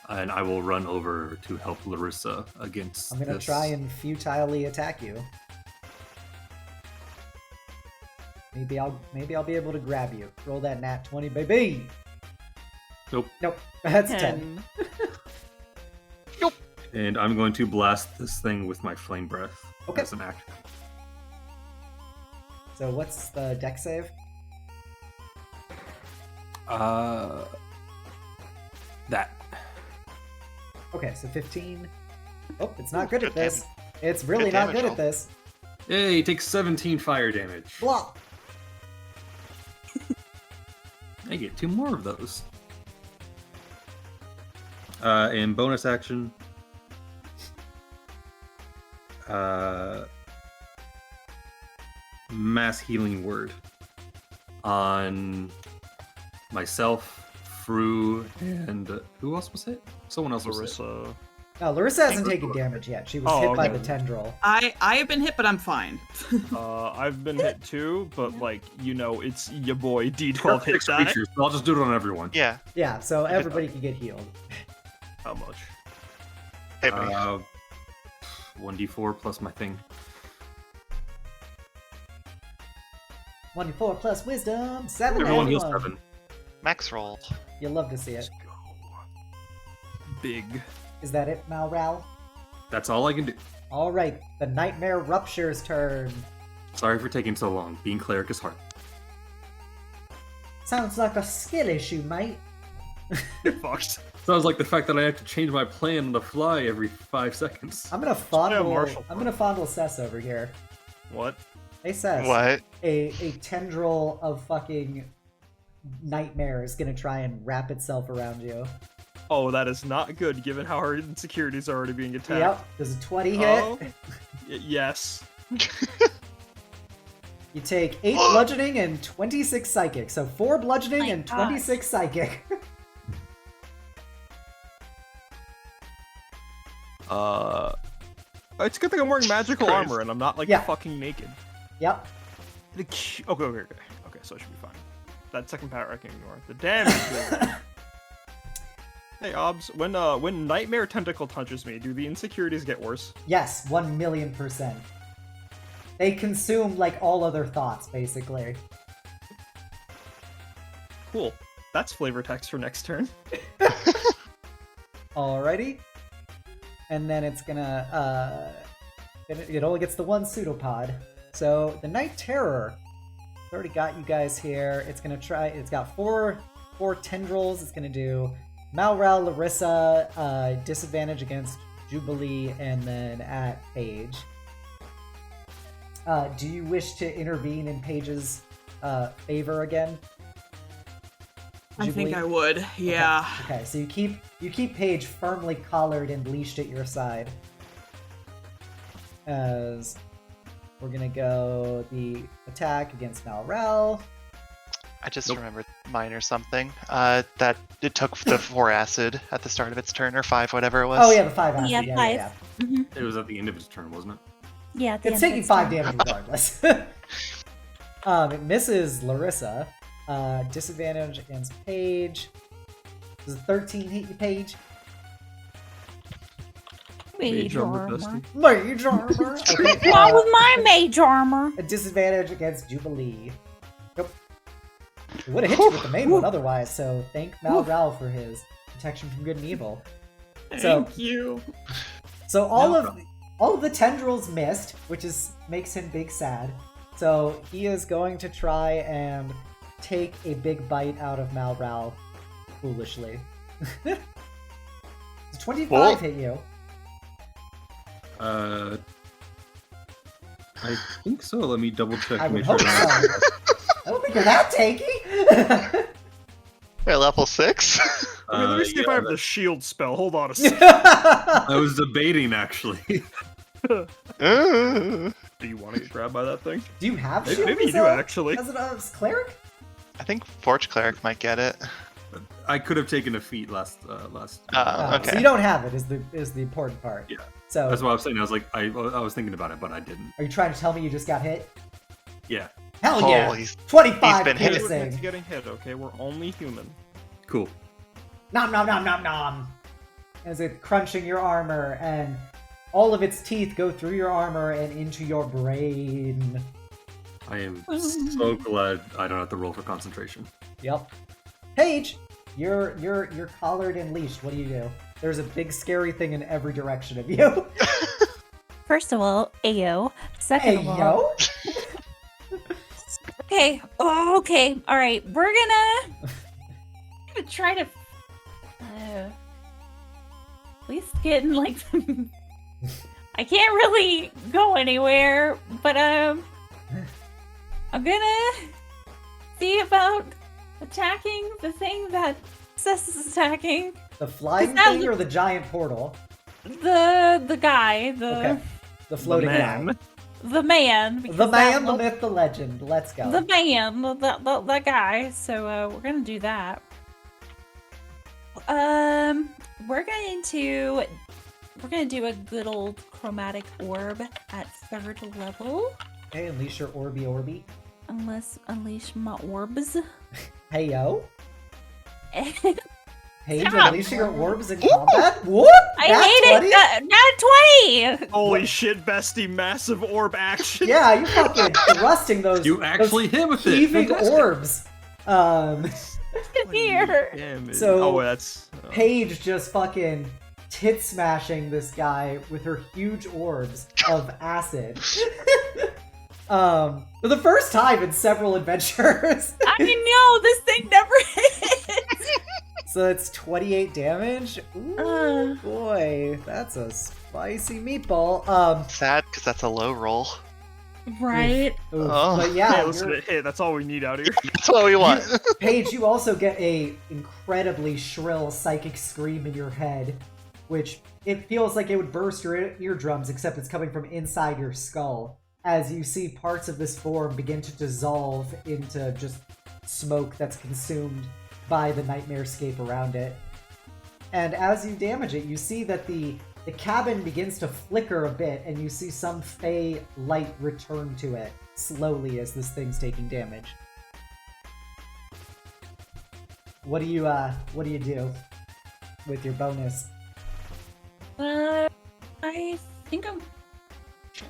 and I will run over to help Larissa against. I'm gonna try and futilely attack you. Maybe I'll be able to grab you. Roll that nat 20, baby. Nope. That's 10. Nope. And I'm going to blast this thing with my flame breath as an action. So what's the deck save? That. Okay, so 15. Oh, it's not good at this. It's really not good at this. Hey, he takes 17 fire damage. Blah. I get 2 more of those. And bonus action. Mass healing word on myself, Fru, and who else was hit? Someone else was hit. Larissa. No, Larissa hasn't taken damage yet. She was hit by the tendril. I have been hit, but I'm fine. I've been hit too, but it's your boy D12 hit die. Creatures, so I'll just do it on everyone. Yeah. Yeah, so everybody can get healed. How much? Hit me. 1d4 plus my thing. 1d4 plus wisdom. 7. Everyone heals everyone. 7. Max roll. You'll love to see it. Big. Is that it, Malral? That's all I can do. All right, the Nightmare Rupture's turn. Sorry for taking so long. Being cleric is hard. Sounds like a skill issue, mate. Get fucked. Sounds like the fact that I have to change my plan on the fly every 5 seconds. I'm gonna fondle. Marshall I'm gonna fondle Cess over here. What? Hey, Cess. What? A tendril of fucking nightmare is gonna try and wrap itself around you. Oh, that is not good given how our insecurities are already being attacked. Yep. Does a 20 hit? Oh, yes. You take 8 bludgeoning and 26 psychic. So 4 bludgeoning My and gosh. 26 psychic. It's a good thing I'm wearing magical Christ. armor and I'm not like Yeah. fucking naked. Yep. Okay. Okay, so it should be fine. That second power I can ignore. The damage. Hey, Obs, when Nightmare Tentacle touches me, do the insecurities get worse? Yes, 1,000,000%. They consume like all other thoughts, basically. Cool. That's flavor text for next turn. Alrighty. And then it's gonna, it only gets the one pseudopod. So the Night Terror, I've already got you guys here. It's gonna try, it's got four tendrils. It's gonna do Malral, Larissa, disadvantage against Jubilee, and then at Paige. Do you wish to intervene in Paige's favor again? I think Jubilee? I would. Yeah. Okay, so you keep Paige firmly collared and leashed at your side. As we're gonna go the attack against Malral. I just remembered mine or something. That it took the 4 acid at the start of its turn, or 5, whatever it was. Oh yeah, the 5 acid. Yeah, Yeah, 5. yeah. Mhm. It was at the end of its turn, wasn't it? Yeah, at the It's end of taking its 5 turn. damage regardless. It misses Larissa. Disadvantage against Paige. Does a 13 hit you, Paige? Mage armor, armor. bestie. Mage armor. Okay, Not with my mage armor. a disadvantage against Jubilee. Yep. It would have hit you with the main one otherwise, so thank Malral for his protection from good and evil. So, Thank you. so all of the tendrils missed, which makes him big sad. So he is going to try and take a big bite out of Malral foolishly. Does 25 Well- hit you? I think so. Let me double check. I to would make sure hope I so. don't- I don't think you're that tanky. They're level 6. Okay, let me see if I yeah, have the shield spell. Hold on a second. I was debating actually. Ooh. Do you want to get grabbed by that thing? Do you have Maybe, shield maybe you do, yourself actually. as a cleric? I think Forge Cleric might get it. I could have taken a feat last. So Okay. you don't have it is the important part. Yeah. So That's what I was saying. I was like, I was thinking about it, but I didn't. are you trying to tell me you just got hit? Yeah. Hell yeah! Holy- 25 been hit. We're piercing. getting hit, okay? We're only human. Cool. Nom nom nom nom nom. As it's crunching your armor, and all of its teeth go through your armor and into your brain. I am so glad I don't have to roll for concentration. Yep. Paige, you're collared and leashed. What do? There's a big scary thing in every direction of you. First of all, Ayo. Second Hey of all, yo. okay. Oh, okay. All right. We're gonna try to at least get in like. I can't really go anywhere, but I'm gonna see about attacking the thing that Cess is attacking. The flying Is that thing the- or the giant portal? The guy, the The floating man. guy. the man, because The man, that the looked- myth, the legend. Let's go. the man, the guy. So we're gonna do that. We're gonna do a good old chromatic orb at 3rd level. Okay, unleash your Orby. Unless unleash my orbs. Hey yo. Paige Stop. unleashing her orbs in combat? What? I Nat hate 20? it. Not 20. Holy shit, bestie! Massive orb action. Yeah, you fucking thrusting those. You actually those hit with it. heaving Fantastic. orbs. Here. Damn it. So- oh, that's Paige just fucking tit smashing this guy with her huge orbs of acid. For the first time in several adventures. I know this thing never hits. So it's 28 damage. Ooh, Uh. boy, that's a spicy meatball. Sad because that's a low roll. Right. Oof. Oh. But yeah, hey, listen, you're- hey, that's all we need out here. That's what we want. Paige, you also get a incredibly shrill psychic scream in your head, which it feels like it would burst your eardrums, except it's coming from inside your skull, as you see parts of this form begin to dissolve into just smoke that's consumed by the nightmarescape around it. And as you damage it, you see that the cabin begins to flicker a bit, and you see some fey light return to it slowly as this thing's taking damage. What do you do with your bonus? I think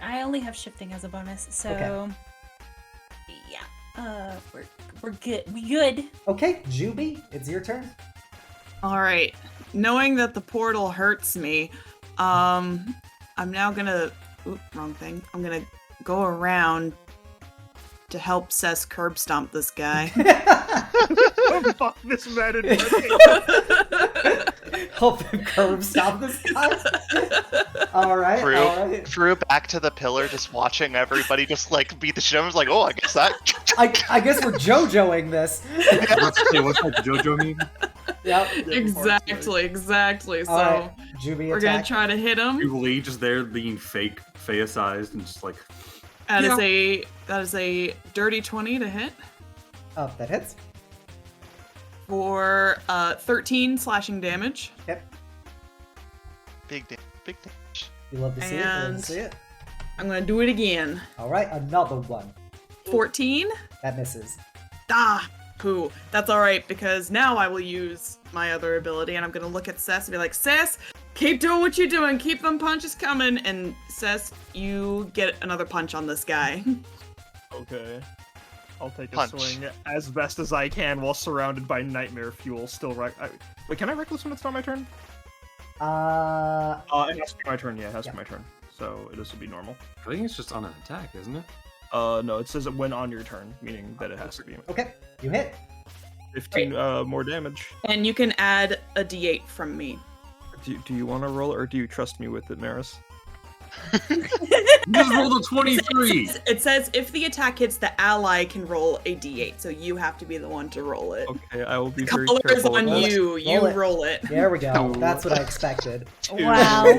I only have shifting as a bonus, so Okay. yeah. We're good. We good. Okay, Juby, it's your turn. All right. Knowing that the portal hurts me, I'm now gonna. Oop, wrong thing. I'm gonna go around to help Cess curb stomp this guy. Oh, fuck this man in Help him curb stop this guy. All right, Through, all right. through back to the pillar, just watching everybody just like beat the shit out of him. I was like, oh, I guess that. I guess we're JoJoing this. What's that JoJo meme? Yep. exactly. So All right, Juby we're gonna attack. try to hit him. Jubilee just there being fake, Feicized, and just like That Yeah. is a dirty 20 to hit Oh, that hits. for 13 slashing damage. Yep. Big damage. You love to see it. You love And- to see it. I'm gonna do it again. All right, another one. 14. That misses. Ah, poo. That's all right because now I will use my other ability and I'm gonna look at Cess and be like, Cess, keep doing what you're doing. Keep them punches coming. And Cess, you get another punch on this guy. Okay. I'll take a Punch. swing as best as I can while surrounded by nightmare fuel. Still wait, can I reckless when it's not my turn? It has to be my turn. Yeah, it has to be my turn. So this will be normal. I think it's just on an attack, isn't it? No, it says when on your turn, meaning that it has to be Okay, you hit. 15 more damage. And you can add a d8 from me. Do you want to roll it, or do you trust me with it, Maris? You just rolled a 23. It says if the attack hits, the ally can roll a d8, so you have to be the one to roll it. Okay, I will be very Color is careful. on with that. you. You it. roll it. There we go. Two. That's what I expected. Wow.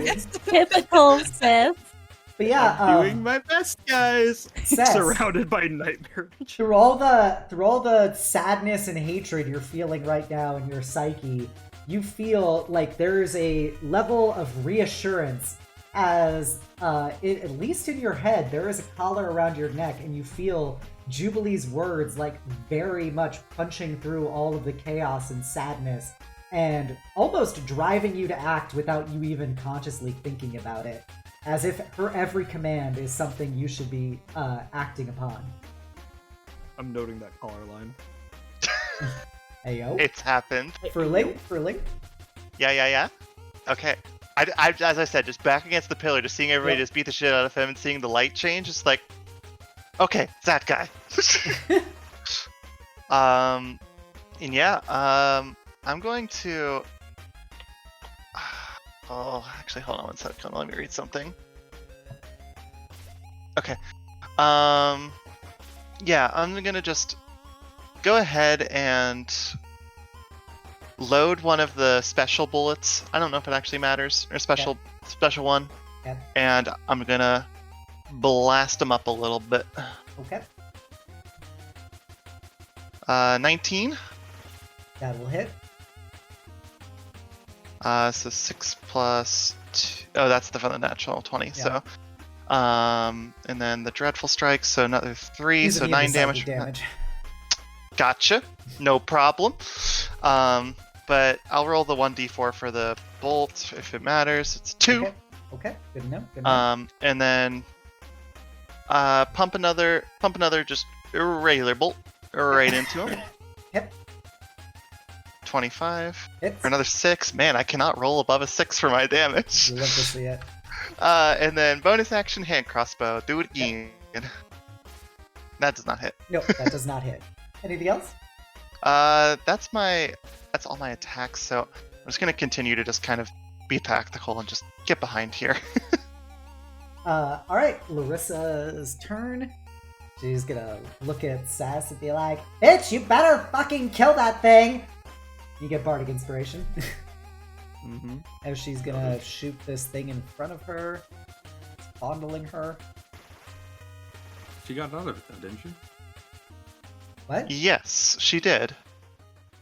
Typical Sith. But yeah, I'm doing my best, guys. Cess. Surrounded by nightmare. through all the sadness and hatred you're feeling right now in your psyche, you feel like there's a level of reassurance as at least in your head there is a collar around your neck, and you feel Jubilee's words like very much punching through all of the chaos and sadness and almost driving you to act without you even consciously thinking about it, as if her every command is something you should be acting upon. I'm noting that collar line. Ayo. It's happened. Furling? Yeah. Okay. I, as I said, just back against the pillar, just seeing everybody Yeah. just beat the shit out of him and seeing the light change, just like, okay, it's that guy. And yeah, I'm going to. Oh, actually, hold on one second. Let me read something. Okay. Yeah, I'm gonna just go ahead and load one of the special bullets. I don't know if it actually matters, or special one. Okay. And I'm gonna blast them up a little bit. Okay. 19. That will hit. So 6 plus 2. Oh, that's the natural 20. Yeah. So, and then the dreadful strike. So another 3. These So would be 9 the psychic damage. Gotcha. No problem. But but I'll roll the 1d4 for the bolt if it matters. It's 2. Okay. Good enough. Good enough. And then pump another just regular bolt right into him. Yep. 25. Hits. For another 6. Man, I cannot roll above a 6 for my damage. You love to see it. And then bonus action hand crossbow. Do it again. That does not hit. No, that does not hit. Anything else? That's all my attacks. So I'm just gonna continue to just kind of be tactical and just get behind here. All right, Larissa's turn. She's gonna look at Sass and be like, "Bitch, you better fucking kill that thing!" You get Bardic Inspiration. Mm-hmm. As she's gonna shoot this thing in front of her, fondling her. She got out of it, though, didn't she? What? Yes, she did.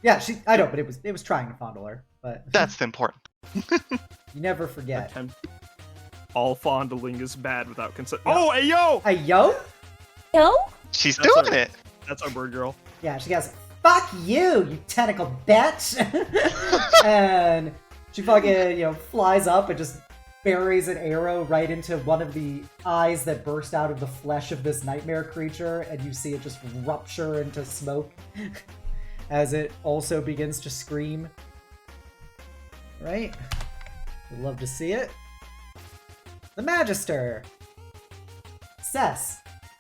Yeah, I know, but it was trying to fondle her. But That's the important. you never forget. All fondling is bad without consent. Oh, hey yo! Hey, yo? Yo? She's That's doing a- it. That's our bird girl. Yeah, she goes, "Fuck you, you tentacle bitch!" And she fucking, flies up and just buries an arrow right into one of the eyes that burst out of the flesh of this nightmare creature, and you see it just rupture into smoke as it also begins to scream. Right? We'd love to see it. The Magister! Cess,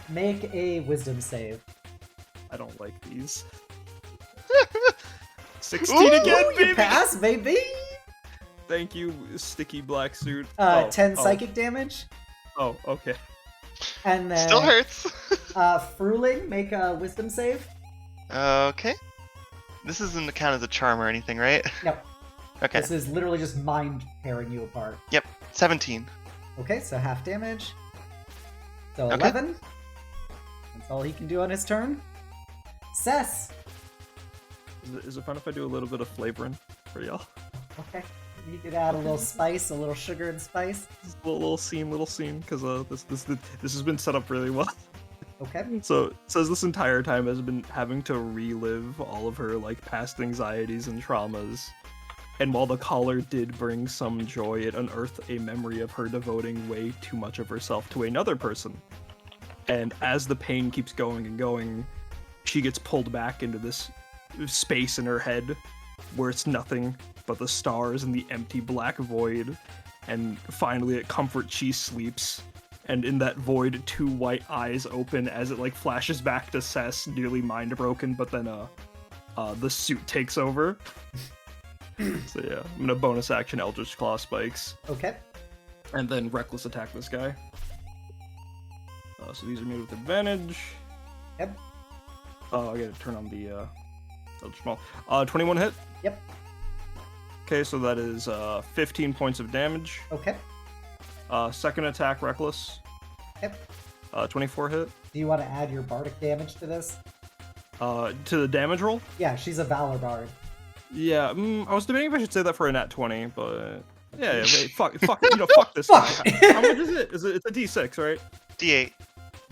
make a wisdom save. I don't like these. 16 again, Ooh, you baby! pass, baby! Thank you, sticky black suit. 10 psychic damage. Oh, okay. And then Still hurts. Fruling, make a wisdom save. Okay. This isn't count as a charm or anything, right? No, Okay. this is literally just mind tearing you apart. Yep. 17. Okay, so half damage. So Okay. 11. That's all he can do on his turn. Cess. Is it fun if I do a little bit of flavoring for y'all? Okay. You could add a little spice, a little sugar and spice. Just a little scene, because this has been set up really well. Okay. So it says this entire time has been having to relive all of her like past anxieties and traumas. And while the collar did bring some joy, it unearthed a memory of her devoting way too much of herself to another person. And as the pain keeps going and going, she gets pulled back into this space in her head where it's nothing but the stars and the empty black void. And finally at comfort she sleeps. And in that void, 2 white eyes open as it like flashes back to Cess, nearly mind broken, but then the suit takes over. So yeah, I'm gonna bonus action Eldritch Claw Spikes, Okay. and then Reckless attack this guy. So these are made with advantage. Yep. Oh, I gotta turn on the Eldritch Maul. 21 hit. Yep. Okay, so that is 15 points of damage. Okay. Second attack, Reckless. Yep. 24 hit. Do you want to add your bardic damage to this? To the damage roll? Yeah, she's a Valor Bard. Yeah, I was debating if I should say that for a nat 20, but yeah, wait, fuck, fuck this guy. Fuck. How much is it? It's a D6, right? D8.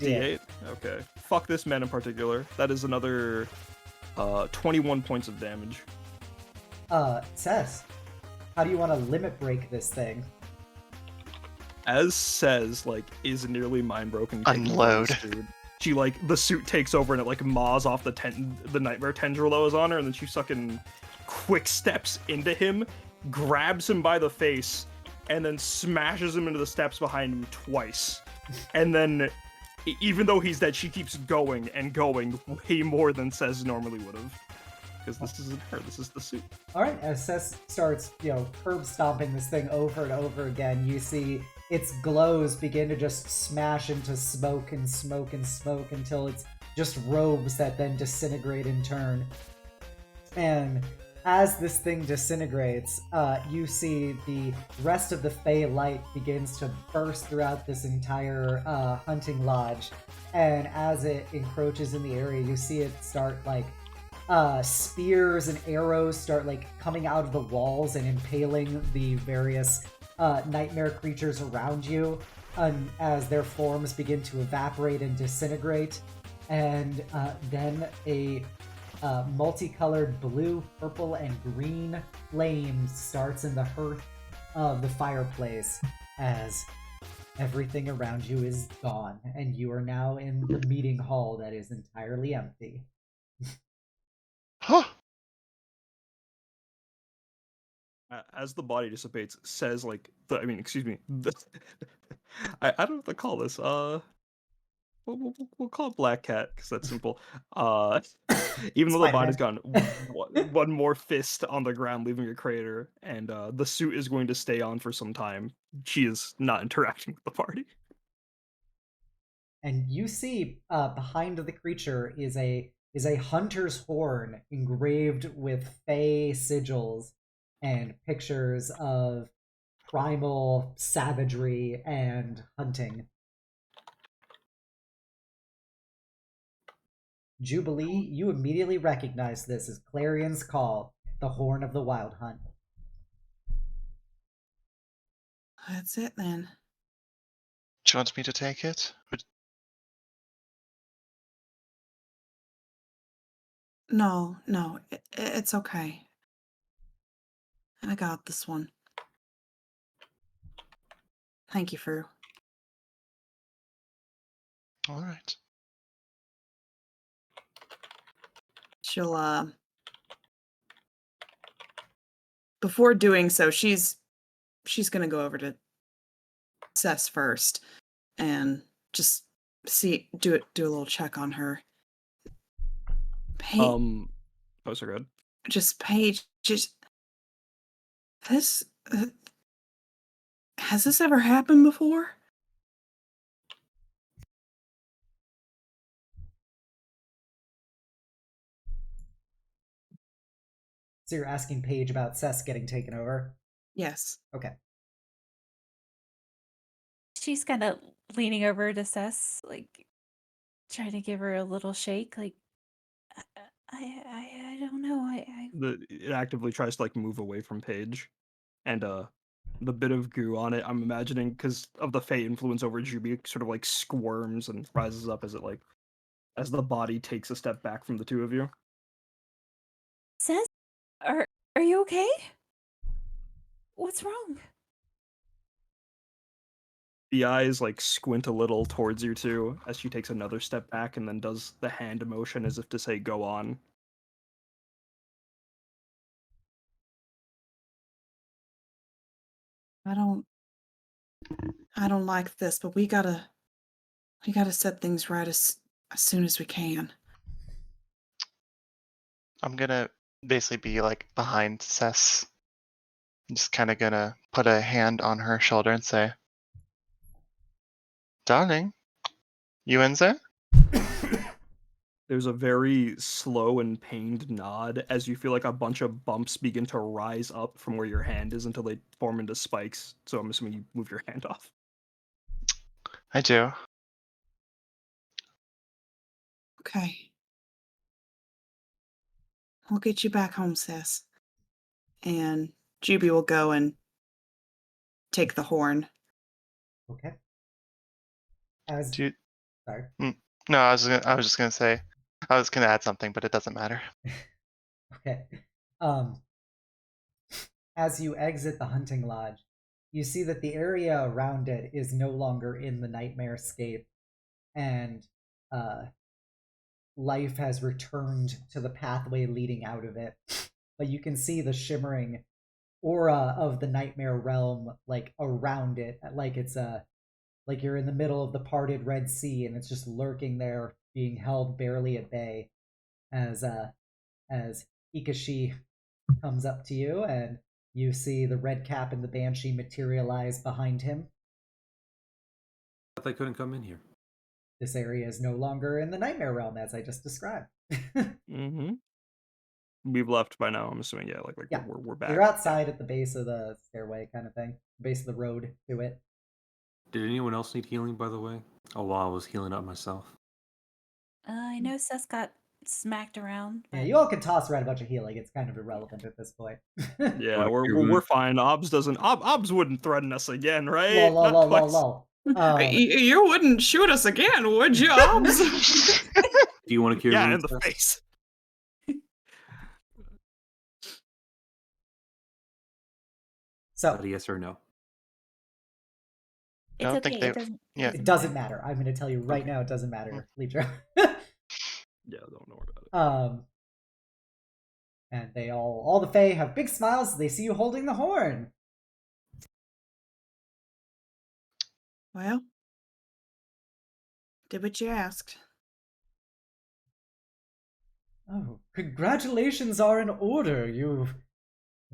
D8. Okay. Fuck this man in particular. That is another 21 points of damage. Cess, how do you want to limit break this thing? As says, like, is nearly mind broken. Unload. She like the suit takes over and it like maws off the nightmare tendril that was on her, and then she fucking quick steps into him, grabs him by the face, and then smashes him into the steps behind him twice. And then, even though he's dead, she keeps going and going way more than Cess normally would have. Because this isn't her, this is the suit. Alright, as Cess starts, curb stomping this thing over and over again, you see its glows begin to just smash into smoke and smoke and smoke until it's just robes that then disintegrate in turn. And as this thing disintegrates, you see the rest of the Fey light begins to burst throughout this entire hunting lodge. And as it encroaches in the area, you see it start spears and arrows start coming out of the walls and impaling the various nightmare creatures around you, as their forms begin to evaporate and disintegrate. And then a multicolored blue, purple, and green flame starts in the hearth of the fireplace as everything around you is gone, and you are now in the meeting hall that is entirely empty. Huh. As the body dissipates, says like excuse me. I don't know what to call this. We'll call it Black Cat because that's simple. Even though the body's Spider-Man. gone, one more fist on the ground, leaving a crater, and the suit is going to stay on for some time. She is not interacting with the party. And you see behind the creature is a hunter's horn engraved with fey sigils and pictures of primal savagery and hunting. Jubilee, you immediately recognize this as Clarion's Call, the Horn of the Wild Hunt. That's it then. Do you want me to take it? No, it's okay. I got this one. Thank you, Fru. All right. She'll before doing so, she's gonna go over to Cess first and just do a little check on her. Oh, so good. Just Paige, this has this ever happened before? So you're asking Paige about Cess getting taken over? Yes. Okay. She's kind of leaning over to Cess, like trying to give her a little shake. Like, I don't know. It actively tries to like move away from Paige, and the bit of goo on it, I'm imagining, because of the Fey influence over Juby, sort of like squirms and rises up as the body takes a step back from the two of you. Cess, are you okay? What's wrong? The eyes like squint a little towards you two as she takes another step back and then does the hand motion as if to say go on. I don't like this, but we gotta set things right as soon as we can. I'm gonna basically be like behind Cess. I'm just kind of gonna put a hand on her shoulder and say, "Darling, you in there?" There's a very slow and pained nod as you feel like a bunch of bumps begin to rise up from where your hand is until they form into spikes. So I'm assuming you move your hand off. I do. Okay. We'll get you back home, Cess. And Juby will go and take the horn. Okay. Do you... Sorry. No, I was just gonna say, I was gonna add something, but it doesn't matter. Okay. As you exit the hunting lodge, you see that the area around it is no longer in the nightmare scape, and life has returned to the pathway leading out of it. But you can see the shimmering aura of the nightmare realm like around it, like it's like you're in the middle of the parted Red Sea and it's just lurking there, being held barely at bay as Ikashi comes up to you and you see the red cap and the banshee materialize behind him. But they couldn't come in here. This area is no longer in the nightmare realm, as I just described. Mm-hmm. We've left by now, I'm assuming. Yeah, Yeah. we're back. You're outside at the base of the stairway, kind of thing, base of the road to it. Did anyone else need healing, by the way? Oh, while I was healing up myself. I know Cess got smacked around. Yeah, But... you all can toss around a bunch of healing. It's kind of irrelevant at this point. Yeah, Like, we're fine. Obs wouldn't threaten us again, right? Lol, Not twice. lol. You wouldn't shoot us again, would you, Obs? Do you want to cure Yeah, wounds? in the face. Is that So a yes or no? I It's don't okay. think they. It doesn't. Yeah. it doesn't matter. I'm going to tell you right now, it doesn't matter, Leetra. Yeah, don't know about it. And they all the Fae have big smiles as they see you holding the horn. Well, did what you asked. Oh, congratulations are in order. You've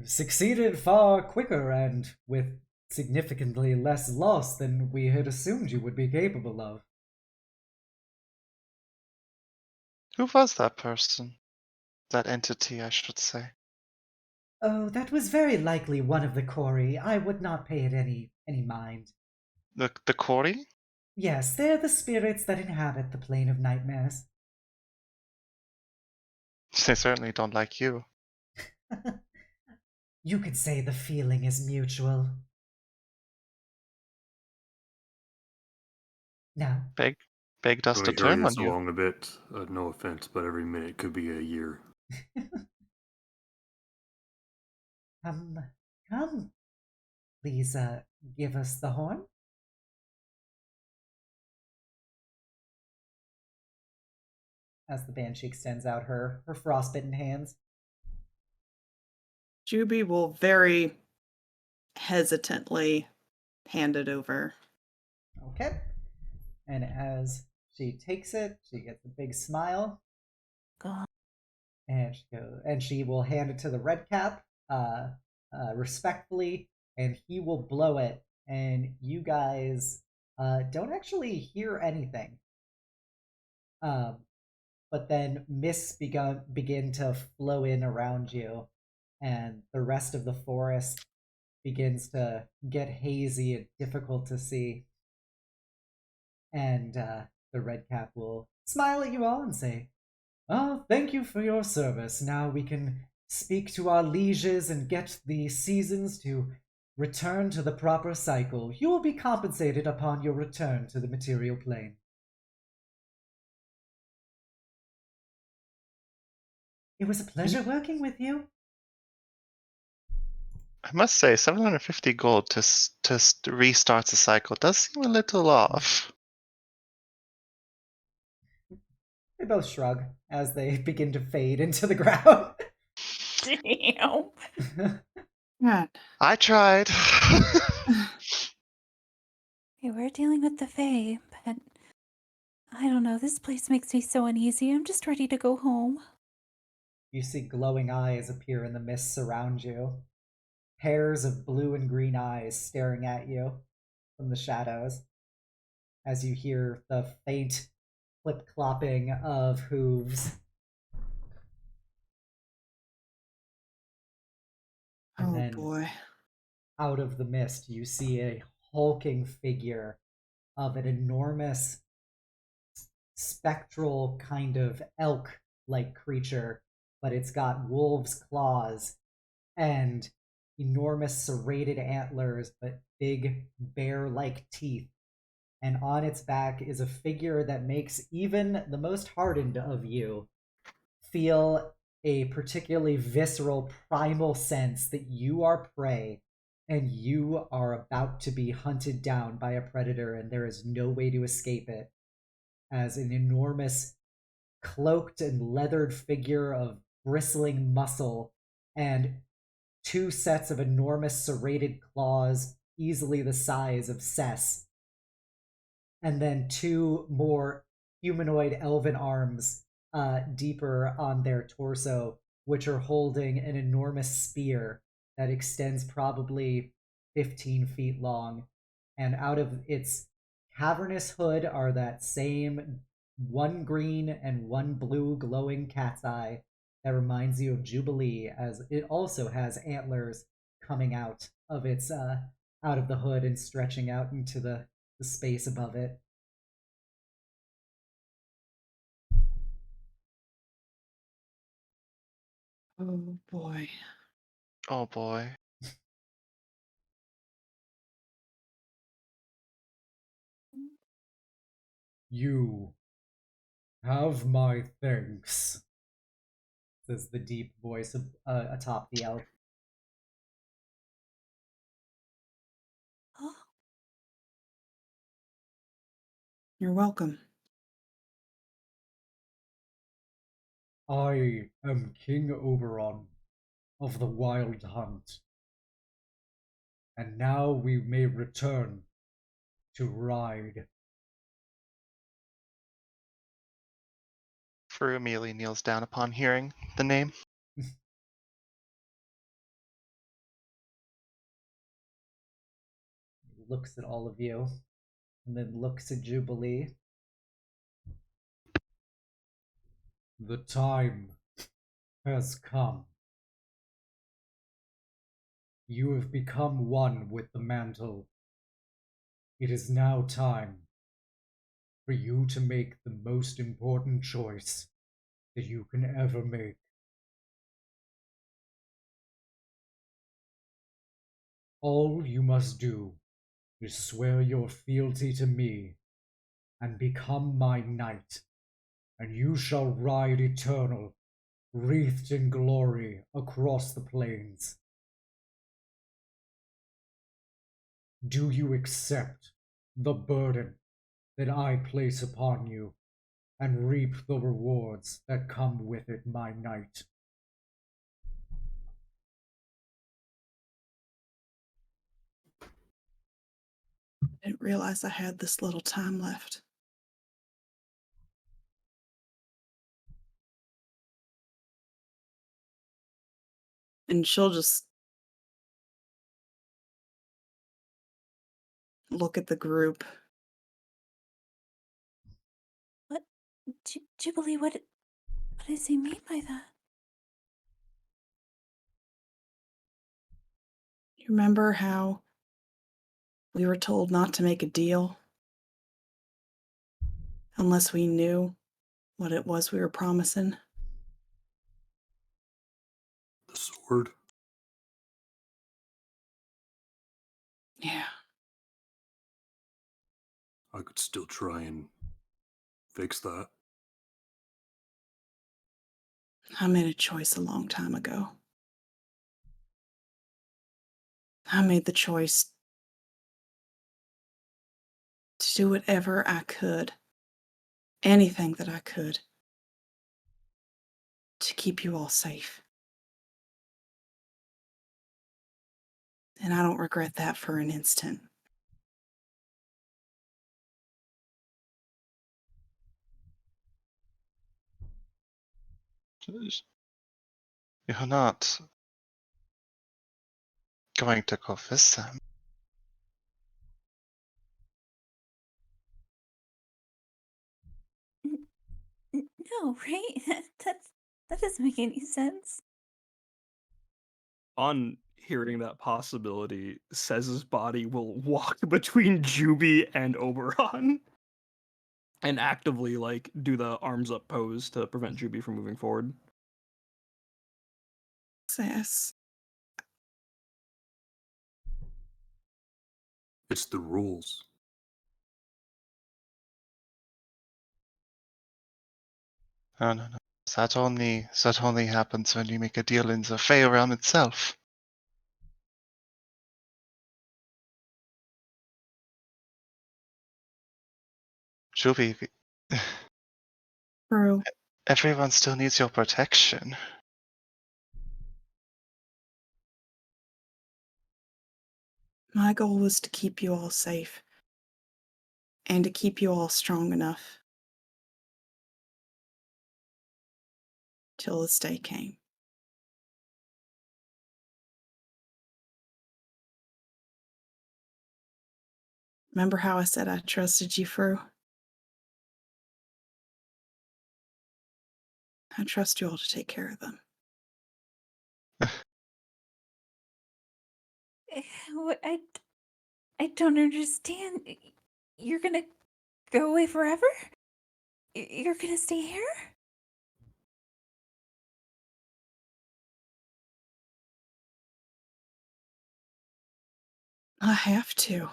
succeeded far quicker and with significantly less loss than we had assumed you would be capable of. Who was that person? That entity, I should say. Oh, that was very likely one of the Kori. I would not pay it any mind. The Kori? Yes, they're the spirits that inhabit the plane of nightmares. They certainly don't like you. You could say the feeling is mutual. Now, Begged us to Going to turn hurry on this you. along a bit. No offense, but every minute could be a year. come. Please, give us the horn. As the Banshee extends out her frostbitten hands. Juby will very hesitantly hand it over. Okay. And as she takes it, she gets a big smile, God. and she will hand it to the red cap, respectfully, and he will blow it, and you guys don't actually hear anything. But then mists begin to flow in around you, and the rest of the forest begins to get hazy and difficult to see. And the red cap will smile at you all and say, "Oh, thank you for your service. Now we can speak to our lieges and get the seasons to return to the proper cycle. You will be compensated upon your return to the material plane." It was a pleasure working with you. I must say, 750 gold to restart the cycle does seem a little off. They both shrug as they begin to fade into the ground. Damn. Yeah. I tried. Hey, we're dealing with the Fae, but I don't know. This place makes me so uneasy. I'm just ready to go home. You see glowing eyes appear in the mists around you. Pairs of blue and green eyes staring at you from the shadows as you hear the faint clip-clopping of hooves. And Oh then boy. out of the mist, you see a hulking figure of an enormous spectral kind of elk-like creature, but it's got wolf's claws and enormous serrated antlers, but big bear-like teeth. And on its back is a figure that makes even the most hardened of you feel a particularly visceral, primal sense that you are prey and you are about to be hunted down by a predator, and there is no way to escape it. As an enormous, cloaked and leathered figure of bristling muscle and two sets of enormous serrated claws, easily the size of Cess, and then two more humanoid elven arms deeper on their torso, which are holding an enormous spear that extends probably 15 feet long. And out of its cavernous hood are that same one green and one blue glowing cat's eye that reminds you of Jubilee, as it also has antlers coming out of its out of the hood and stretching out into the space above it. Oh boy. Oh boy. "You have my thanks," says the deep voice atop the elk. You're welcome. I am King Oberon of the Wild Hunt, and now we may return to ride. Fru immediately kneels down upon hearing the name. He looks at all of you, and then looks at Jubilee. The time has come. You have become one with the mantle. It is now time for you to make the most important choice that you can ever make. All you must do is swear your fealty to me and become my knight, and you shall ride eternal, wreathed in glory across the plains. Do you accept the burden that I place upon you and reap the rewards that come with it, my knight? I didn't realize I had this little time left. And she'll just look at the group. What? Jubilee, what does he mean by that? You remember how we were told not to make a deal unless we knew what it was we were promising? The sword. Yeah. I could still try and fix that. I made a choice a long time ago. I made the choice to do whatever I could, anything that I could, to keep you all safe. And I don't regret that for an instant. You're not going to go visit them. No, right? That doesn't make any sense. On hearing that possibility, Sez's body will walk between Juby and Oberon and actively like do the arms up pose to prevent Juby from moving forward. Yes. It's the rules. Oh, no. That only happens when you make a deal in the Fey realm itself. Juby, True. everyone still needs your protection. My goal was to keep you all safe and to keep you all strong enough till this day came. Remember how I said I trusted you, Fru? I trust you all to take care of them. What I don't understand. You're gonna go away forever? You're gonna stay here? I have to.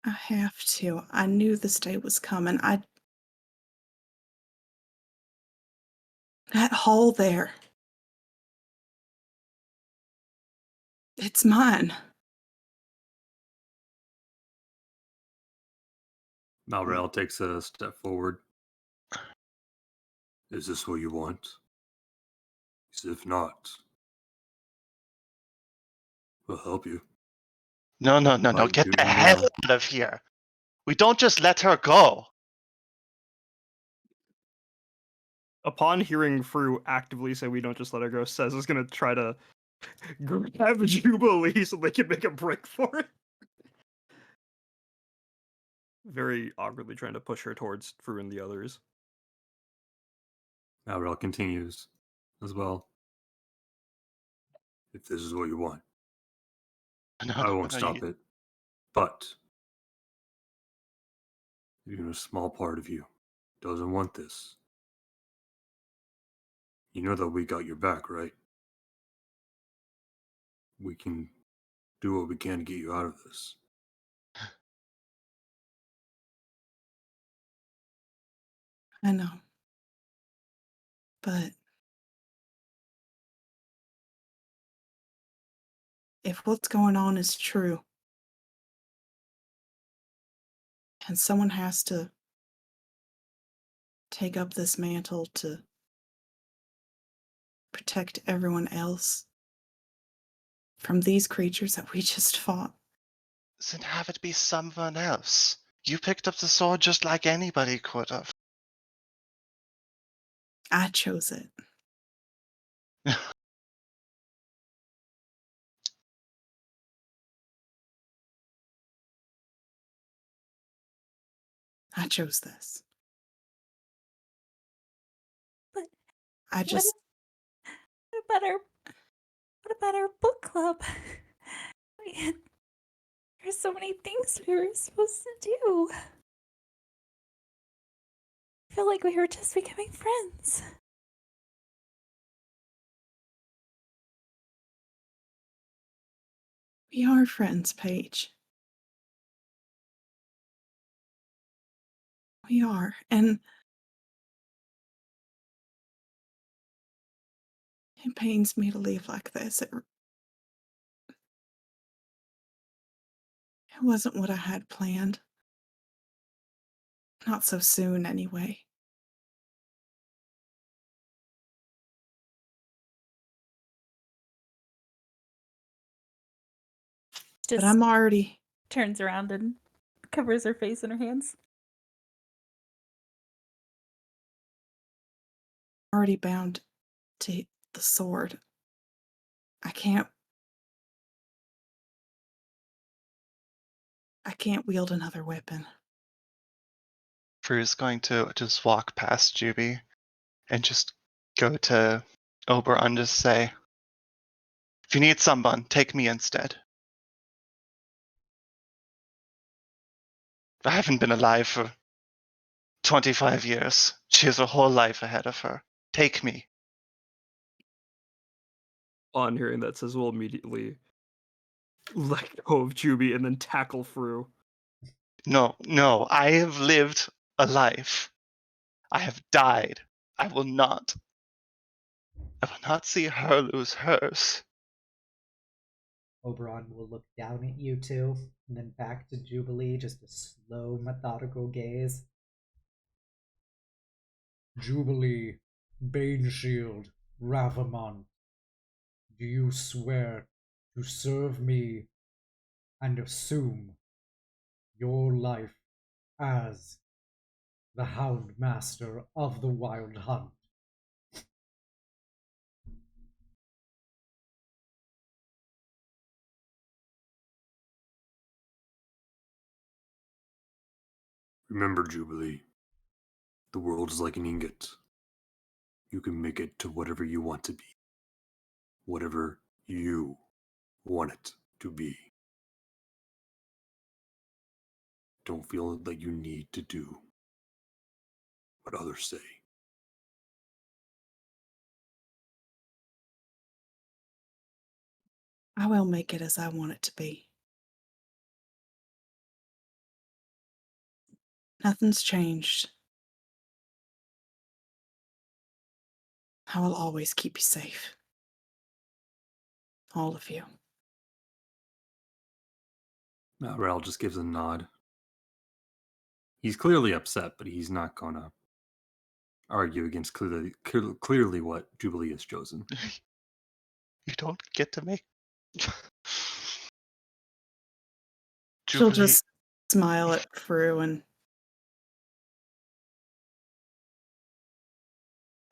I have to. I knew this day was coming. That hole there. It's mine. Malrail takes a step forward. Is this what you want? 'Cause if not, we'll help you. No. Buy Get you the hell now. out of here. We don't just let her go. Upon hearing Fru actively say we don't just let her go, Says is gonna try to grab Jubilee so they can make a break for it. Very awkwardly trying to push her towards Fru and the others. Malrail continues as well. If this is what you want, I won't stop it. But even a small part of you doesn't want this. You know that we got your back, right? We can do what we can to get you out of this. I know. But if what's going on is true, and someone has to take up this mantle to protect everyone else from these creatures that we just fought, Then have it be someone else. You picked up the sword just like anybody could have. I chose it. I chose this. But I what, just, what about our book club? There's so many things we were supposed to do. I feel like we were just becoming friends. we are friends, Paige. We are. And it pains me to leave like this. It wasn't what I had planned. Not so soon, anyway. But Just I'm already turns around and covers her face in her hands. bound to the sword. I can't wield another weapon. Fru's going to just walk past Juby and just go to Oberon and just say, if you need someone, take me instead. I haven't been alive for 25 years. She has a whole life ahead of her. Take me. On hearing that, Says will immediately let go of Juby and then tackle Fru. No, I have lived a life. I have died. I will not see her lose hers. Oberon will look down at you two, and then back to Jubilee, just a slow, methodical gaze. Jubilee, Baneshield, Ravamon, do you swear to serve me and assume your life as the Houndmaster of the Wild Hunt? Remember, Jubilee, the world is like an ingot. You can make it to whatever you want to be. Whatever you want it to be. Don't feel like you need to do what others say. I will make it as I want it to be. Nothing's changed. I will always keep you safe. All of you. Malrail just gives a nod. He's clearly upset, but he's not gonna argue against clearly what Jubilee has chosen. You don't get to make. She'll Jubilee. just smile at Fru and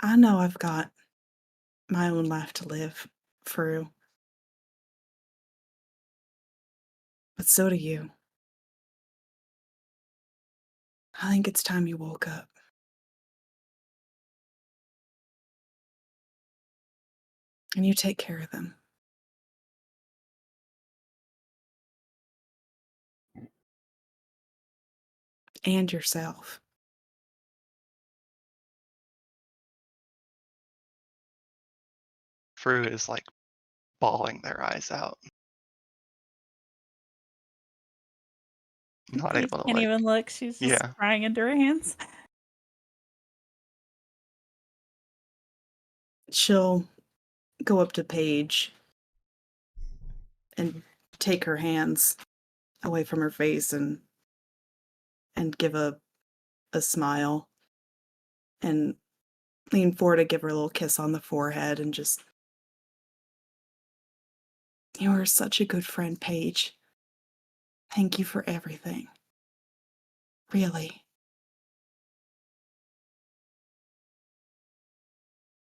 I know I've got my own life to live, Fru. But so do you. I think it's time you woke up. And you take care of them. And yourself. Fru is like bawling their eyes out. Not She able to can't like. even look. She's just Yeah. crying into her hands. She'll go up to Paige and take her hands away from her face and give a smile and lean forward to give her a little kiss on the forehead and just, you are such a good friend, Paige. Thank you for everything. Really.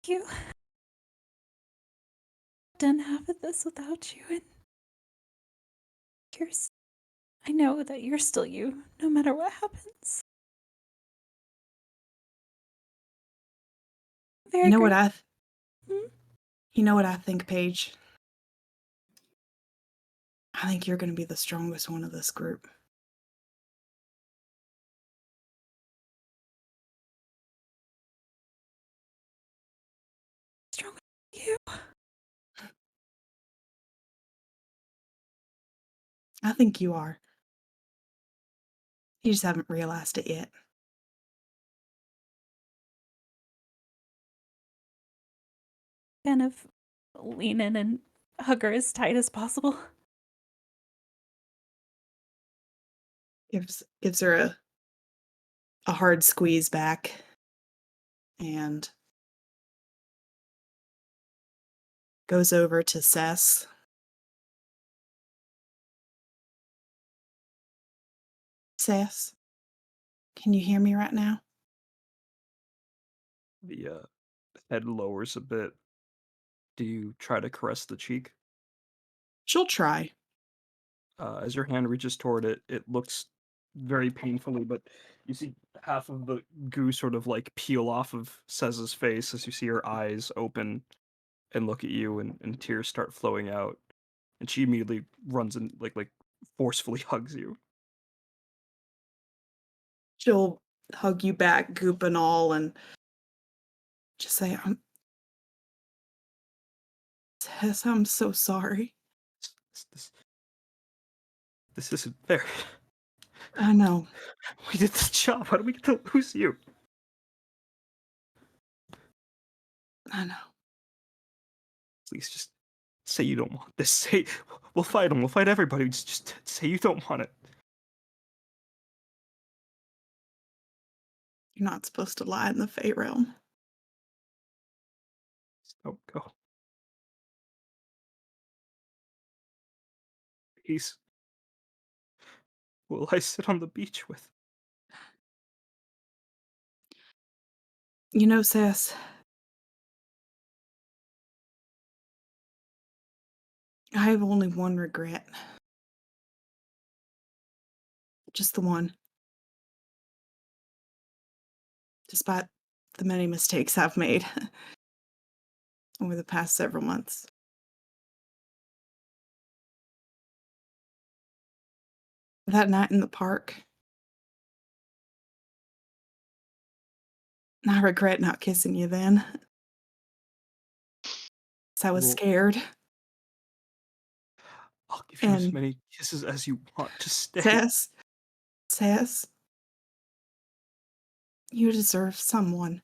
You done half of this without you, and I know that you're still you, no matter what happens. Very You know what great. you know what I think, Paige? I think you're going to be the strongest one of this group. Stronger than you. I think you are. You just haven't realized it yet. Kind of lean in and hug her as tight as possible. Gives her a hard squeeze back and goes over to Cess. Cess, can you hear me right now? The head lowers a bit. Do you try to caress the cheek? She'll try. As your hand reaches toward it, it looks very painfully, but you see half of the goo sort of like peel off of Sez's face as you see her eyes open and look at you, and tears start flowing out. And she immediately runs and like forcefully hugs you. She'll hug you back, goop and all, and just say, Cess, I'm so sorry. This, this isn't fair. I know. We did this job. How do we get to lose you? I know. Please just say you don't want this. Say we'll fight them. We'll fight everybody. Just say you don't want it. You're not supposed to lie in the Fey realm. Just don't go. Peace. Will I sit on the beach with? You know, Cess, I have only one regret. Just the one. Despite the many mistakes I've made over the past several months. That night in the park, I regret not kissing you then. 'Cause I was Well, scared. I'll give you as And many kisses as you want. Just stay. Cess, you deserve someone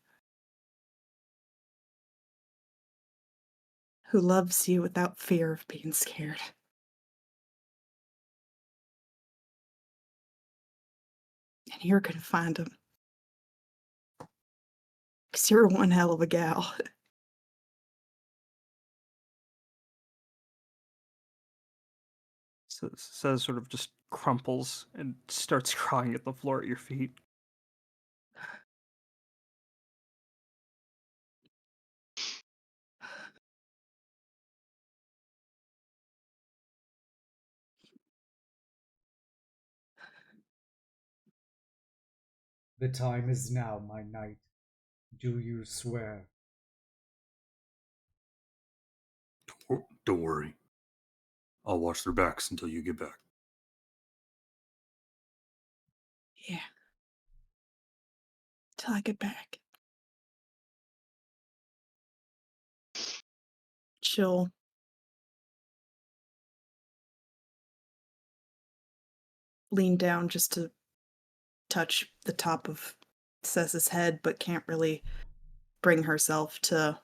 who loves you without fear of being scared. And And you're gonna find him. 'Cause you're one hell of a gal. So Says sort of just crumples and starts crying at the floor at your feet. The time is now, my knight. Do you swear? Don't worry. I'll watch their backs until you get back. Yeah. Till I get back. She'll lean down just to touch the top of Sess's head, but can't really bring herself to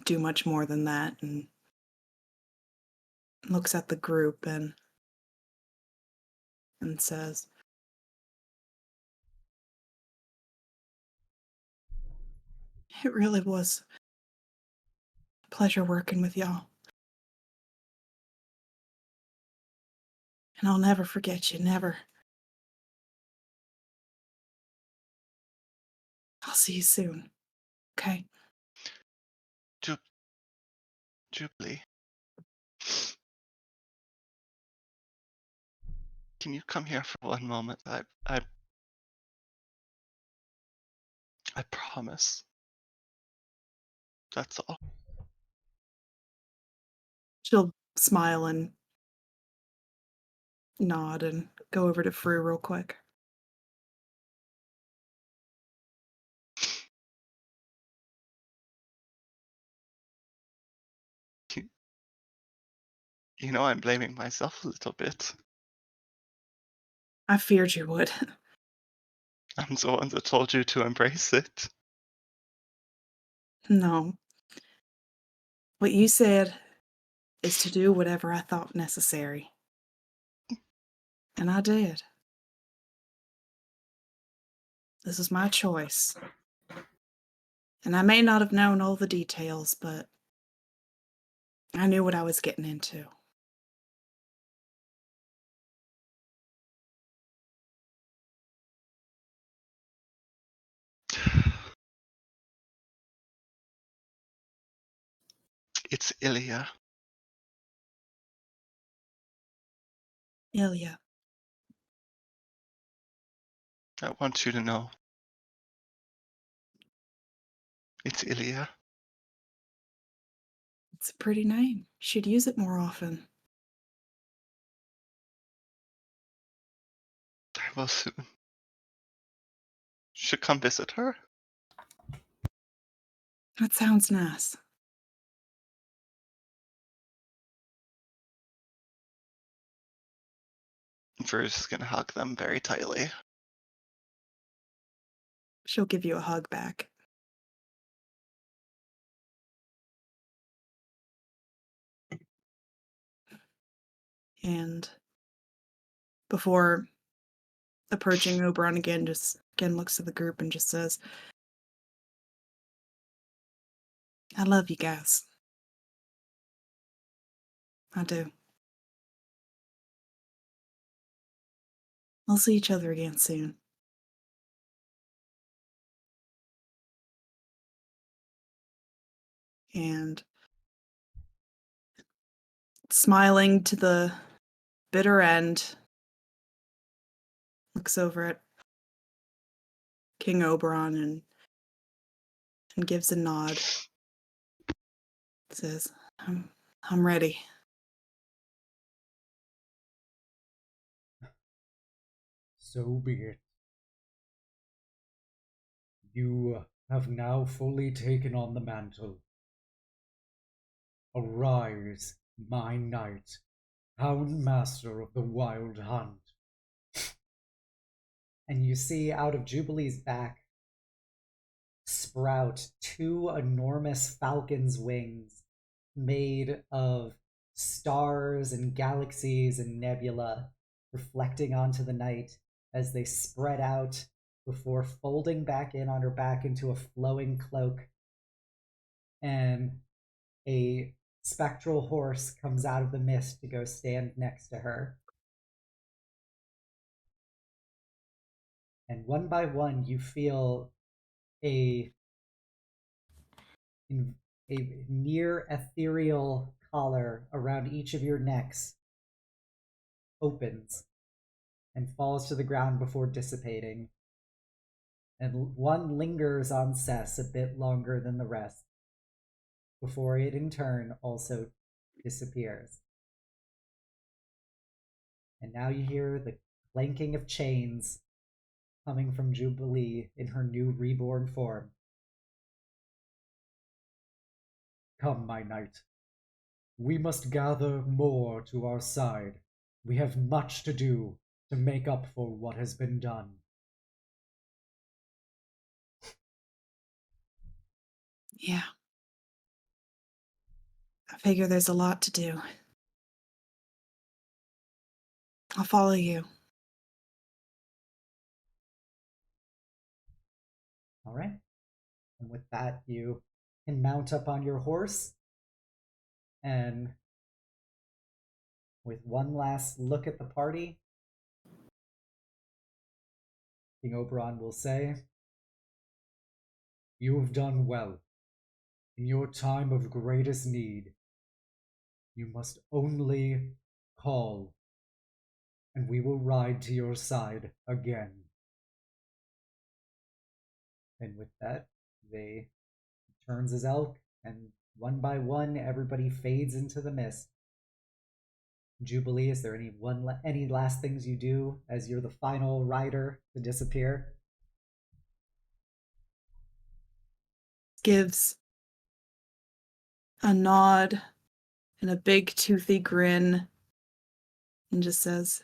do much more than that, and looks at the group and says, "It really was a pleasure working with y'all. And I'll never forget you, never. I'll see you soon, okay?" Jubilee. Can you come here for one moment? I promise. That's all. She'll smile and nod and go over to Free real quick. You know, I'm blaming myself a little bit. I feared you would. I'm the one that told you to embrace it. No. What you said is to do whatever I thought necessary. And I did. This is my choice. And I may not have known all the details, but I knew what I was getting into. It's Ilya. Ilya. I want you to know. It's Ilya. It's a pretty name. Should use it more often. I will soon. Should come visit her. That sounds nice. Ver's gonna hug them very tightly. She'll give you a hug back. And before approaching Oberon again, just again looks at the group and just says, "I love you guys. I do. We'll see each other again soon." And smiling to the bitter end, looks over at King Oberon and gives a nod. Says, I'm ready." So be it. You have now fully taken on the mantle. Arise, my knight, Houndmaster of the Wild Hunt. And you see out of Jubilee's back sprout two enormous falcon's wings made of stars and galaxies and nebula reflecting onto the night. as they spread out before folding back in on her back into a flowing cloak. And a spectral horse comes out of the mist to go stand next to her. And one by one, you feel a near ethereal collar around each of your necks opens and falls to the ground before dissipating. And one lingers on Cess a bit longer than the rest, before it in turn also disappears. And now you hear the clanking of chains coming from Jubilee in her new reborn form. Come, my knight. We must gather more to our side. We have much to do to make up for what has been done. Yeah. I figure there's a lot to do. I'll follow you. All right. And with that, you can mount up on your horse. And with one last look at the party, King Oberon will say, "You have done well. In your time of greatest need, you must only call, and we will ride to your side again." And with that, they turns his elk, and one by one, everybody fades into the mist. Jubilee, is there any last things you do as you're the final rider to disappear? Gives a nod and a big toothy grin and just says,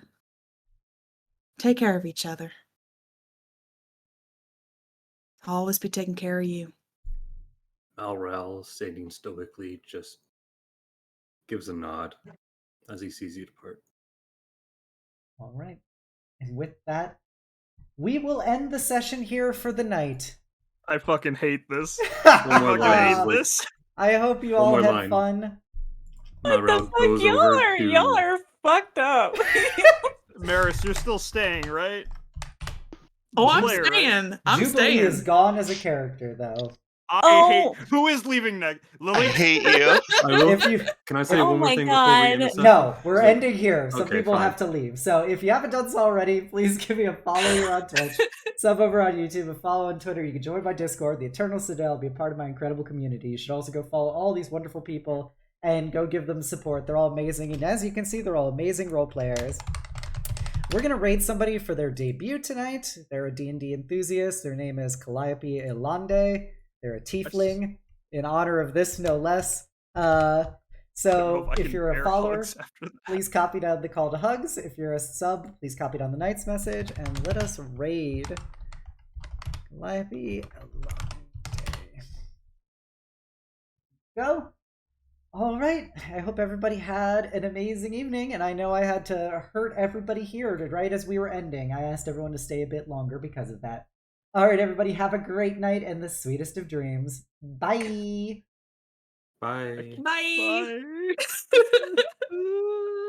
"Take care of each other. I'll always be taking care of you." Malral, standing stoically, just gives a nod as he sees you depart. All right. And with that, we will end the session here for the night. I fucking hate this. One more I fucking line. hate this. I hope you One all more had line. fun. Malral goes over to... Y'all are fucked up. Maris, you're still staying, right? Oh, I'm Player, right? staying. I'm Jubilee staying. is gone as a character, though. I Oh. hate. Who is leaving next? I Lily? hate you. I will... If you Can I say Oh one more my thing before we end God. the session? No, we're So- ending here. Some Okay, people fine. have to leave. So if you haven't done so already, please give me a follow here on Twitch, sub over on YouTube, and follow on Twitter. You can join my Discord, the Eternal Citadel, be a part of my incredible community. You should also go follow all these wonderful people and go give them support. They're all amazing, and as you can see, they're all amazing role players. We're going to raid somebody for their debut tonight. They're a D&D enthusiast. Their name is Calliope Elande. They're a tiefling, in honor of this, no less. So if you're a follower, please copy down the call to hugs. If you're a sub, please copy down the knight's message, and let us raid Calliope Elande. Go. All right. I hope everybody had an amazing evening, and I know I had to hurt everybody here right as we were ending. I asked everyone to stay a bit longer because of that. All right, everybody, have a great night and the sweetest of dreams. Bye. Bye. Bye. Bye.